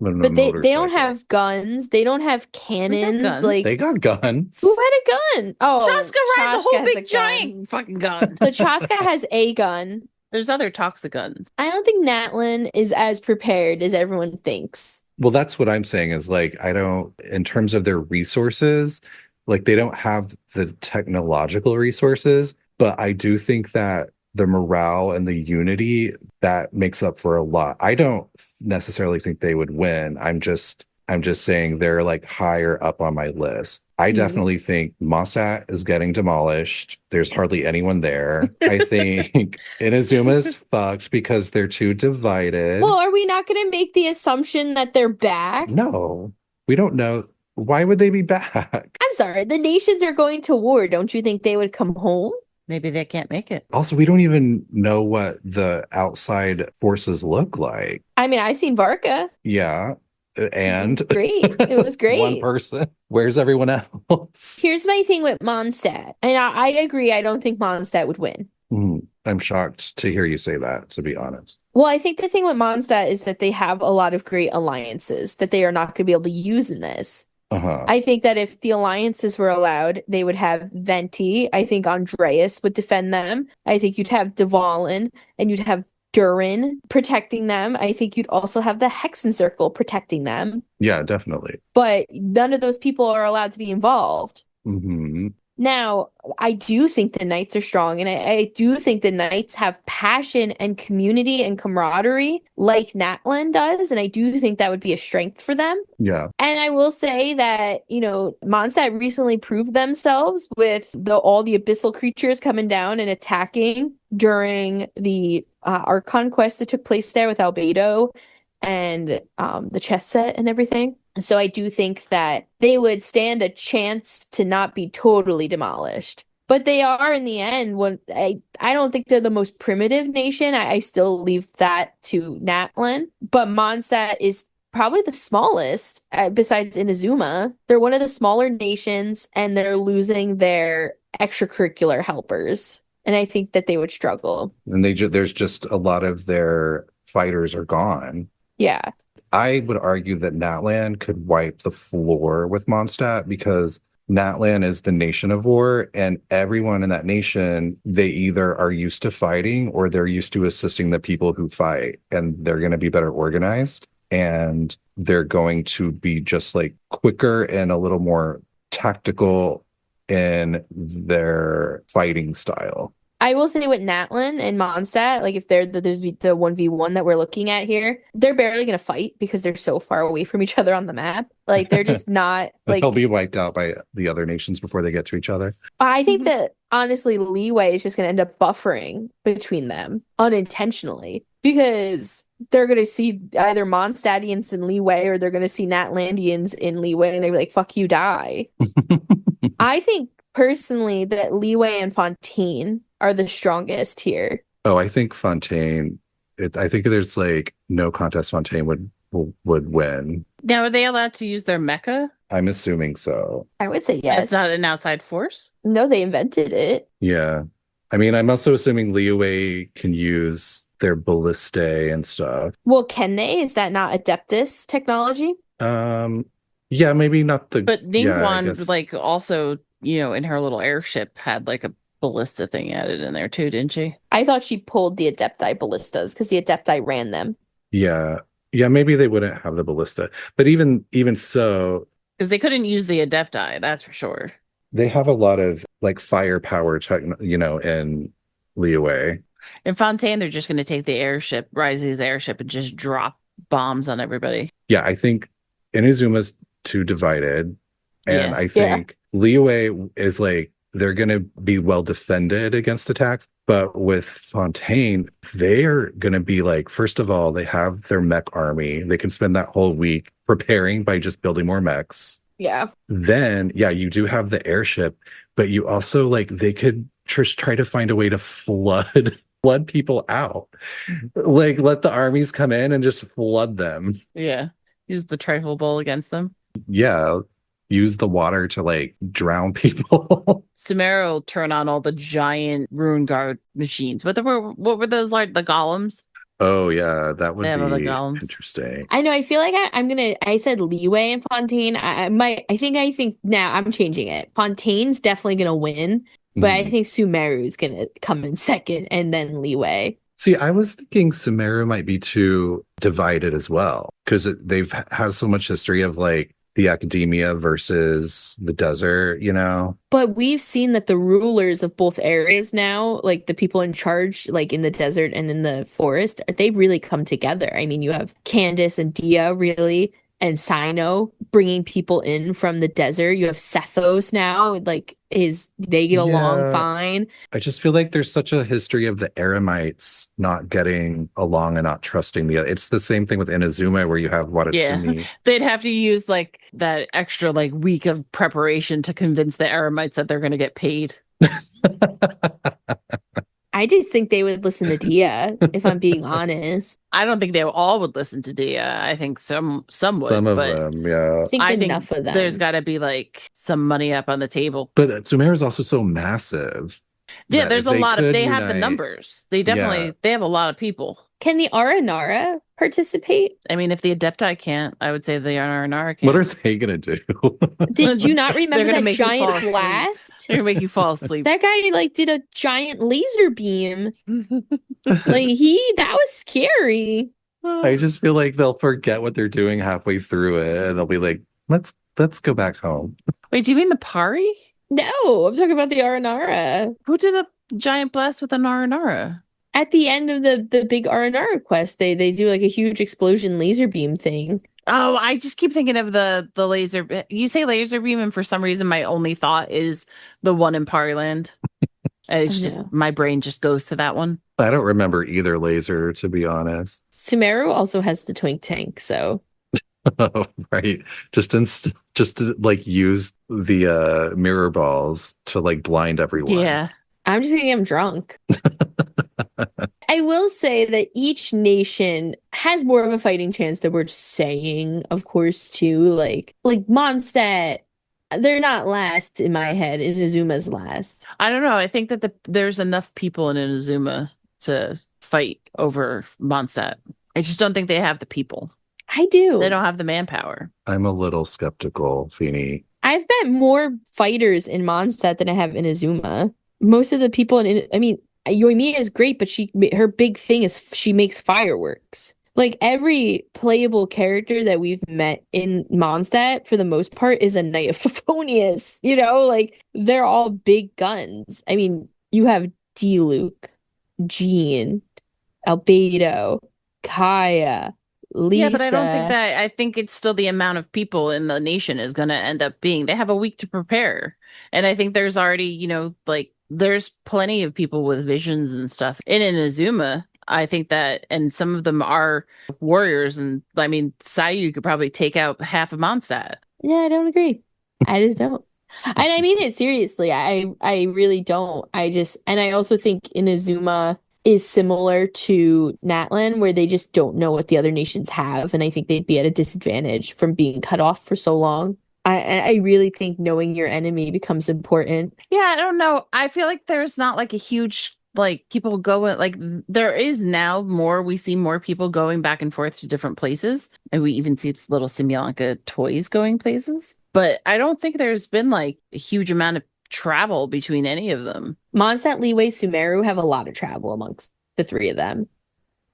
But they don't have guns. They don't have cannons. Like, they got guns. Who had a gun? Oh, Chaska rides a whole big giant fucking gun. So Chaska has a gun. There's other toxic guns. I don't think Natlan is as prepared as everyone thinks. Well, that's what I'm saying is, like, in terms of their resources, like, they don't have the technological resources, but I do think that the morale and the unity, that makes up for a lot. I don't necessarily think they would win. I'm just saying they're like higher up on my list. I definitely think Mossad is getting demolished. There's hardly anyone there. I think Inazuma's fucked because they're too divided. Well, are we not going to make the assumption that they're back? No, we don't know. Why would they be back? I'm sorry. The nations are going to war. Don't you think they would come home? Maybe they can't make it. Also, we don't even know what the outside forces look like. I mean, I seen Varka. Yeah. And great. It was great. One person. Where's everyone else? Here's my thing with Mondstadt. And I agree. I don't think Mondstadt would win. I'm shocked to hear you say that, to be honest. Well, I think the thing with Mondstadt is that they have a lot of great alliances that they are not going to be able to use in this. I think that if the alliances were allowed, they would have Venti. I think Andreas would defend them. I think you'd have Dvalin, and you'd have Durin protecting them. I think you'd also have the Hexen Circle protecting them. Yeah, definitely. But none of those people are allowed to be involved. Now, I do think the Knights are strong, and I do think the Knights have passion and community and camaraderie like Natlan does, and I do think that would be a strength for them. Yeah. And I will say that, Mondstadt recently proved themselves with all the abyssal creatures coming down and attacking during the Archon quest that took place there with Albedo. and the chess set and everything. So I do think that they would stand a chance to not be totally demolished. But they are in the end. When I don't think they're the most primitive nation. I still leave that to Natlan. But Mondstadt is probably the smallest besides Inazuma. They're one of the smaller nations, and they're losing their extracurricular helpers. And I think that they would struggle. And there's just a lot of their fighters are gone. Yeah. I would argue that Natlan could wipe the floor with Mondstadt because Natlan is the nation of war, and everyone in that nation, they either are used to fighting or they're used to assisting the people who fight, and they're going to be better organized, and they're going to be just like quicker and a little more tactical in their fighting style. I will say with Natlan and Mondstadt, like if they're the 1v1 that we're looking at here, they're barely going to fight because they're so far away from each other on the map. Like they're just not like they'll be wiped out by the other nations before they get to each other. I think that honestly Liyue is just going to end up buffering between them unintentionally because they're going to see either Mondstadtians in Liyue or they're going to see Natlandians in Liyue and they're like, fuck you, die. I think personally that Liyue and Fontaine are the strongest here. Oh, I think Fontaine. I think there's like no contest Fontaine would win. Now, are they allowed to use their mecha? I'm assuming so. I would say yes. It's not an outside force? No, they invented it. Yeah. I mean, I'm also assuming Liyue can use their ballistae and stuff. Well, can they? Is that not Adeptus technology? Yeah, maybe not the. But Ningguang, like, also, in her little airship had like a ballista thing added in there too, didn't she? I thought she pulled the Adepti ballistas because the Adepti ran them. Yeah, maybe they wouldn't have the ballista, but even so, because they couldn't use the Adepti, that's for sure. They have a lot of like firepower, in Liyue. In Fontaine, they're just going to take the airship, Risey's airship, and just drop bombs on everybody. Yeah, I think Inuzuma's too divided, and I think Liyue is like, they're going to be well defended against attacks. But with Fontaine, they're going to be like, first of all, they have their mech army. They can spend that whole week preparing by just building more mechs. Yeah. Then, you do have the airship, but you also like, they could just try to find a way to flood people out. Like, let the armies come in and just flood them. Yeah. Use the trifle bowl against them. Yeah. Use the water to like drown people. Sumeru will turn on all the giant Ruin Guard machines. What were those like the golems? Oh yeah, that would be golems. Interesting. I know. I feel like I said Liyue and Fontaine. I think now I'm changing it. Fontaine's definitely gonna win, but I think Sumeru's gonna come in second, and then Liyue. See, I was thinking Sumeru might be too divided as well because they've had so much history of like the academia versus the desert, But we've seen that the rulers of both areas now, like the people in charge, like in the desert and in the forest, they've really come together. I mean, you have Candace and Dia really, and Sino bringing people in from the desert. You have Sethos now, like they get along fine. I just feel like there's such a history of the Eremites not getting along and not trusting the other. It's the same thing with Inazuma where you have Watatsumi. Yeah. They'd have to use like that extra like week of preparation to convince the Eremites that they're going to get paid. I just think they would listen to Dia, if I'm being honest. I don't think they all would listen to Dia. I think some would. Some of them, yeah. I think enough of them. There's got to be like some money up on the table. But Sumeru is also so massive. Yeah, there's a lot of. They have the numbers. They definitely they have a lot of people. Can the Aranara participate? I mean, if the Adepti can't, I would say the Aranara can. What are they gonna do? Did you not remember that giant blast? They're gonna make you fall asleep. That guy like did a giant laser beam. That was scary. I just feel like they'll forget what they're doing halfway through it, and they'll be like, "Let's go back home." Wait, do you mean the Pari? No, I'm talking about the Aranara. Who did a giant blast with an Aranara? At the end of the big Aranara quest, they do like a huge explosion laser beam thing. Oh, I just keep thinking of the laser. You say laser beam, and for some reason, my only thought is the one in Pariland. It's Oh, just no. my brain just goes to that one. I don't remember either laser, to be honest. Sumeru also has the twink tank, so Right. Just to like use the mirror balls to like blind everyone. Yeah. I'm just gonna get him drunk. I will say that each nation has more of a fighting chance than we're saying, of course, too. Like Mondstadt, they're not last in my head. Inazuma's last. I don't know. I think that there's enough people in Inazuma to fight over Mondstadt. I just don't think they have the people. I do. They don't have the manpower. I'm a little skeptical, Feeny. I've met more fighters in Mondstadt than I have in Inazuma. Most of the people I mean, Yoimiya is great, but her big thing is she makes fireworks. Like every playable character that we've met in Mondstadt, for the most part, is a Knight of Favonius. You know, like they're all big guns. I mean, you have Diluc, Jean, Albedo, Kaeya, Lisa. Yeah, but I don't think that. I think it's still the amount of people in the nation is going to end up being. They have a week to prepare, and I think there's already, like there's plenty of people with visions and stuff in Inazuma. I think that, and some of them are warriors, and I mean, Sayu could probably take out half of Mondstadt. Yeah, I don't agree. I just don't. And I mean it seriously. I really don't. And I also think Inazuma is similar to Natlan, where they just don't know what the other nations have, and I think they'd be at a disadvantage from being cut off for so long. I really think knowing your enemy becomes important. Yeah, I don't know. I feel like there's not like a huge like people going like there is now more. We see more people going back and forth to different places, and we even see its little Simulacra toys going places. But I don't think there's been like a huge amount of travel between any of them. Mondstadt, Liyue, Sumeru have a lot of travel amongst the three of them,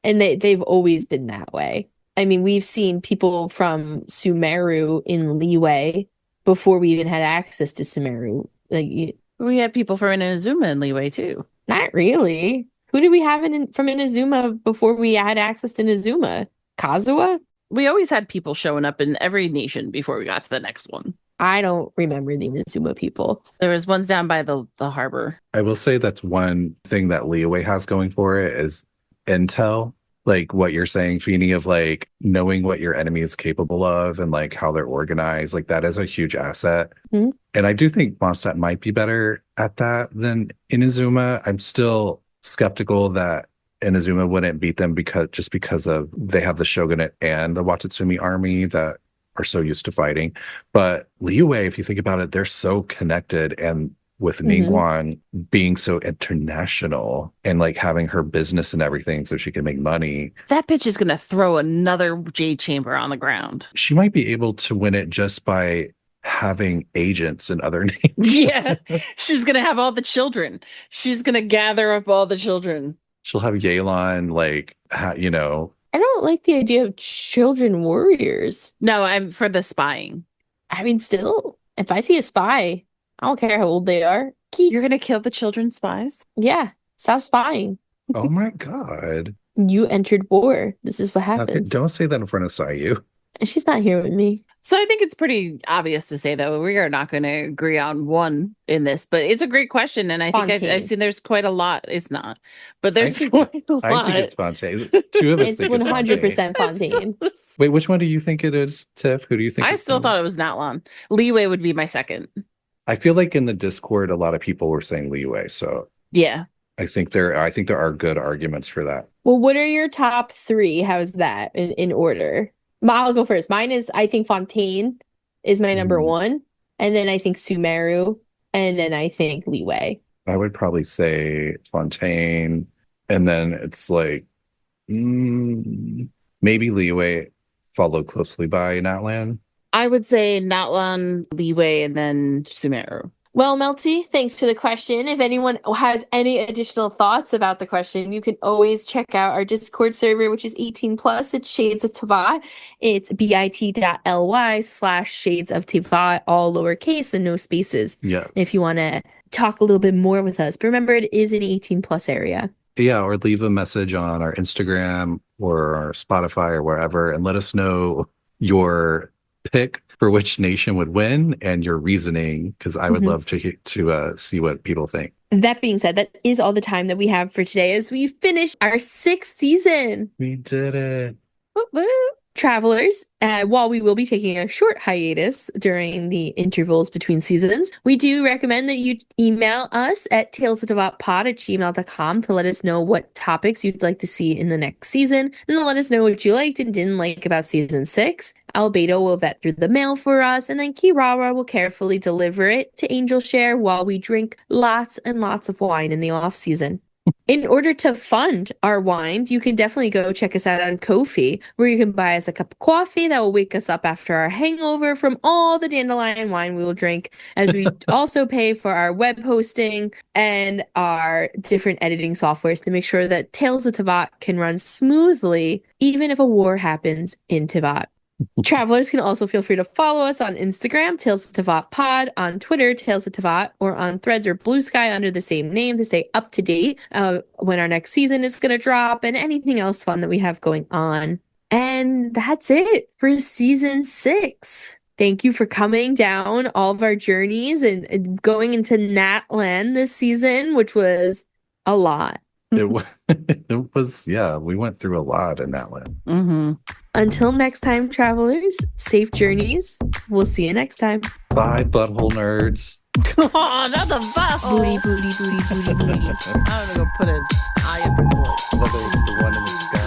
and they've always been that way. I mean, we've seen people from Sumeru in Liyue before we even had access to Sumeru. Like, We had people from Inazuma and Liyue too. not really. Who did we have from Inazuma before we had access to Inazuma? Kazuha? We always had people showing up in every nation before we got to the next one. I don't remember the Inazuma people. There was ones down by the harbor. I will say that's one thing that Liyue has going for it is intel. Like what you're saying, Feeny, of like knowing what your enemy is capable of and like how they're organized. Like that is a huge asset. Mhm. And I do think Mondstadt might be better at that than Inazuma. I'm still skeptical that Inazuma wouldn't beat them because of they have the Shogunate and the Watatsumi army that are so used to fighting. But Liyue, if you think about it, they're so connected, and with Ningguang being so international and like having her business and everything so she can make money. That bitch is going to throw another jade chamber on the ground. She might be able to win it just by having agents in other names. Yeah. She's going to have all the children. She's going to gather up all the children. She'll have Yelan, like, I don't like the idea of children warriors. No, I'm for the spying. I mean, still, if I see a spy, I don't care how old they are. You're going to kill the children spies? Yeah, stop spying. Oh my God. You entered war. This is what Okay, happens. don't say that in front of Sayu. And she's not here with me. So I think it's pretty obvious to say that we are not going to agree on one in this, but it's a great question. And I think I've seen there's quite a lot. It's not, but there's quite a lot. I think it's Fontaine. Two of us It's think it's 100% Fontaine. Wait, which one do you think it is, Tiff? Who do you think? I still thought it was Natlan. Liyue would be my second. I feel like in the Discord, a lot of people were saying Liyue. So yeah, I think there are good arguments for that. Well, what are your top three? How's that in order? I'll go first. Mine is, I think Fontaine is my number one. And then I think Sumeru. And then I think Liyue. I would probably say Fontaine. And then it's like maybe Liyue, followed closely by Natlan. I would say Natlan, Liyue, and then Sumeru. Well, Melty, thanks for the question. If anyone has any additional thoughts about the question, you can always check out our Discord server, which is 18 plus. It's Shades of Teyvat. It's bit.ly/Shades of Teyvat, all lowercase and no spaces. Yeah. If you want to talk a little bit more with us. But remember, it is an 18 plus area. Yeah, or leave a message on our Instagram or our Spotify or wherever and let us know your pick for which nation would win and your reasoning, because I would love to see what people think. That being said, that is all the time that we have for today as we finish our 6th season. We did it. Woo woo. Travelers, while we will be taking a short hiatus during the intervals between seasons, we do recommend that you email us at talesoftevatpod@gmail.com to let us know what topics you'd like to see in the next season, and to let us know what you liked and didn't like about season 6. Albedo will vet through the mail for us, and then Kirara will carefully deliver it to Angel Share while we drink lots and lots of wine in the off season. In order to fund our wine, you can definitely go check us out on Ko-fi, where you can buy us a cup of coffee that will wake us up after our hangover from all the dandelion wine we will drink, as we also pay for our web hosting and our different editing softwares to make sure that Tales of Teyvat can run smoothly, even if a war happens in Teyvat. Travelers can also feel free to follow us on Instagram, Tales of Teyvat Pod, on Twitter, Tales of Teyvat, or on Threads or Blue Sky under the same name to stay up to date when our next season is going to drop and anything else fun that we have going on. And that's it for season 6. Thank you for coming down all of our journeys and going into Natlan this season, which was a lot. It was, yeah, we went through a lot in Natlan. Mm-hmm. Until next time, travelers, safe journeys. We'll see you next time. Bye, butthole nerds. Oh, not the butthole. Booty, booty, booty, booty, booty. I'm gonna go put an eye up your butt. Whether it's the one in the sky.